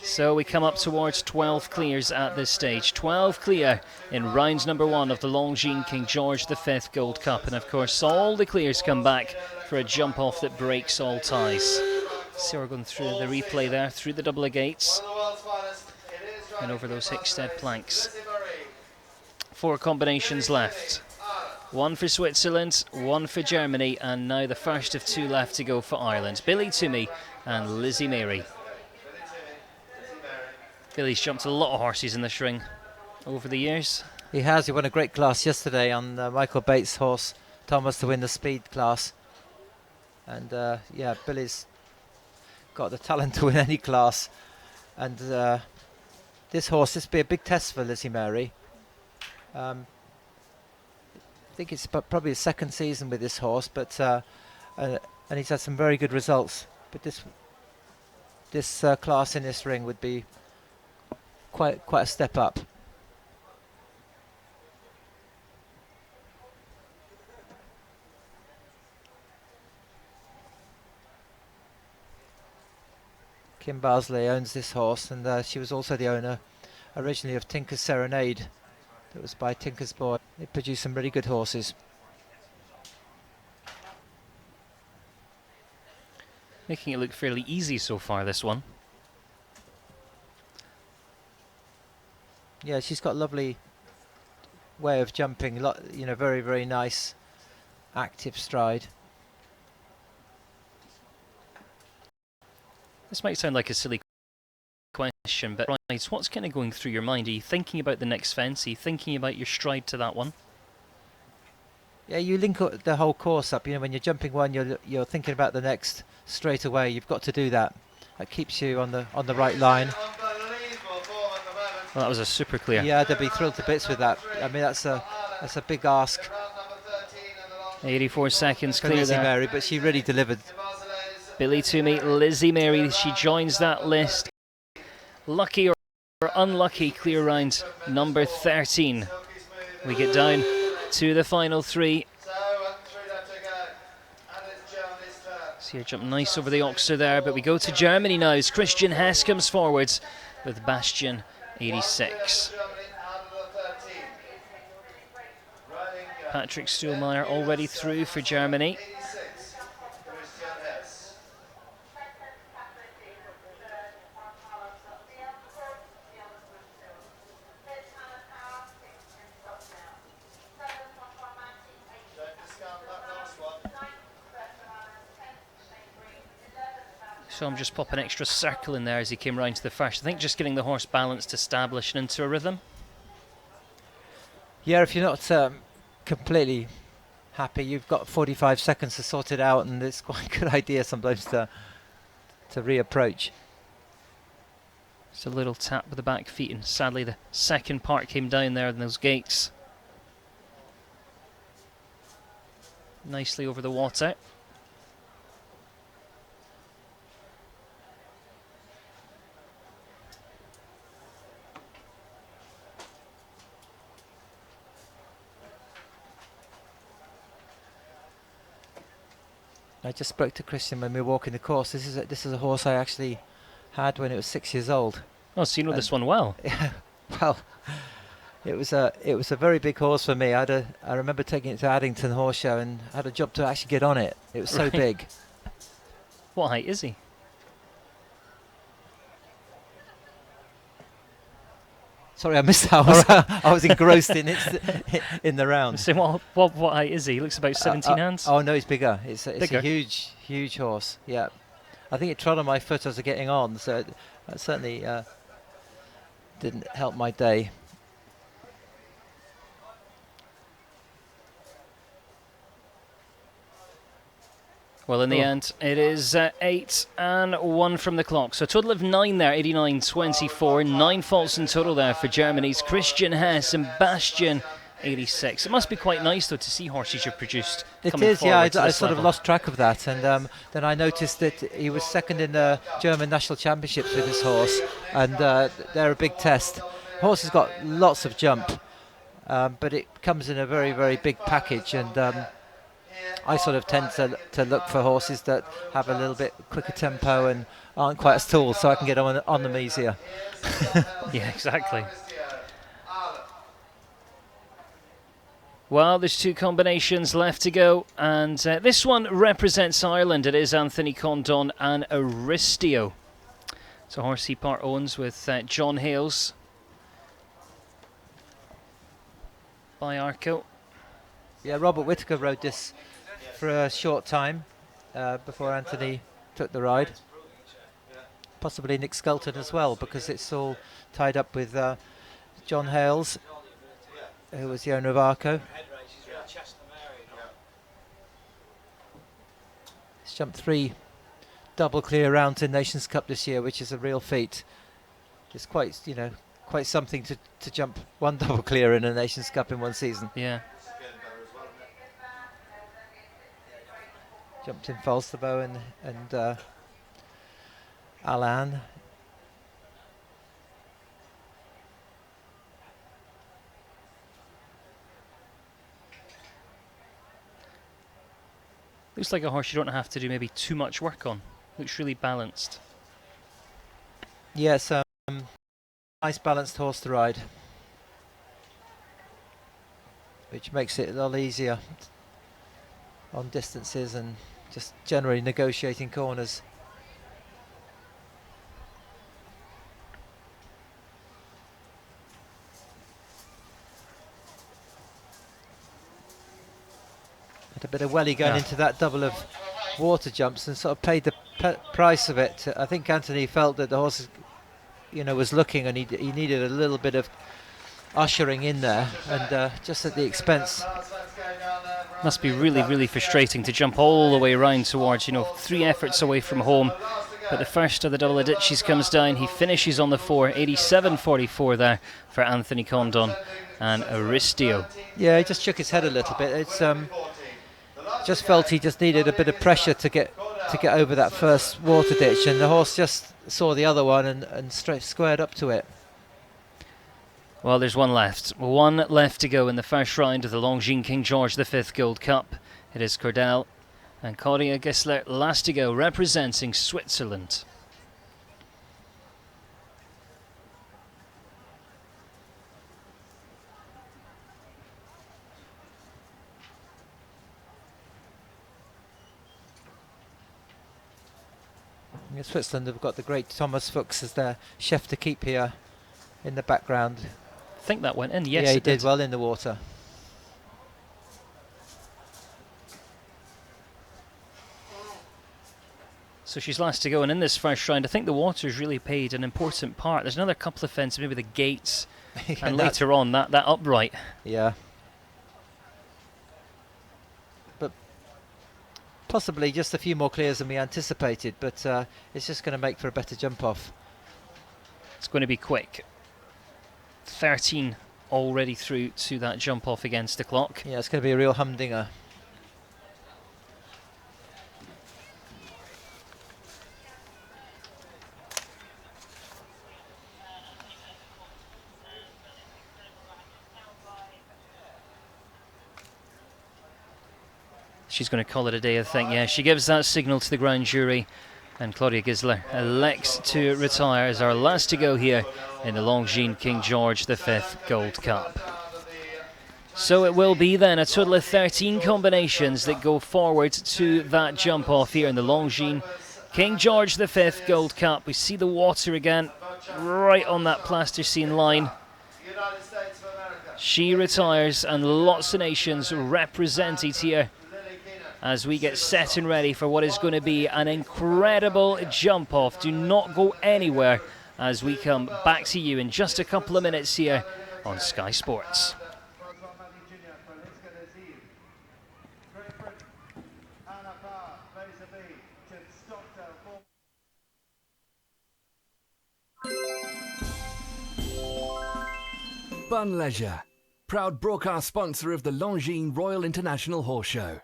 So we come up towards 12 clears at this stage. 12 clear in round number 1 of the Longines King George V Gold Cup. And of course, all the clears come back for a jump off that breaks all ties. So we're going through the replay there, through the double of gates and over those Hickstead planks. 4 combinations left. 1 for Switzerland, 1 for Germany, and now the first of 2 left to go for Ireland. Billy Toomey and Lizzie Mary. Billy's jumped a lot of horses in this ring over the years. He has. He won a great class yesterday on Michael Bates' horse, Thomas, to win the speed class. And yeah, Billy's got the talent to win any class. And this horse, this will be a big test for Lizzie Mary. I think it's probably his second season with this horse, but and he's had some very good results. But this class in this ring would be quite a step up. Kim Barsley owns this horse, and she was also the owner originally of Tinker's Serenade. That was by Tinker's Boy. They produced some really good horses. Making it look fairly easy so far, this one. Yeah, she's got lovely way of jumping. You know, very, very nice, active stride. This might sound like a silly question, but right, what's kind of going through your mind? Are you thinking about the next fence? Are you thinking about your stride to that one? Yeah, you link the whole course up. You know, when you're jumping one, you're thinking about the next straight away. You've got to do that. That keeps you on the right line. Well, that was a super clear. Yeah, they'd be thrilled to bits with that. I mean, that's a big ask. 84 seconds clear Lizzie there. Mary, but she really delivered. Billy to meet Lizzie Mary. She joins that list. Lucky or unlucky, clear round number 13. We get down to the final 3. See her jump nice over the Oxer there, but we go to Germany now as Christian Hess comes forwards with Bastian 86. Patrick Stuhlmeier already through for Germany. So I'm just popping an extra circle in there as he came round to the first. I think just getting the horse balanced, established and into a rhythm. Yeah, if you're not completely happy, you've got 45 seconds to sort it out, and it's quite a good idea sometimes to reapproach. Just a little tap with the back feet, and sadly the second part came down there in those gates. Nicely over the water. I just spoke to Christian when we were walking the course. This is a horse I actually had when it was 6 years old. Oh, so you know this one well. Well, it was a very big horse for me. I remember taking it to Addington Horse Show and had a job to actually get on it. It was so big. What height is he? Sorry, I missed that. I was engrossed in the round. So what height is he? He looks about 17 hands. Oh no, he's bigger. It's bigger. A huge horse. Yeah, I think it trod on my foot as I was getting on, so that certainly didn't help my day. Well, in the end, it is 8 and 1 from the clock. So a total of 9 there, 89-24. 9 faults in total there for Germany's Christian Hess and Bastian 86. It must be quite nice, though, to see horses you've produced It is, yeah. I sort level. of lost track of that. And then I noticed that he was second in the German National Championships with this horse. And they're a big test. Horse has got lots of jump, but it comes in a very, very big package. And I sort of tend to look for horses that have a little bit quicker tempo and aren't quite as tall, so I can get on them easier. Yeah, exactly. Well, there's 2 combinations left to go, and this one represents Ireland. It is Anthony Condon and Aristio. It's a horse he part owns with John Hales by Arco. Yeah, Robert Whittaker rode this for a short time before Anthony took the ride. Possibly Nick Skelton as well, because it's all tied up with John Hales, who was the owner of Arco. He's jumped 3 double clear rounds in Nations Cup this year, which is a real feat. It's quite something to jump 1 double clear in a Nations Cup in 1 season. Yeah. Jumped in Falsterbo and Alan. Looks like a horse you don't have to do maybe too much work on. Looks really balanced. Yes, nice balanced horse to ride, which makes it a lot easier on distances and just generally negotiating corners. Had a bit of welly going into that double of water jumps and sort of paid the price of it. I think Anthony felt that the horse, was looking, and he needed a little bit of ushering in there, and just at the expense. Must be really, really frustrating to jump all the way around towards, 3 efforts away from home. But the first of the double ditches comes down. He finishes on the 4, 87.44 there for Anthony Condon and Aristio. Yeah, he just shook his head a little bit. It's just felt he just needed a bit of pressure to get over that first water ditch, and the horse just saw the other one and straight squared up to it. Well, there's one left. One left to go in the first round of the Longines King George V Gold Cup. It is Cordell and Claudia Gisler last to go, representing Switzerland. In Switzerland, they've got the great Thomas Fuchs as their chef to keep here in the background. I think that went in, yes. Yeah, he did well in the water. So she's last to go, and in this first round, I think the water's really played an important part. There's another couple of fences, maybe the gates, and later on that upright. Yeah. But possibly just a few more clears than we anticipated, but it's just going to make for a better jump off. It's going to be quick. 13 already through to that jump off against the clock. Yeah, it's going to be a real humdinger. She's going to call it a day, I think. Yeah, she gives that signal to the grand jury, and Claudia Gisler elects to retire as our last to go here in the Longines King George V Gold Cup. So it will be then a total of 13 combinations that go forward to that jump off here in the Longines King George V Gold Cup. We see the water again right on that plasticine line. She retires, and lots of nations represented here as we get set and ready for what is going to be an incredible jump off. Do not go anywhere as we come back to you in just a couple of minutes here on Sky Sports. Bun Leisure, proud broadcast sponsor of the Longines Royal International Horse Show.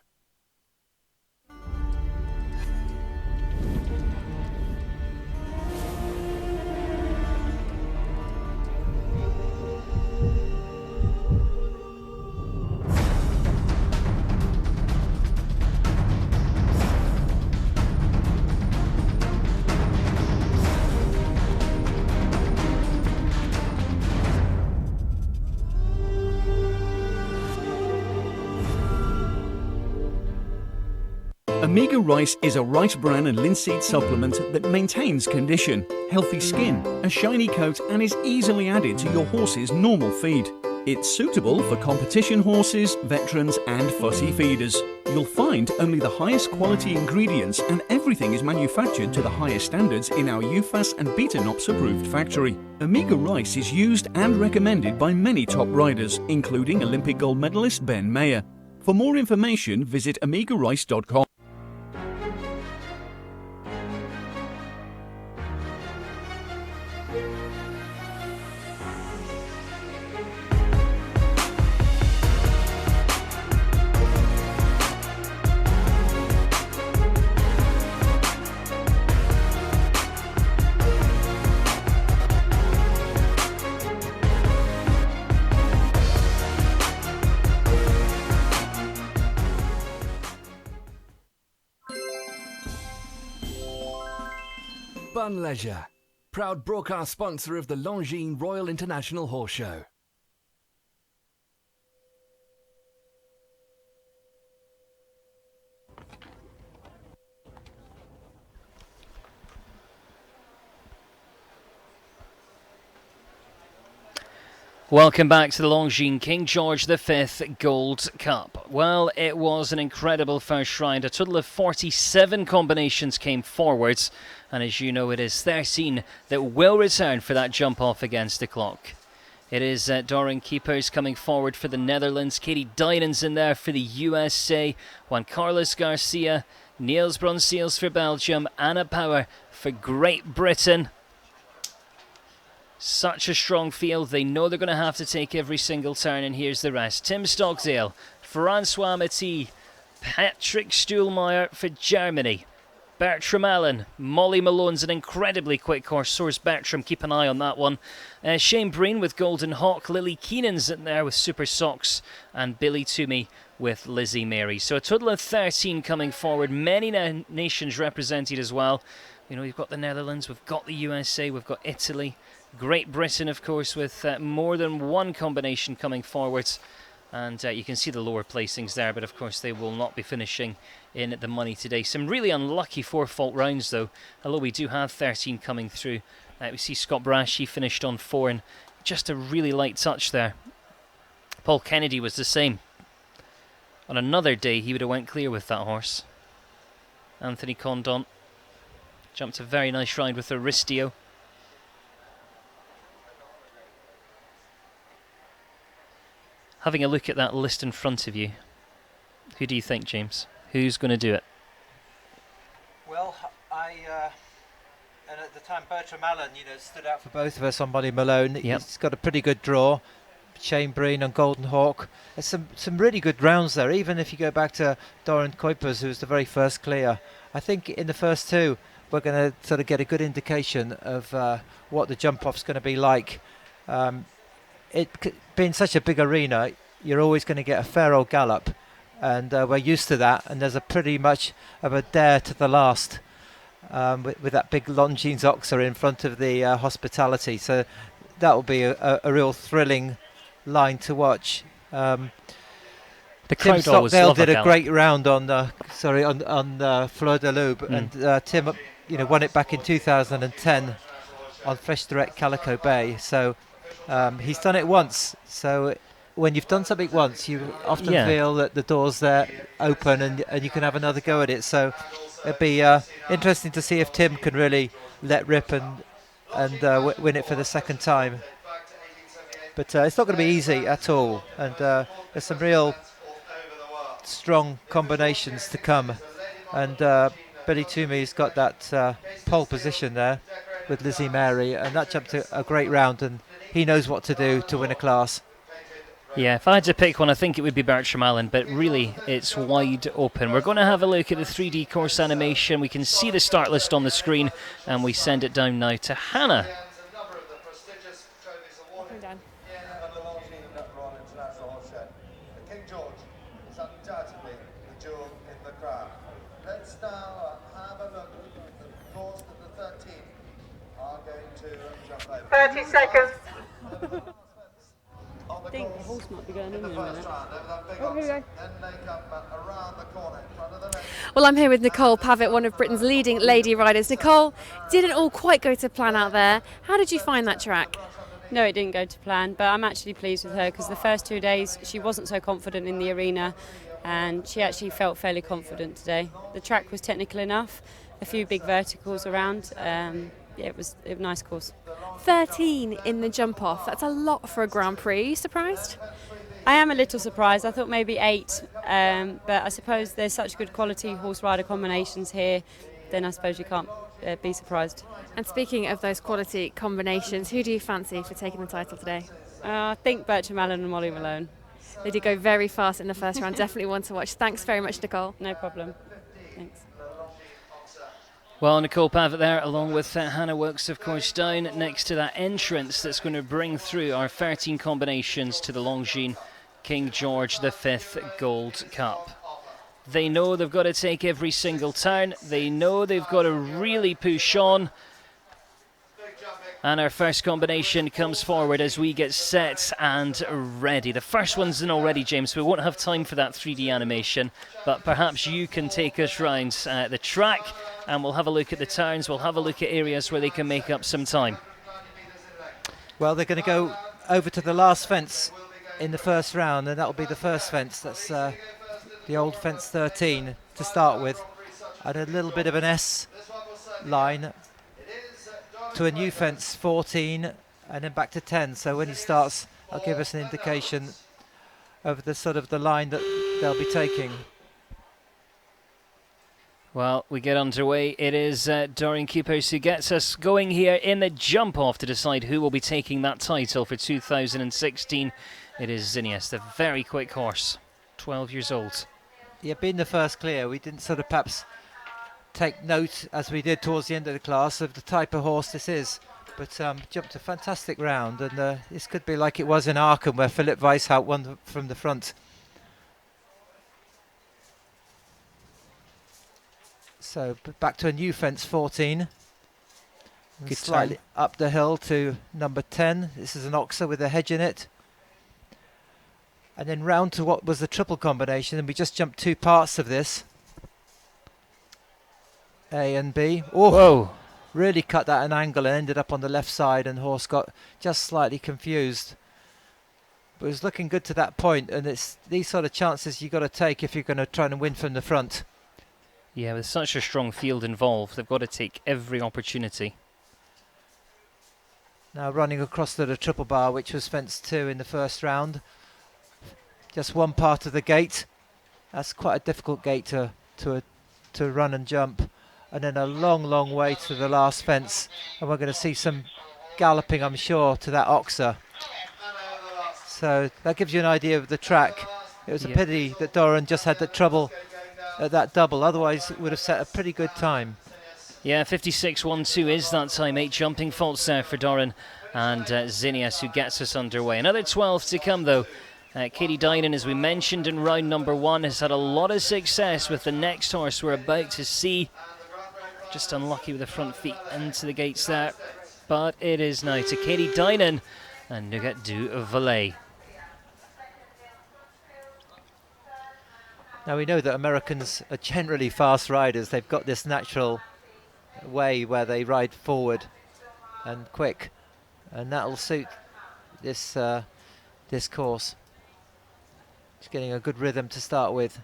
Omega Rice is a rice bran and linseed supplement that maintains condition, healthy skin, a shiny coat, and is easily added to your horse's normal feed. It's suitable for competition horses, veterans, and fussy feeders. You'll find only the highest quality ingredients, and everything is manufactured to the highest standards in our UFAS and BetaNops approved factory. Omega Rice is used and recommended by many top riders, including Olympic gold medalist Ben Mayer. For more information, visit omegarice.com. Bun Leisure, proud broadcast sponsor of the Longines Royal International Horse Show. Welcome back to the Longines King George V Gold Cup. Well, it was an incredible first round. A total of 47 combinations came forwards, and as you know, it is 13 that will return for that jump off against the clock. It is Doran Keepers coming forward for the Netherlands, Katie Dynan's in there for the USA, Juan Carlos Garcia, Niels Bronseels for Belgium, Anna Power for Great Britain. Such a strong field, they know they're going to have to take every single turn, and here's the rest. Tim Stockdale, Francois Matty, Patrick Stuhlmeier for Germany, Bertram Allen, Molly Malone's an incredibly quick horse, source Bertram, keep an eye on that one. Shane Breen with Golden Hawk, Lily Keenan's in there with Super Socks, and Billy Toomey with Lizzie Mary. So a total of 13 coming forward, many nations represented as well. You know, we've got the Netherlands, we've got the USA, we've got Italy, Great Britain, of course, with more than one combination coming forwards. And you can see the lower placings there, but of course they will not be finishing in the money today. Some really unlucky 4-fault rounds, though, although we do have 13 coming through. We see Scott Brash, he finished on 4, and just a really light touch there. Paul Kennedy was the same. On another day, he would have went clear with that horse. Anthony Condon jumped a very nice round with Aristio. Having a look at that list in front of you, who do you think, James? Who's going to do it? Well, and at the time Bertram Allen, stood out for both of us on Molly Malone. Yep. He's got a pretty good draw. Shane Breen on Golden Hawk. There's some really good rounds there, even if you go back to Doran Kuipers, who was the very first clear. I think in the first two, we're going to sort of get a good indication of what the jump-off's going to be like. Being such a big arena, you're always going to get a fair old gallop, and we're used to that, and there's a pretty much of a dare to the last with that big Longines Oxer in front of the hospitality, so that will be a real thrilling line to watch. The Tim crowd always Stockdale love did a a gallop. great round on Fleur de Loup, and Tim won it back in 2010 on Fresh Direct Calico Bay, so he's done it once, so when you've done something once, you often feel that the door's there open and you can have another go at it. So it'd be interesting to see if Tim can really let rip and win it for the second time. But it's not going to be easy at all, and there's some real strong combinations to come. And Billy Toomey's got that pole position there with Lizzie Mary, and that jumped a great round, and he knows what to do to win a class. Yeah, if I had to pick one, I think it would be Bertram Allen, but really it's wide open. We're going to have a look at the 3D course animation. We can see the start list on the screen, and we send it down now to Hannah. King George is undoubtedly the jewel in the crown. Let's now have a look at the course that the 13 are going to jump over. 30 seconds. I think the horse might be going in there a minute. Well, I'm here with Nicole Pavitt, one of Britain's leading lady riders. Nicole, didn't all quite go to plan out there. How did you find that track? No, it didn't go to plan, but I'm actually pleased with her because the first 2 days she wasn't so confident in the arena, and she actually felt fairly confident today. The track was technical enough, a few big verticals around. It was a nice course. 13 in the jump off. That's a lot for a Grand Prix. Are you surprised? I am a little surprised. I thought maybe 8, but I suppose there's such good quality horse rider combinations here, then I suppose you can't be surprised. And speaking of those quality combinations, who do you fancy for taking the title today? I think Bertram Allen and Molly Malone. They did go very fast in the first round. Definitely one to watch. Thanks very much, Nicole. No problem. Thanks. Well, Nicole Pavitt there, along with Hannah Wilkes, of course, down next to that entrance that's going to bring through our 13 combinations to the Longines King George V Gold Cup. They know they've got to take every single turn. They know they've got to really push on. And our first combination comes forward as we get set and ready. The first one's in already, James. We won't have time for that 3D animation, but perhaps you can take us round the track, and we'll have a look at the turns. We'll have a look at areas where they can make up some time. Well, they're going to go over to the last fence in the first round, and that will be the first fence. That's the old fence 13 to start with, and a little bit of an S line to a new fence 14, and then back to 10. So when he starts, I'll give us an indication of the sort of the line that they'll be taking. Well, we get underway. It is Dorian Kupos who gets us going here in the jump-off to decide who will be taking that title for 2016. It is Zinnias, the very quick horse, 12 years old. Yeah, being the first clear, we didn't sort of perhaps take note, as we did towards the end of the class, of the type of horse this is. But jumped a fantastic round, and this could be like it was in Aachen, where Philipp Weishaupt won from the front. So back to a new fence 14. Good slightly turn. up the hill to number 10. This is an Oxer with a hedge in it. And then round to what was the triple combination, and we just jumped 2 parts of this. A and B. Oh, whoa! Really cut that at an angle and ended up on the left side, and horse got just slightly confused. But it was looking good to that point, and it's these sort of chances you've got to take if you're going to try and win from the front. Yeah, with such a strong field involved, they've got to take every opportunity. Now running across to the triple bar, which was fence 2 in the first round. Just one part of the gate. That's quite a difficult gate to run and jump. And then a long way to the last fence. And we're going to see some galloping, I'm sure, to that Oxer. So that gives you an idea of the track. It was a pity that Doran just had that trouble at that double. Otherwise, it would have set a pretty good time. Yeah, 56.12 is that time. 8 jumping faults there for Doran and Zinnias, who gets us underway. Another 12 to come, though. Katie Dynan, as we mentioned in round number 1, has had a lot of success with the next horse we're about to see. Just unlucky with the front feet into the gates there. But it is now to Katie Dynan and Nougat du Valais. Now we know that Americans are generally fast riders. They've got this natural way where they ride forward and quick, and that'll suit this this course. Just getting a good rhythm to start with.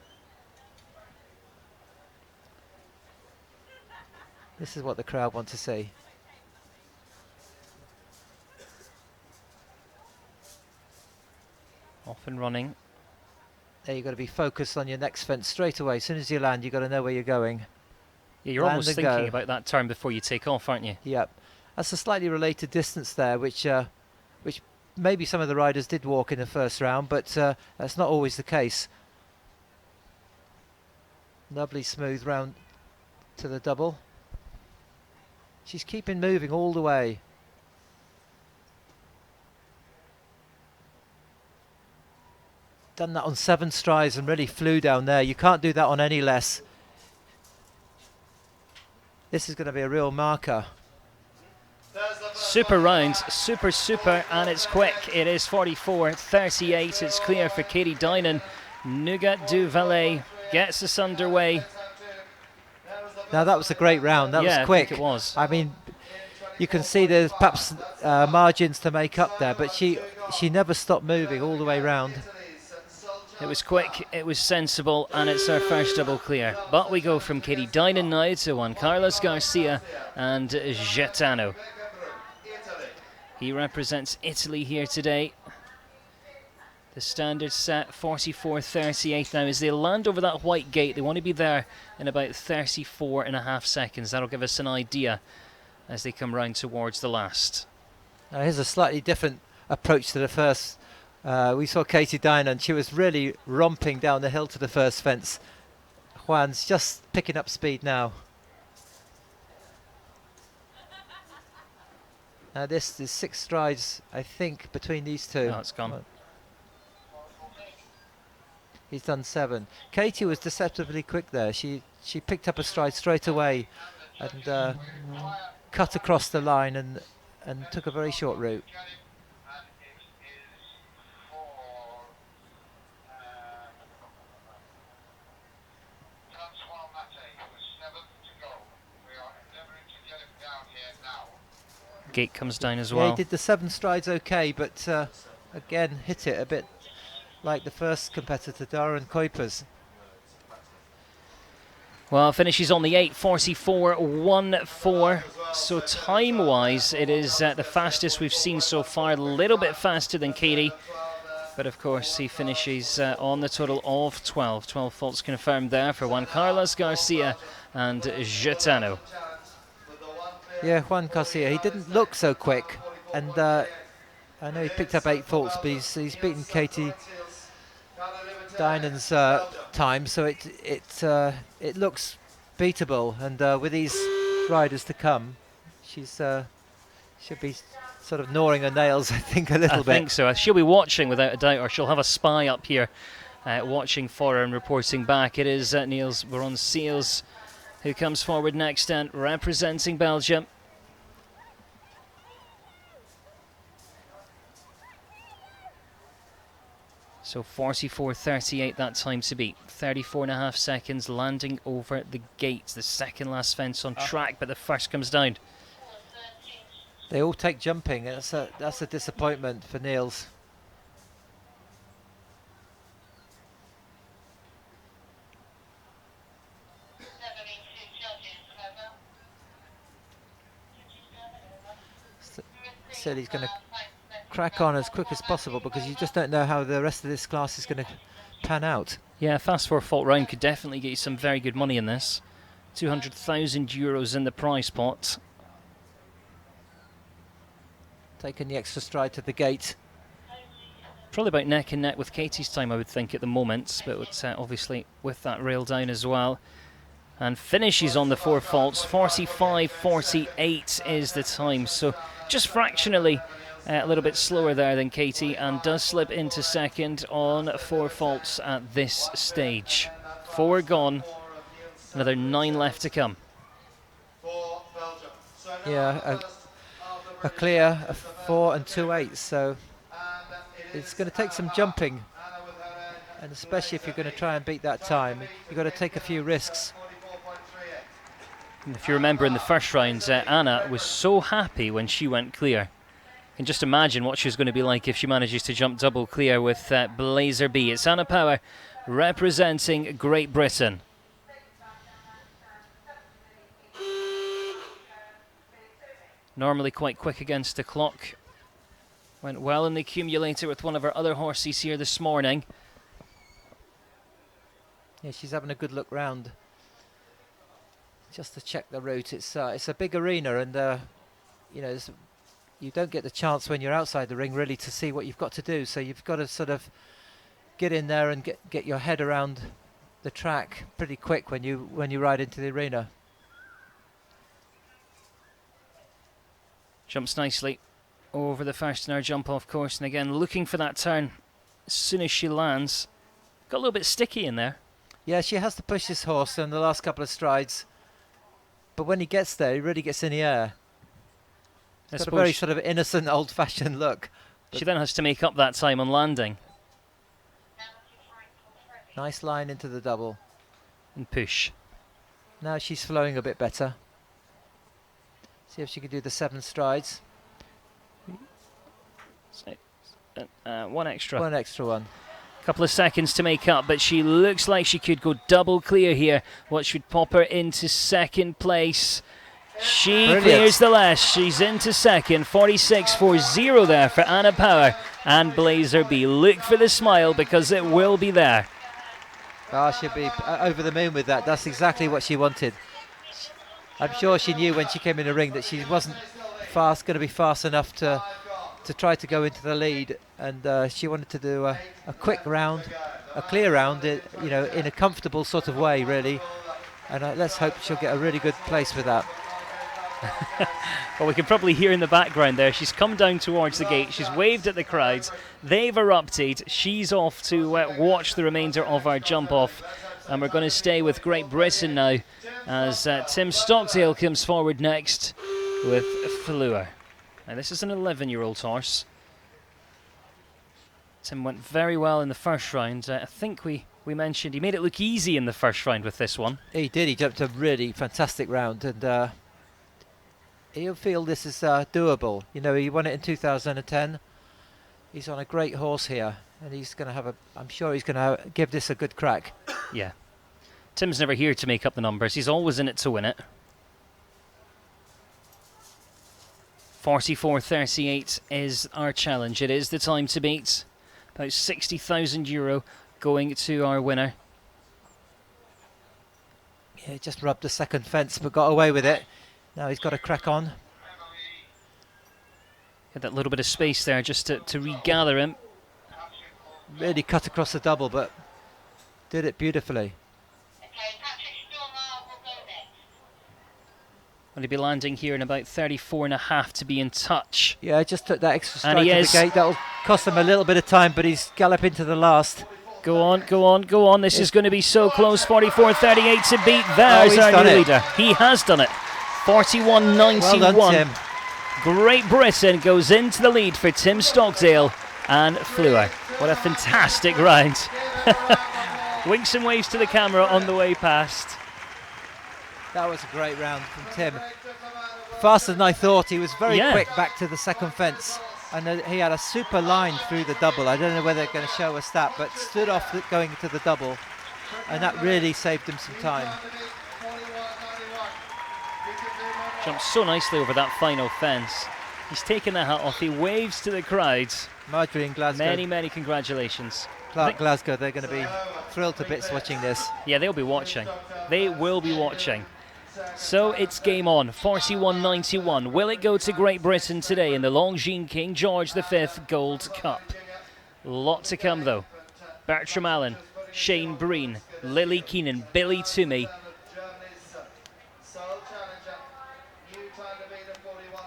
This is what the crowd want to see. Off and running. There you've got to be focused on your next fence straight away. As soon as you land, you've got to know where you're going. Yeah, you're almost thinking about that turn before you take off, aren't you? Yep. That's a slightly related distance there, which maybe some of the riders did walk in the first round, but that's not always the case. Lovely smooth round to the double. She's keeping moving all the way. Done that on 7 strides and really flew down there. You can't do that on any less. This is going to be a real marker. Super round, super, and it's quick. It is 44.38. It's clear for Katie Dynan. Nougat du Valais gets us underway. Now that was a great round. That was quick. I think it was. I mean, you can see there's perhaps margins to make up there, but she never stopped moving all the way round. It was quick, it was sensible, and it's our first double clear. But we go from Katie Dynan now to Juan Carlos Garcia and Gaetano. He represents Italy here today. The standard set 44.38 now. As they land over that white gate, they want to be there in about 34.5 seconds. That'll give us an idea as they come round towards the last. Now here's a slightly different approach to the first. We saw Katie Dynan, she was really romping down the hill to the first fence. Juan's just picking up speed now. Now this is 6 strides, I think, between these two. Oh, it's gone. He's done 7. Katie was deceptively quick there. She picked up a stride straight away and cut across the line and took a very short route. Gate comes down as Yeah, well. he did the 7 strides okay, but again hit it a bit like the first competitor, Darren Kuipers. Well, finishes on the 8, 44.14. So time-wise, it is the fastest we've seen so far. A little bit faster than Katie. But of course, he finishes on the total of 12. 12 faults confirmed there for Juan Carlos Garcia and Gitano. Yeah, Juan Garcia, he didn't look so quick. And I know he picked up 8 faults, but he's beaten Katie Dynan's time, so it looks beatable. And with these riders to come, she'll be sort of gnawing her nails, I think, a little bit. I think so. She'll be watching without a doubt, or she'll have a spy up here watching for her and reporting back. It is Niels Bronseels who comes forward next and representing Belgium. So 44.38 that time to beat. 34.5 seconds landing over the gates. The second last fence on track, but the first comes down. They all take jumping. That's a disappointment for Niels. Said he's going to crack on as quick as possible because you just don't know how the rest of this class is going to pan out. Yeah, fast 4 fault round could definitely get you some very good money in this. 200,000 euros in the prize pot. Taking the extra stride to the gate. Probably about neck and neck with Katie's time, I would think, at the moment, but obviously with that rail down as well. And finishes on the 4 faults. 45.48 is the time, so just fractionally a little bit slower there than Katie, and does slip into second on 4 faults at this stage. 4 gone, another 9 left to come. Yeah, a clear, a 4 and 2/8, so it's going to take some jumping, and especially if you're going to try and beat that time, you've got to take a few risks. If you remember in the first round, Anna was so happy when she went clear. You can just imagine what she's going to be like if she manages to jump double clear with Blazer B. It's Anna Power representing Great Britain. Normally quite quick against the clock. Went well in the accumulator with one of our other horses here this morning. Yeah, she's having a good look round just to check the route. It's a big arena, and you know, you don't get the chance when you're outside the ring really to see what you've got to do. So you've got to sort of get in there and get your head around the track pretty quick when you ride into the arena. Jumps nicely over the first in our jump off course, and again looking for that turn as soon as she lands. Got a little bit sticky in there. Yeah, she has to push this horse in the last couple of strides, but when he gets there, he really gets in the air. It's got a very sort of innocent, old-fashioned look. She then has to make up that time on landing. Nice line into the double. And push. Now she's flowing a bit better. See if she can do the 7 strides. One extra. One extra one. Couple of seconds to make up, but she looks like she could go double clear here, what should pop her into second place. She clears the last. She's into second. 46.40 there for Anna Power and Blazer B. Look for the smile because it will be there. Oh, she'll be over the moon with that. That's exactly what she wanted. I'm sure she knew when she came in the ring that she wasn't going to be fast enough to try to go into the lead, and she wanted to do a quick round, a clear round, you know, in a comfortable sort of way, really. And let's hope she'll get a really good place with that. Well, we can probably hear in the background there, she's come down towards the gate, she's waved at the crowds, they've erupted, she's off to watch the remainder of our jump off, and we're going to stay with Great Britain now as Tim Stockdale comes forward next with Fleur. Now this is an 11-year-old horse. Tim went very well in the first round. I think we mentioned he made it look easy in the first round with this one. He did, he jumped a really fantastic round, and he'll feel this is doable. You know, he won it in 2010. He's on a great horse here, and he's going to have I'm sure he's going to give this a good crack. Yeah. Tim's never here to make up the numbers. He's always in it to win it. 44.38 is our challenge. It is the time to beat. About €60,000 going to our winner. Yeah, just rubbed the second fence, but got away with it. Now he's got to crack on. Had that little bit of space there just to regather him. Really cut across the double, but did it beautifully. Will he be landing here in about 34.5 to be in touch? Yeah, I just took that extra strike And he to is. the gate. That'll cost him a little bit of time, but he's galloping to the last. Go on, go on, go on. This is going to be so close. 44.38 to beat. There's he's our done new it. leader. He has done it. 41.91. Well done, Tim. Great Britain goes into the lead for Tim Stockdale and Fleur. What a fantastic round. Winks and waves to the camera on the way past. That was a great round from Tim. Faster than I thought. He was very quick back to the second fence. And he had a super line through the double. I don't know whether they're going to show us that, but stood off going to the double. And that really saved him some time. Jumps so nicely over that final fence. He's taken the hat off. He waves to the crowds. Marjorie in Glasgow. Many, many congratulations. Clark Glasgow, they're going to be thrilled to bits watching this. Yeah, they'll be watching. They will be watching. So it's game on. 41.91. Will it go to Great Britain today in the Longines King George V Gold Cup? Lot to come though. Bertram Allen, Shane Breen, Lily Keenan, Billy Toomey.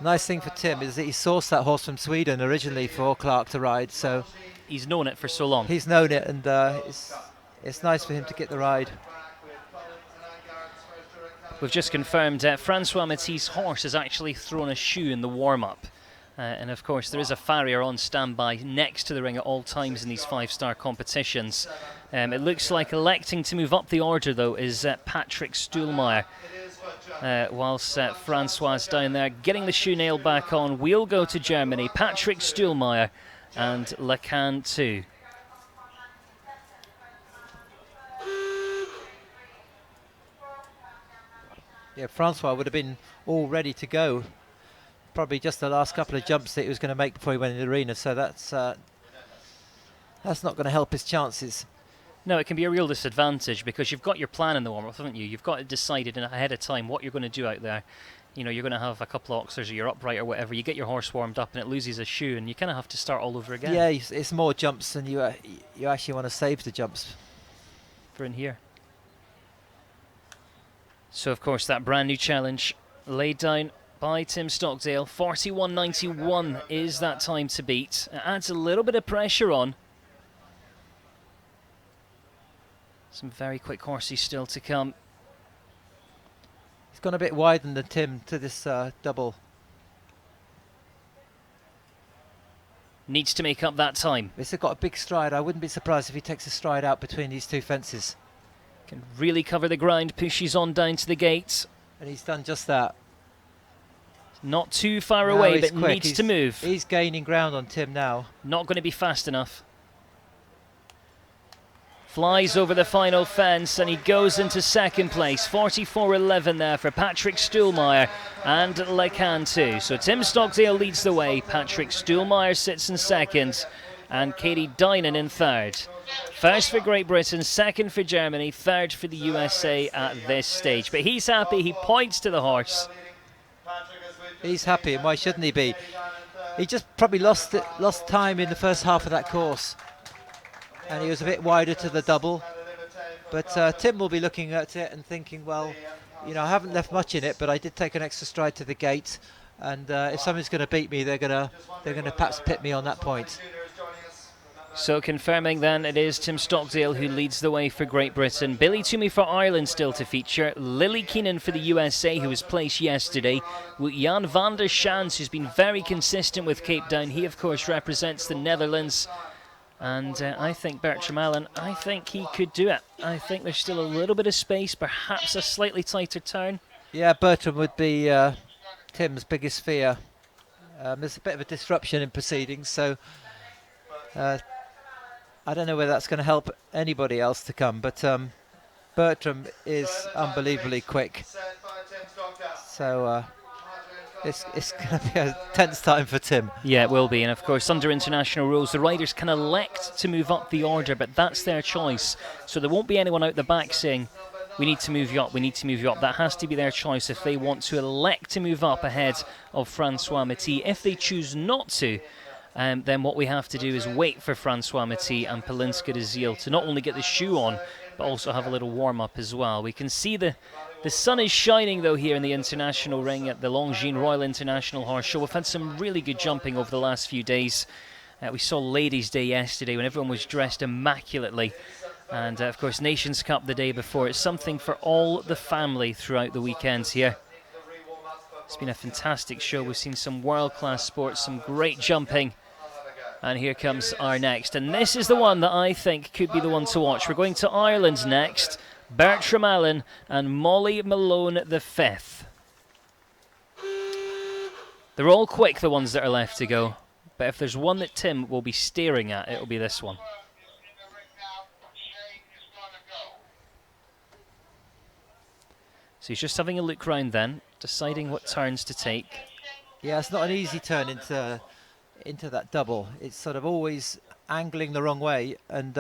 Nice thing for Tim is that he sourced that horse from Sweden originally for Clark to ride, so he's known it for so long. He's known it, and it's nice for him to get the ride. We've just confirmed Francois Matisse' horse has actually thrown a shoe in the warm-up. And of course there is a farrier on standby next to the ring at all times in these five-star competitions. It looks like electing to move up the order though is Patrick Stuhlmeier. Whilst Francois down there getting the shoe nail back on, we'll go to Germany. Patrick Stuhlmeier and Lacan too. Yeah, Francois would have been all ready to go. Probably just the last couple of jumps that he was going to make before he went in the arena, so that's not going to help his chances. No, it can be a real disadvantage because you've got your plan in the warm-up, haven't you? You've got it decided ahead of time what you're going to do out there. You know, you're going to have a couple of oxers or your upright or whatever. You get your horse warmed up and it loses a shoe and you kind of have to start all over again. Yeah, it's more jumps than you actually want to save the jumps. For in here. So, of course, that brand new challenge laid down by Tim Stockdale. 41.91 is that time to beat. It adds a little bit of pressure on. Some very quick horses still to come. He's gone a bit wider than Tim to this double. Needs to make up that time. He's got a big stride. I wouldn't be surprised if he takes a stride out between these two fences. Can really cover the ground, pushes on down to the gates. And he's done just that. Not too far away, but needs to move. He's gaining ground on Tim now. Not going to be fast enough. Flies over the final fence and he goes into second place. 44.11 there for Patrick Stuhlmeier and Lacan too. So Tim Stockdale leads the way. Patrick Stuhlmeier sits in second and Katie Dynan in third. First for Great Britain, second for Germany, third for the USA at this stage. But he's happy, he points to the horse. He's happy, and why shouldn't he be? He just probably lost time in the first half of that course. And he was a bit wider to the double. But Tim will be looking at it and thinking, well, you know, I haven't left much in it, but I did take an extra stride to the gate. And if someone's going to beat me, they're going to perhaps pit me on that point. So confirming then it is Tim Stockdale who leads the way for Great Britain. Billy Toomey for Ireland still to feature. Lily Keenan for the USA, who was placed yesterday. Jan van der Schans, who's been very consistent with Cape Town. He of course represents the Netherlands. And I think Bertram Allen, I think he could do it. I think there's still a little bit of space, perhaps a slightly tighter turn. Yeah, Bertram would be Tim's biggest fear. There's a bit of a disruption in proceedings, so I don't know whether that's going to help anybody else to come, but Bertram is unbelievably quick. So it's going to be a tense time for Tim. Yeah, it will be. And of course, under international rules, the riders can elect to move up the order, but that's their choice. So there won't be anyone out the back saying, we need to move you up, we need to move you up. That has to be their choice if they want to elect to move up ahead of Francois Matty. If they choose not to, then what we have to do is wait for Francois Matty and Polinska de Ziel to not only get the shoe on, but also have a little warm-up as well. We can see the sun is shining, though, here in the international ring at the Longines Royal International Horse Show. We've had some really good jumping over the last few days. We saw Ladies' Day yesterday when everyone was dressed immaculately. And, of course, Nations Cup the day before. It's something for all the family throughout the weekends here. It's been a fantastic show. We've seen some world-class sports, some great jumping. And here comes our next. And this is the one that I think could be the one to watch. We're going to Ireland next. Bertram Allen and Molly Malone the fifth. They're all quick, the ones that are left to go. But if there's one that Tim will be staring at, it'll be this one. So he's just having a look round then, deciding what turns to take. Yeah, it's not an easy turn into that double. It's sort of always angling the wrong way, and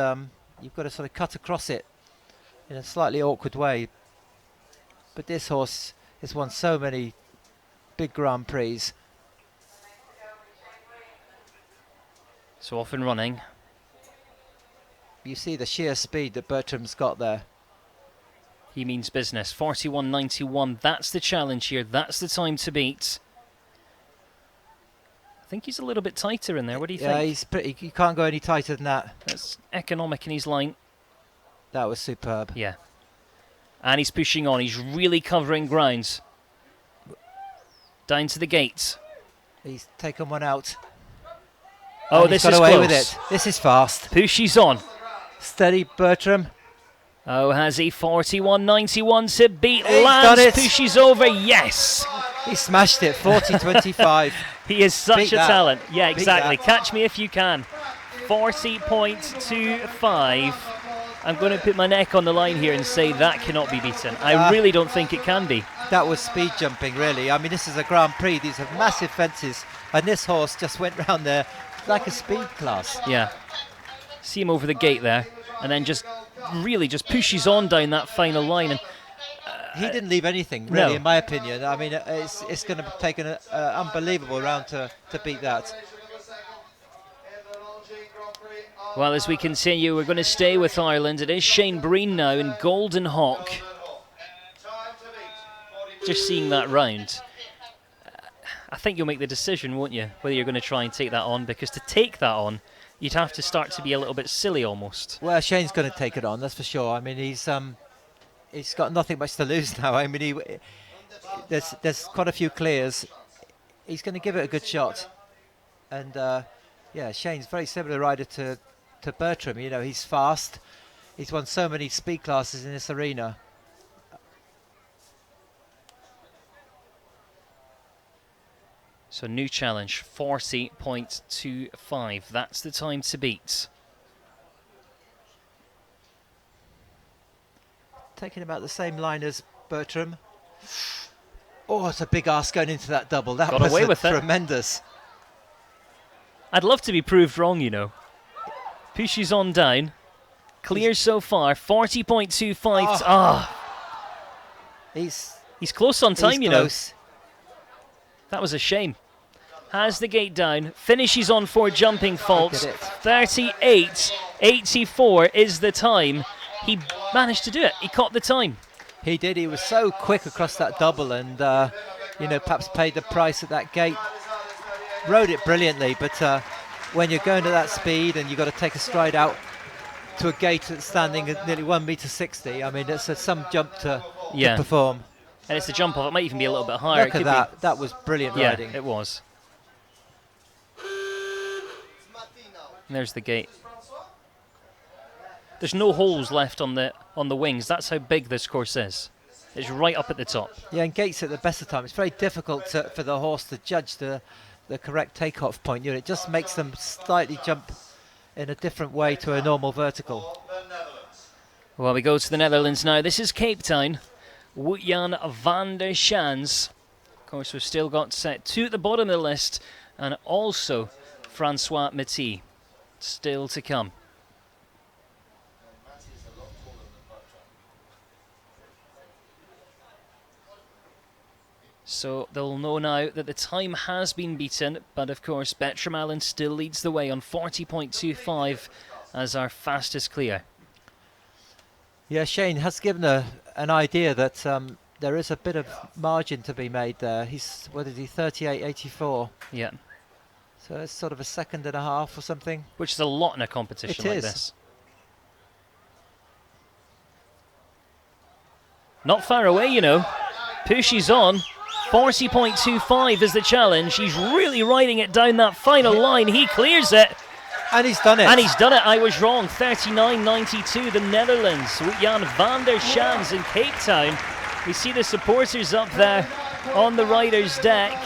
you've got to sort of cut across it in a slightly awkward way. But this horse has won so many big Grand Prix. So often running. You see the sheer speed that Bertram's got there. He means business. 41.91. That's the challenge here. That's the time to beat. I think he's a little bit tighter in there. What do you think? Yeah, he's pretty. You can't go any tighter than that. That's economic in his line. That was superb. Yeah. And he's pushing on. He's really covering grounds. Down to the gates. He's taken one out. Oh, and this he's got is away close. with it. This is fast. Pushes on. Steady, Bertram. Oh, has he? 41.91 to beat. He's Lands, done it. pushes over. Yes. He smashed it. 40.25. He is such Beat a that. talent. Yeah, exactly. that. Catch me if you can. 40.25. I'm going to put my neck on the line here and say that cannot be beaten. I really don't think it can be. That was speed jumping, really. I mean, this is a Grand Prix. These are massive fences. And this horse just went round there like a speed class. Yeah. See him over the gate there. And then just really just pushes on down that final line. And he didn't leave anything, really, no. in my opinion. I mean, it's going to take an unbelievable round to beat that. Well, as we continue, we're going to stay with Ireland. It is Shane Breen now in Golden Hawk. Just seeing that round. I think you'll make the decision, won't you, whether you're going to try and take that on, because to take that on, you'd have to start to be a little bit silly almost. Well, Shane's going to take it on, that's for sure. I mean, he's got nothing much to lose now. I mean, there's quite a few clears. He's going to give it a good shot. And yeah, Shane's very similar rider to Bertram. You know, he's fast. He's won so many speed classes in this arena. So new challenge, 40.25. That's the time to beat. Taking about the same line as Bertram. Oh, it's a big ask going into that double. That Got was away with it. Tremendous. I'd love to be proved wrong, you know. Pushes on down. Clears so far, 40.25. He's close on time, you know. Close. That was a shame. Has the gate down, finishes on 4 jumping faults. 38.84 is the time. He managed to do it. He caught the time. He did. He was so quick across that double, and you know, perhaps paid the price at that gate. Rode it brilliantly, but when you're going to that speed and you've got to take a stride out to a gate that's standing at nearly 1.60 m, I mean, it's some jump to perform. And it's the jump off. It might even be a little bit higher. Look at that. That was brilliant riding. Yeah, it was. And there's the gate. There's no holes left on the wings. That's how big this course is. It's right up at the top. Yeah, and gates at the best of time. It's very difficult for the horse to judge the correct takeoff point. It just makes them slightly jump in a different way to a normal vertical. Well, we go to the Netherlands now. This is Cape Town. Wout-Jan van der Schans. Of course, we've still got set 2 at the bottom of the list, and also Francois Matty still to come. So they'll know now that the time has been beaten, but of course Bertram Allen still leads the way on 40.25 as our fastest clear. Yeah, Shane has given an idea that there is a bit of margin to be made there. He's, what is he, 38.84? Yeah. So it's sort of a second and a half or something. Which is a lot in a competition like this. Not far away, you know. Pushes on. 40.25 is the challenge. He's really riding it down that final line. He clears it. And he's done it. And he's done it. I was wrong. 39.92, the Netherlands. Wout-Jan van der Schans in Cape Town. We see the supporters up there on the rider's deck.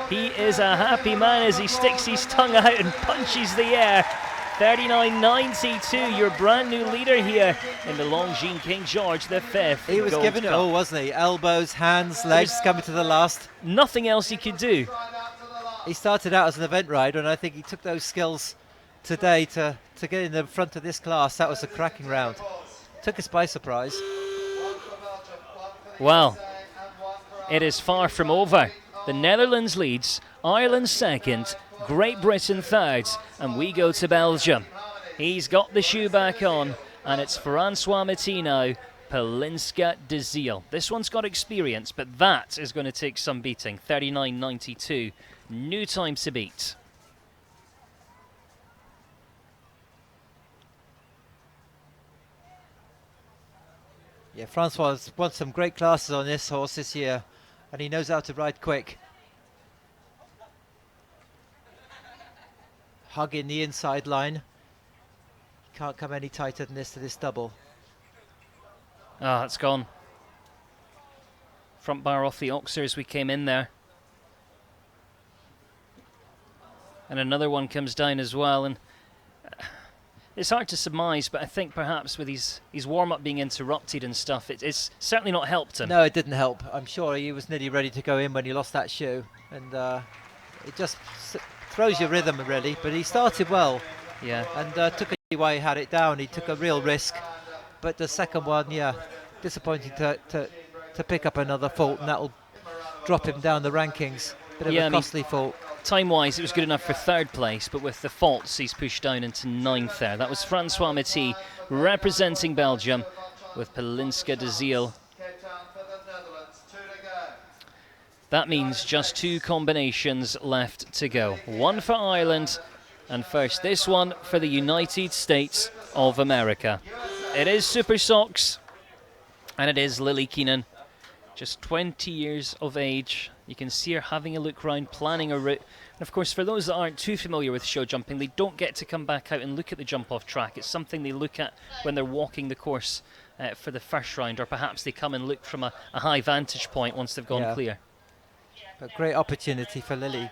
He is a happy man as he sticks his tongue out and punches the air. 39.92, your brand new leader here in the Longines King George V. He was giving it all, wasn't he? Elbows, hands, legs coming to the last. Nothing else he could do. He started out as an event rider, and I think he took those skills today to get in the front of this class. That was a cracking round. Took us by surprise. Well, it is far from over. The Netherlands leads, Ireland second, Great Britain third, and we go to Belgium. He's got the shoe back on, and it's Francois Matty now, Pelinska de Ziel. This one's got experience, but that is going to take some beating. 39.92, new time to beat. Yeah, Francois has won some great classes on this horse this year, and he knows how to ride quick. Hugging the inside line. Can't come any tighter than this to this double. Ah, it's gone. Front bar off the Oxer as we came in there. And another one comes down as well. And it's hard to surmise, but I think perhaps with his warm-up being interrupted and stuff, it's certainly not helped him. No, it didn't help. I'm sure he was nearly ready to go in when he lost that shoe. And it just throws your rhythm, really. But he started well. Yeah. And took a while he had it down. He took a real risk. But the second one, yeah, disappointing to pick up another fault, and that'll drop him down the rankings. Bit of a costly fault. Time-wise, it was good enough for third place, but with the faults, he's pushed down into ninth there. That was Francois Matty representing Belgium with Pelinska de Ziel. That means just 2 combinations left to go. One for Ireland, and first this one for the United States of America. It is Super Sox, and it is Lily Keenan, just 20 years of age. You can see her having a look round, planning a route. And of course, for those that aren't too familiar with show jumping, they don't get to come back out and look at the jump off track. It's something they look at when they're walking the course for the first round, or perhaps they come and look from a high vantage point once they've gone clear. A great opportunity for Lily.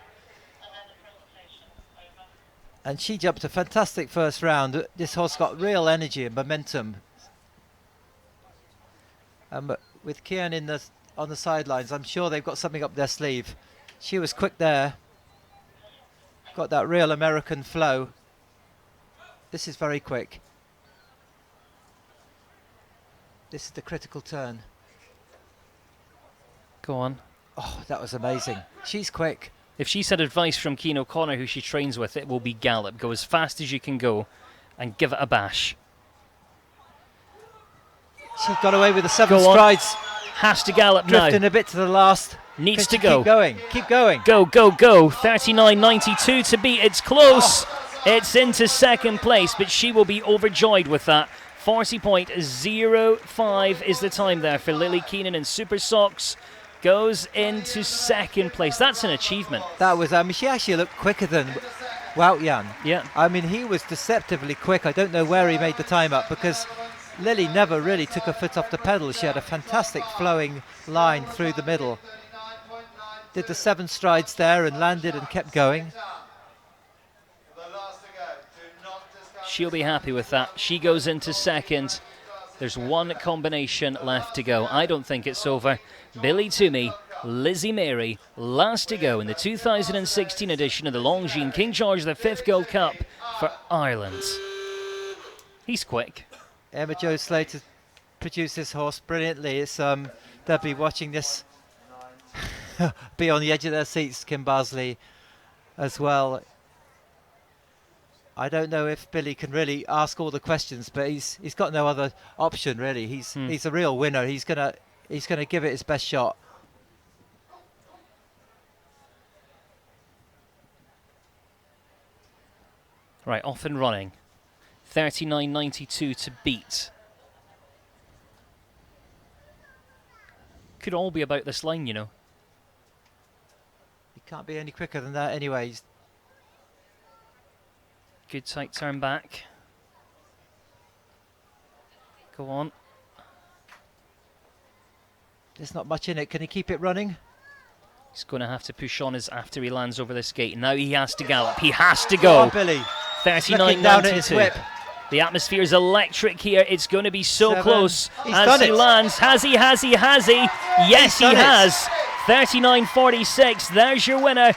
And she jumped a fantastic first round. This horse got real energy and momentum. But with Kian on the sidelines, I'm sure they've got something up their sleeve. She was quick there. Got that real American flow. This is very quick. This is the critical turn. Go on. Oh, that was amazing. She's quick. If she's had advice from Keane O'Connor, who she trains with, it will be gallop. Go as fast as you can go and give it a bash. She got away with the 7 strides. Has to gallop now. Drifting a bit to the last. Needs to go. Keep going. Keep going. Go, go, go. 39.92 to beat. It's close. It's into second place, but she will be overjoyed with that. 40.05 is the time there for Lily Keenan, and Super Sox goes into second place. That's an achievement. That was, she actually looked quicker than Wout-Jan. Yeah. I mean, he was deceptively quick. I don't know where he made the time up, because Lily never really took her foot off the pedal. She had a fantastic flowing line through the middle. Did the 7 strides there and landed and kept going. She'll be happy with that. She goes into second. There's one combination left to go. I don't think it's over. Billy Toomey, Lizzie Mary, last to go in the 2016 edition of the Longines King George V Gold Cup for Ireland. He's quick. Emma Jo Slater produced this horse brilliantly. It's they'll be watching this, be on the edge of their seats. Kim Barsley as well. I don't know if Billy can really ask all the questions, but he's got no other option really. He's a real winner. He's gonna give it his best shot. Right, off and running. 39.92 to beat. Could all be about this line, you know. He can't be any quicker than that anyway. Good tight turn back. Go on. There's not much in it. Can he keep it running? He's going to have to push on as after he lands over this gate. Now he has to gallop. He has to go. Oh, Billy. 39.92. The atmosphere is electric here. It's going to be so close as he lands. Has he? Has he? Has he? Yes, he has. 39.46. There's your winner.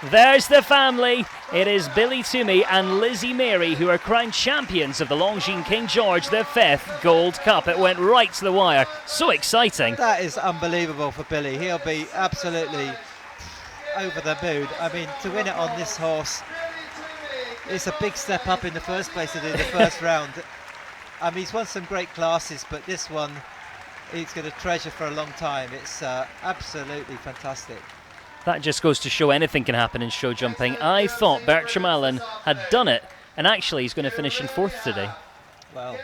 There's the family. It is Billy Toomey and Lizzie Mary who are crowned champions of the Longines King George V Gold Cup. It went right to the wire. So exciting. That is unbelievable for Billy. He'll be absolutely over the moon. I mean, to win it on this horse, it's a big step up in the first place to do the first round. I mean, he's won some great classes, but this one he's going to treasure for a long time. It's absolutely fantastic. That just goes to show anything can happen in show jumping. I thought Bertram Allen had done it, and actually he's going to finish in 4th today. Well,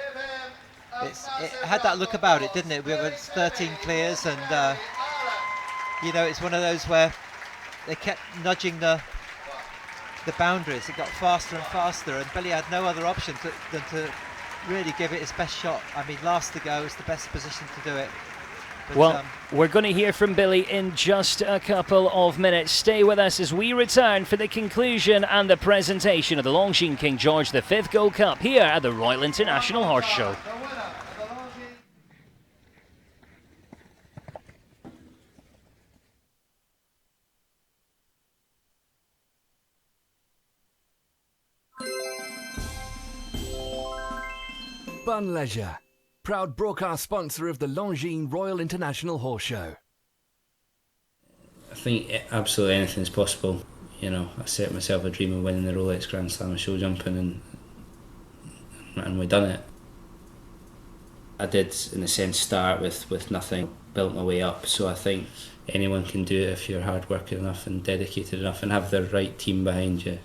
it had that look about it, didn't it? We were 13 clears, and you know, it's one of those where they kept nudging the boundaries. It got faster and faster, and Billy had no other option than to really give it his best shot. I mean, last to go is the best position to do it. But, well, we're going to hear from Billy in just a couple of minutes. Stay with us as we return for the conclusion and the presentation of the Longines King George V Gold Cup here at the Royal International Horse Show. Bun Leisure, proud broadcast sponsor of the Longines Royal International Horse Show. I think absolutely anything's possible. You know, I set myself a dream of winning the Rolex Grand Slam of show jumping, and we done it. I did, in a sense, start with nothing, built my way up. So I think anyone can do it if you're hard working enough and dedicated enough and have the right team behind you.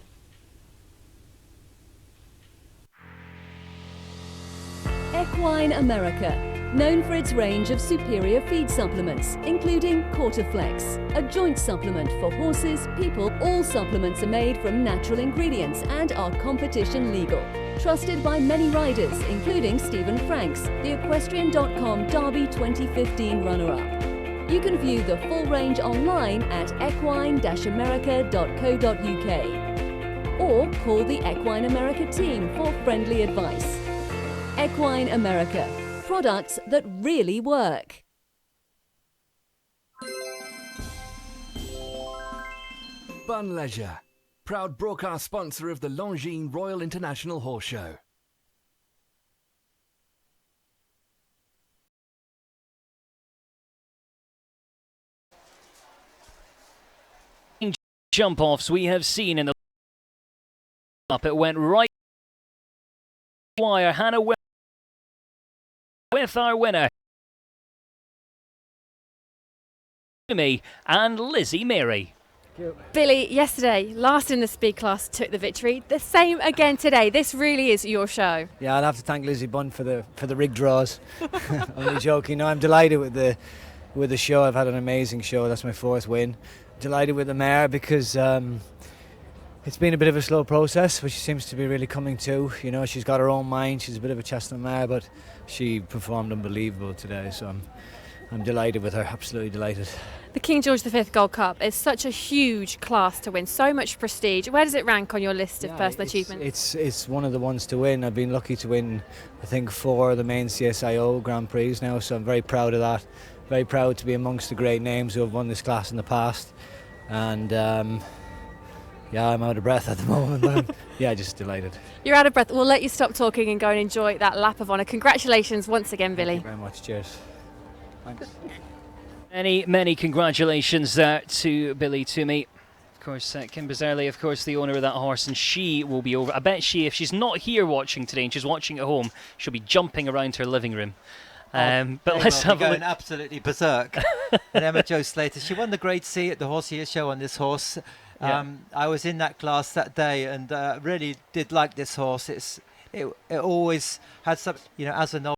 Equine America, known for its range of superior feed supplements, including Quarterflex, a joint supplement for horses, people. All supplements are made from natural ingredients and are competition legal. Trusted by many riders, including Stephen Franks, the Equestrian.com Derby 2015 runner-up. You can view the full range online at equine-america.co.uk or call the Equine America team for friendly advice. Equine America, products that really work. Bun Leisure, proud broadcast sponsor of the Longines Royal International Horse Show. Jump-offs we have seen in the up. It went right wire. Hannah with our winner, me and Lizzie Mary. Billy, yesterday, last in the speed class, took the victory. The same again today. This really is your show. Yeah, I'd have to thank Lizzie Bunn for the rig draws. I'm only joking. No, I'm delighted with the show. I've had an amazing show. That's my 4th win. Delighted with the mare because it's been a bit of a slow process, but she seems to be really coming to. You know, she's got her own mind. She's a bit of a chestnut mare, but she performed unbelievable today. So I'm delighted with her. Absolutely delighted. The King George V Gold Cup is such a huge class to win, so much prestige. Where does it rank on your list of personal achievements? It's one of the ones to win. I've been lucky to win, I think, 4 of the main CSIO Grand Prix now, so I'm very proud of that. Very proud to be amongst the great names who have won this class in the past. And yeah, I'm out of breath at the moment, but yeah, just delighted. You're out of breath. We'll let you stop talking and go and enjoy that lap of honour. Congratulations once again, Billy. Thank you very much. Cheers. Thanks. Many congratulations to Billy Toomey. Of course, Kim Bizarrely, of course, the owner of that horse, and she will be over. I bet if she's not here watching today and she's watching at home, she'll be jumping around her living room. But let's have a look. Going absolutely berserk. And Emma Jo Slater, she won the Grade C at the Horse Year Show on this horse. I was in that class that day and really did like this horse. It always had some, you know, as a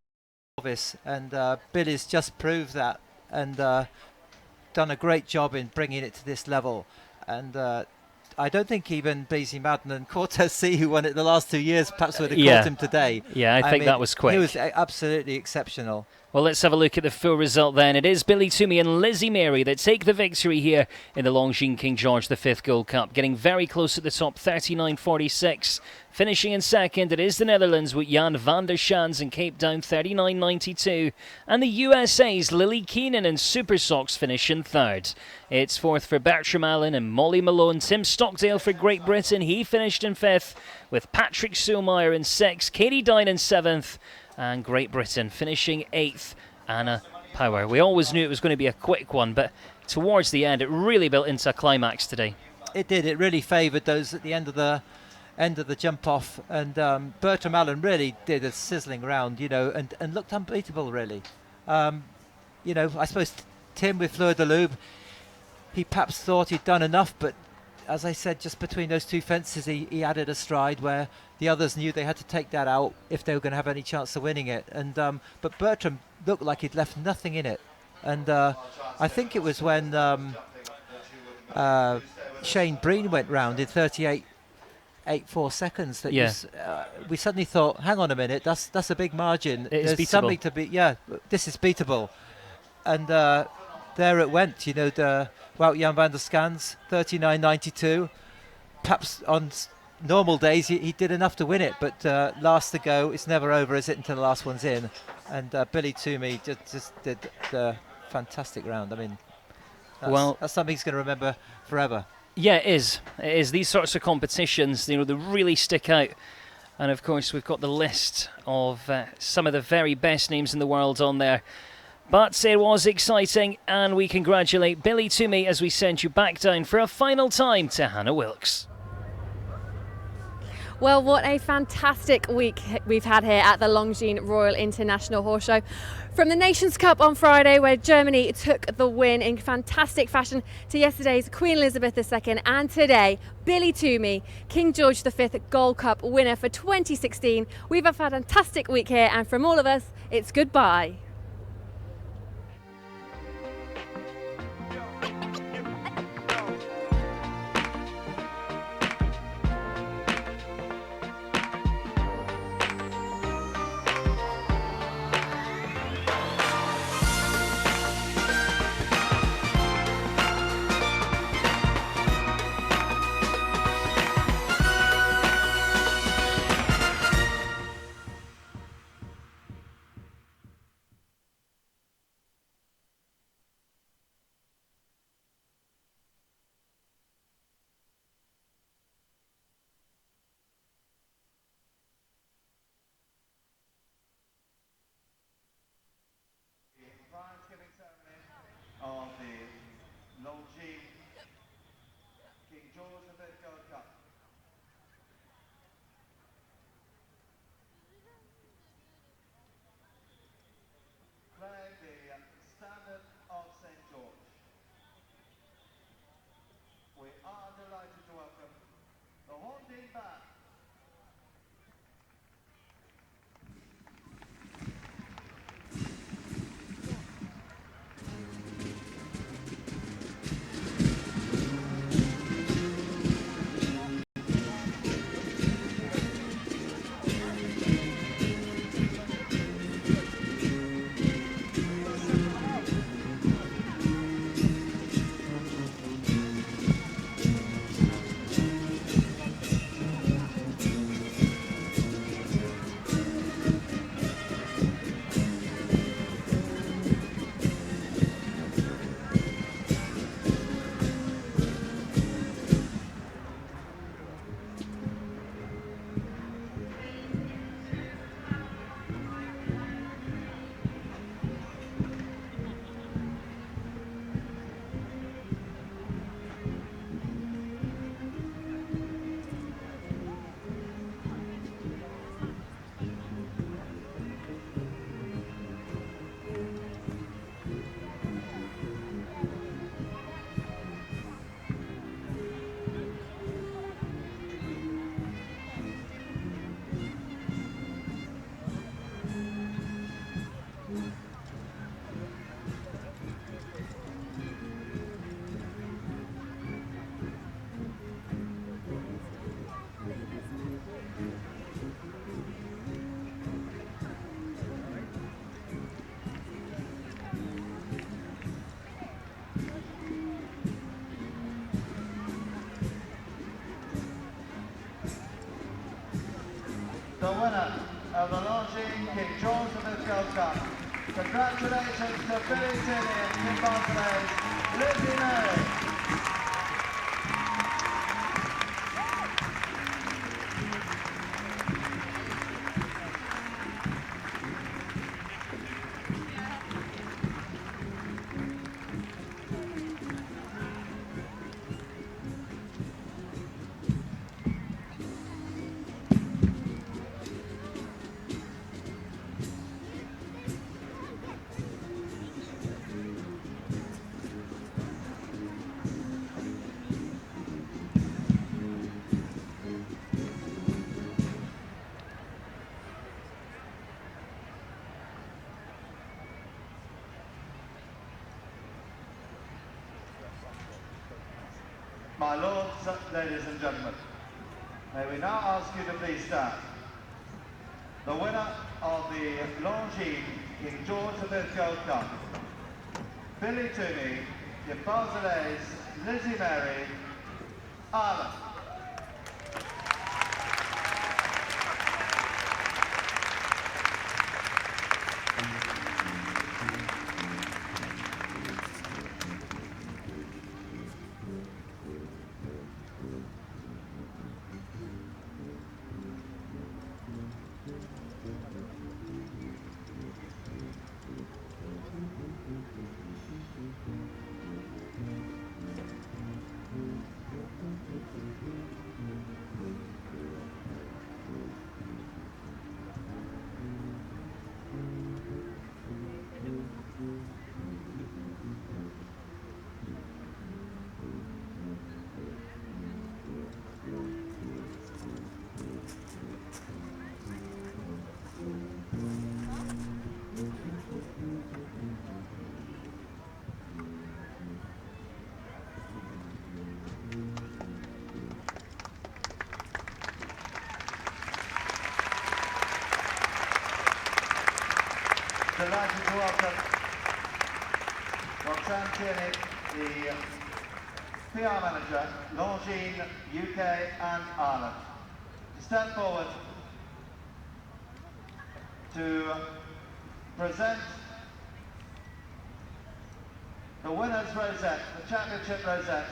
novice, and Billy's just proved that and done a great job in bringing it to this level. And I don't think even Beasley Madden and Cortez C, who won it the last 2 years, perhaps would have caught him today. Yeah, I think that was quick. He was absolutely exceptional. Well, let's have a look at the full result then. It is Billy Toomey and Lizzie Mary that take the victory here in the Longines King George V Gold Cup, getting very close at the top, 39.46. Finishing in second, it is the Netherlands with Jan van der Schaans in Cape Town, 39.92. And the USA's Lily Keenan and Super Sox finish in third. It's fourth for Bertram Allen and Molly Malone. Tim Stockdale for Great Britain, he finished in fifth, with Patrick Sulmeyer in sixth, Katie Dine in seventh, and Great Britain finishing eighth, Anna Power. We always knew it was going to be a quick one, but towards the end it really built into a climax today. It did. It really favoured those at the end of the jump off, and Bertram Allen really did a sizzling round, you know, and looked unbeatable really. You know, I suppose Tim with Fleur de Loup, he perhaps thought he'd done enough, but as I said, just between those two fences he added a stride where the others knew they had to take that out if they were going to have any chance of winning it. And but Bertram looked like he'd left nothing in it. And I think it was when Shane Breen went round in 38.84 seconds that we suddenly thought, hang on a minute, that's a big margin. It is There's beatable. something to be, this is beatable. And there it went, you know, the Wout Jan van der Schaans, 39.92. Perhaps on normal days he did enough to win it, but last to go, it's never over, is it, until the last one's in. And Billy Toomey just did the fantastic round. I mean, that's something he's going to remember forever. Yeah, it is. It is. These sorts of competitions, you know, they really stick out. And of course, we've got the list of some of the very best names in the world on there. But it was exciting, and we congratulate Billy Toomey as we send you back down for a final time to Hannah Wilkes. Well, what a fantastic week we've had here at the Longines Royal International Horse Show. From the Nations Cup on Friday, where Germany took the win in fantastic fashion, to yesterday's Queen Elizabeth II, and today, Billy Toomey, King George V Gold Cup winner for 2016. We've had a fantastic week here, and from all of us, it's goodbye. Of the Longines King George V Gold Cup. Playing the Standard of St George. We are delighted to welcome the Longines Band. the winner of the Longines King George V Gold Cup. Congratulations to Billy Tinney and Kim Barclay's Lizzie Mary. My lords, ladies and gentlemen, may we now ask you to please stand. The winner of the Longines King George V Gold Cup, Billy Toomey, Kim Barclay's Lizzie Mary, Ireland. Delighted to welcome Roxanne Tierney, the PR Manager, Longines, UK and Ireland, to stand forward to present the winner's rosette, the championship rosette.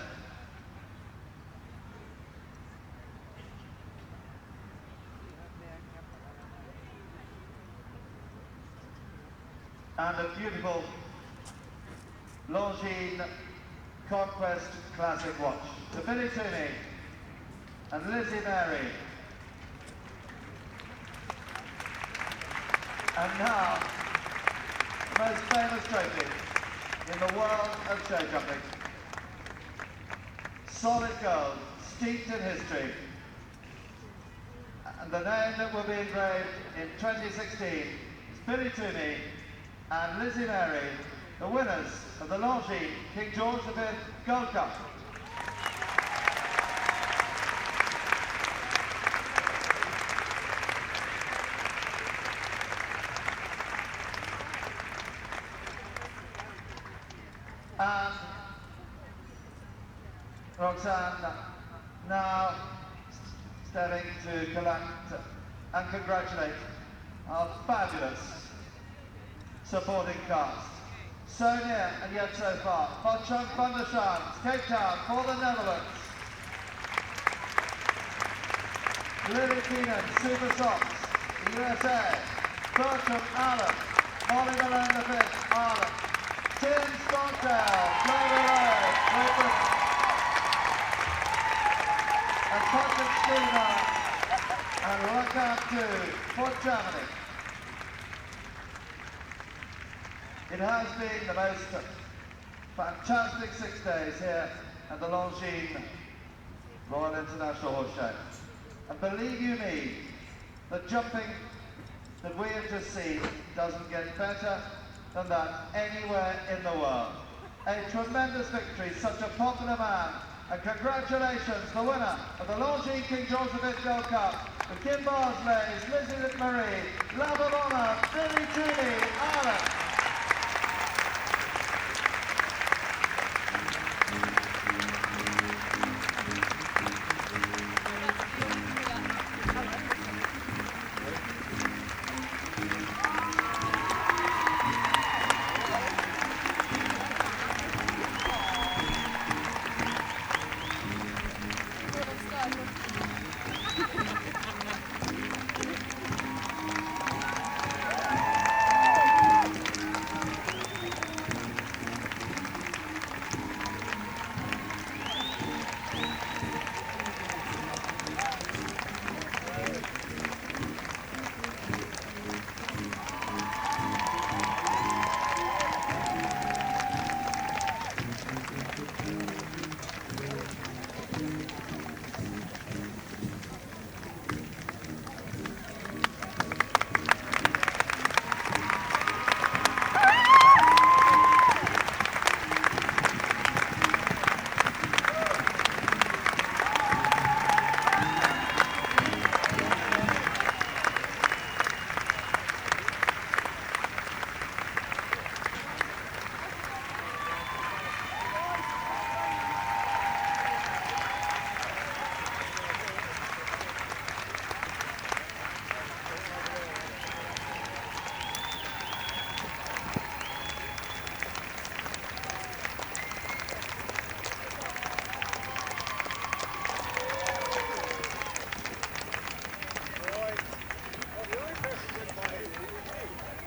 And a beautiful Longines Conquest Classic watch to Billy Toomey and Lizzie Mary. And now, the most famous trophy in the world of show jumping. Solid gold, steeped in history. And the name that will be engraved in 2016 is Billy Toomey and Lizzie Mary, the winners of the Longines King George V Gold Cup. And Roxanne now stepping to collect and congratulate our fabulous supporting cast. So near and yet so far. Botchum van der Schans, Cape Town for the Netherlands. Lily Keenan, Super Socks, USA. Bertram Allen, Molly Malone V, Ireland. Tim Stockdale, Relive, Great Britain. And Patrick Steiner and Longines for Germany. It has been the most fantastic 6 days here at the Longines Royal International Horse Show. And believe you me, the jumping that we have just seen doesn't get better than that anywhere in the world. A tremendous victory, such a popular man. And congratulations, the winner of the Longines King George V Gold Cup, the Kim Barclay's Lizzie Marie, Love of Honour, Billy Toomey, Ireland.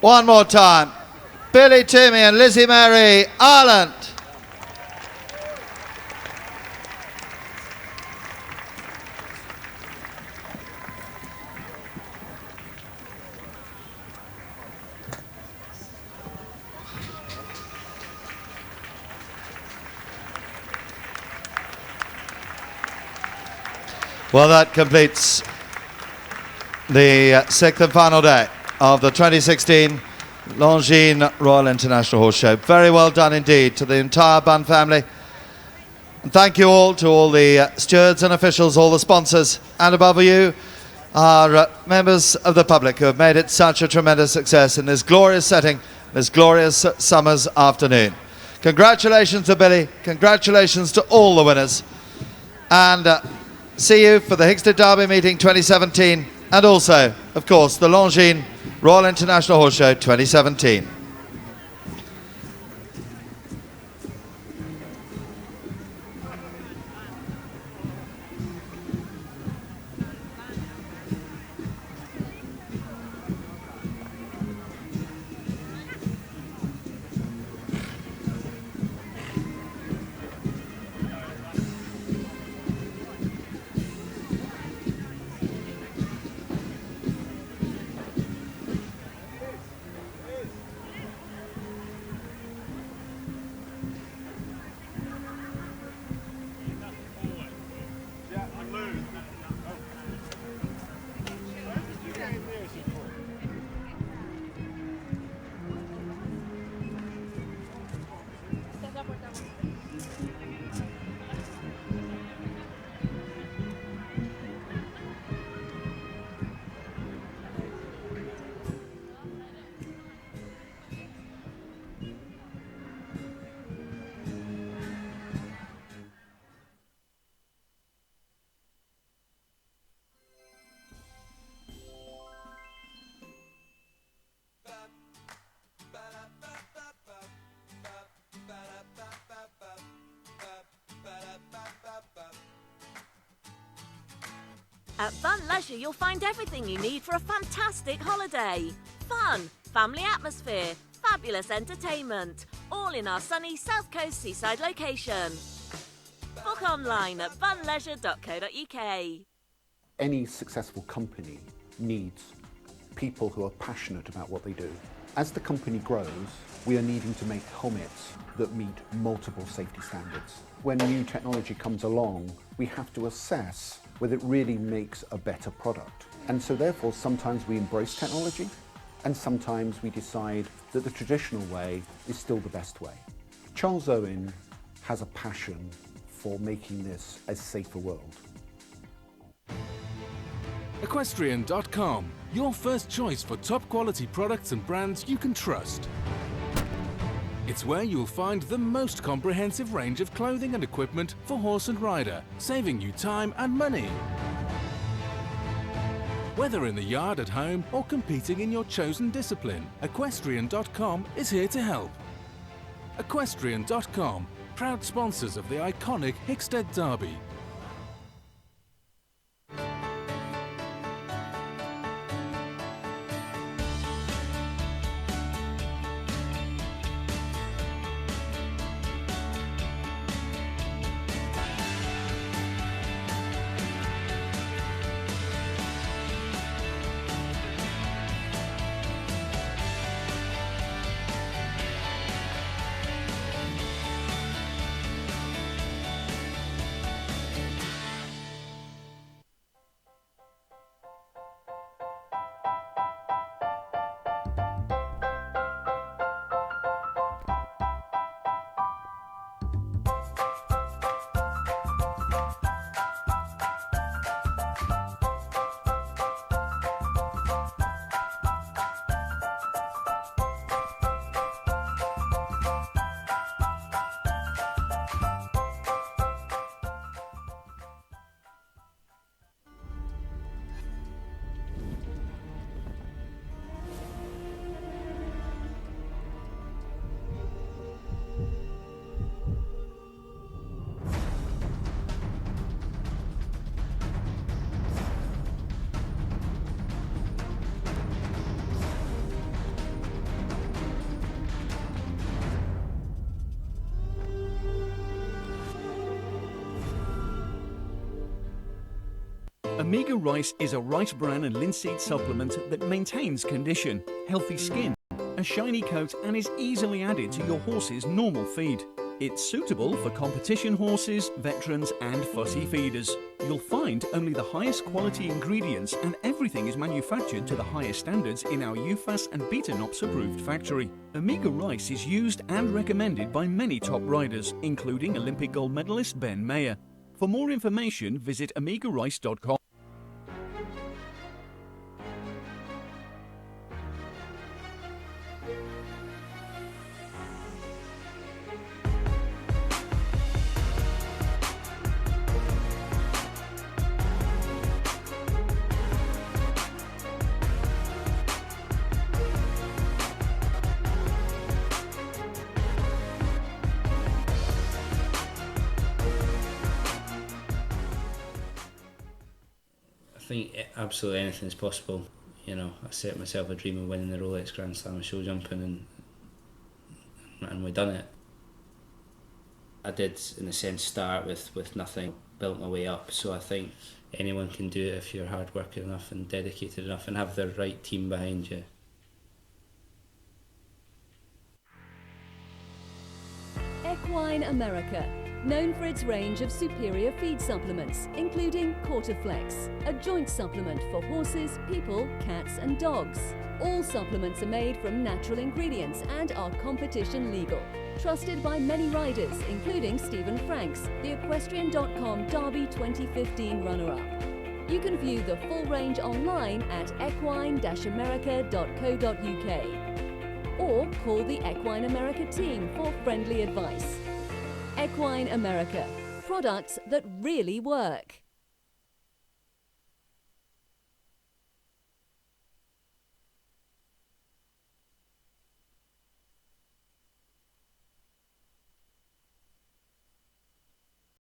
One more time. Billy Toomey and Lizzie Mary Ireland. Well, that completes the sixth and final day of the 2016 Longines Royal International Horse Show. Very well done indeed to the entire Bunn family. And thank you all to all the stewards and officials, all the sponsors, and above you, our members of the public who have made it such a tremendous success in this glorious setting, this glorious summer's afternoon. Congratulations to Billy, congratulations to all the winners, and see you for the Hickstead Derby meeting 2017, and also, of course, the Longines Royal International Horse Show 2017. At Bunn Leisure, you'll find everything you need for a fantastic holiday. Fun, family atmosphere, fabulous entertainment, all in our sunny South Coast seaside location. Book online at bunleisure.co.uk. Any successful company needs people who are passionate about what they do. As the company grows, we are needing to make helmets that meet multiple safety standards. When new technology comes along, we have to assess whether it really makes a better product. And so therefore, sometimes we embrace technology, and sometimes we decide that the traditional way is still the best way. Charles Owen has a passion for making this a safer world. Equestrian.com, your first choice for top quality products and brands you can trust. It's where you'll find the most comprehensive range of clothing and equipment for horse and rider, saving you time and money. Whether in the yard at home or competing in your chosen discipline, Equestrian.com is here to help. Equestrian.com, proud sponsors of the iconic Hickstead Derby. Omega Rice is a rice bran and linseed supplement that maintains condition, healthy skin, a shiny coat, and is easily added to your horse's normal feed. It's suitable for competition horses, veterans and fussy feeders. You'll find only the highest quality ingredients and everything is manufactured to the highest standards in our UFAS and Beta-NOPS approved factory. Omega Rice is used and recommended by many top riders, including Olympic gold medalist Ben Mayer. For more information, visit omegarice.com. I think absolutely anything's possible. You know, I set myself a dream of winning the Rolex Grand Slam of show jumping, and we done it. I did, in a sense, start with nothing, built my way up. So I think anyone can do it if you're hard working enough and dedicated enough and have the right team behind you. Equine America, known for its range of superior feed supplements, including Quarterflex, a joint supplement for horses, people, cats and dogs. All supplements are made from natural ingredients and are competition legal. Trusted by many riders, including Stephen Franks, the Equestrian.com Derby 2015 runner-up. You can view the full range online at equine-america.co.uk or call the Equine America team for friendly advice. Equine America, products that really work.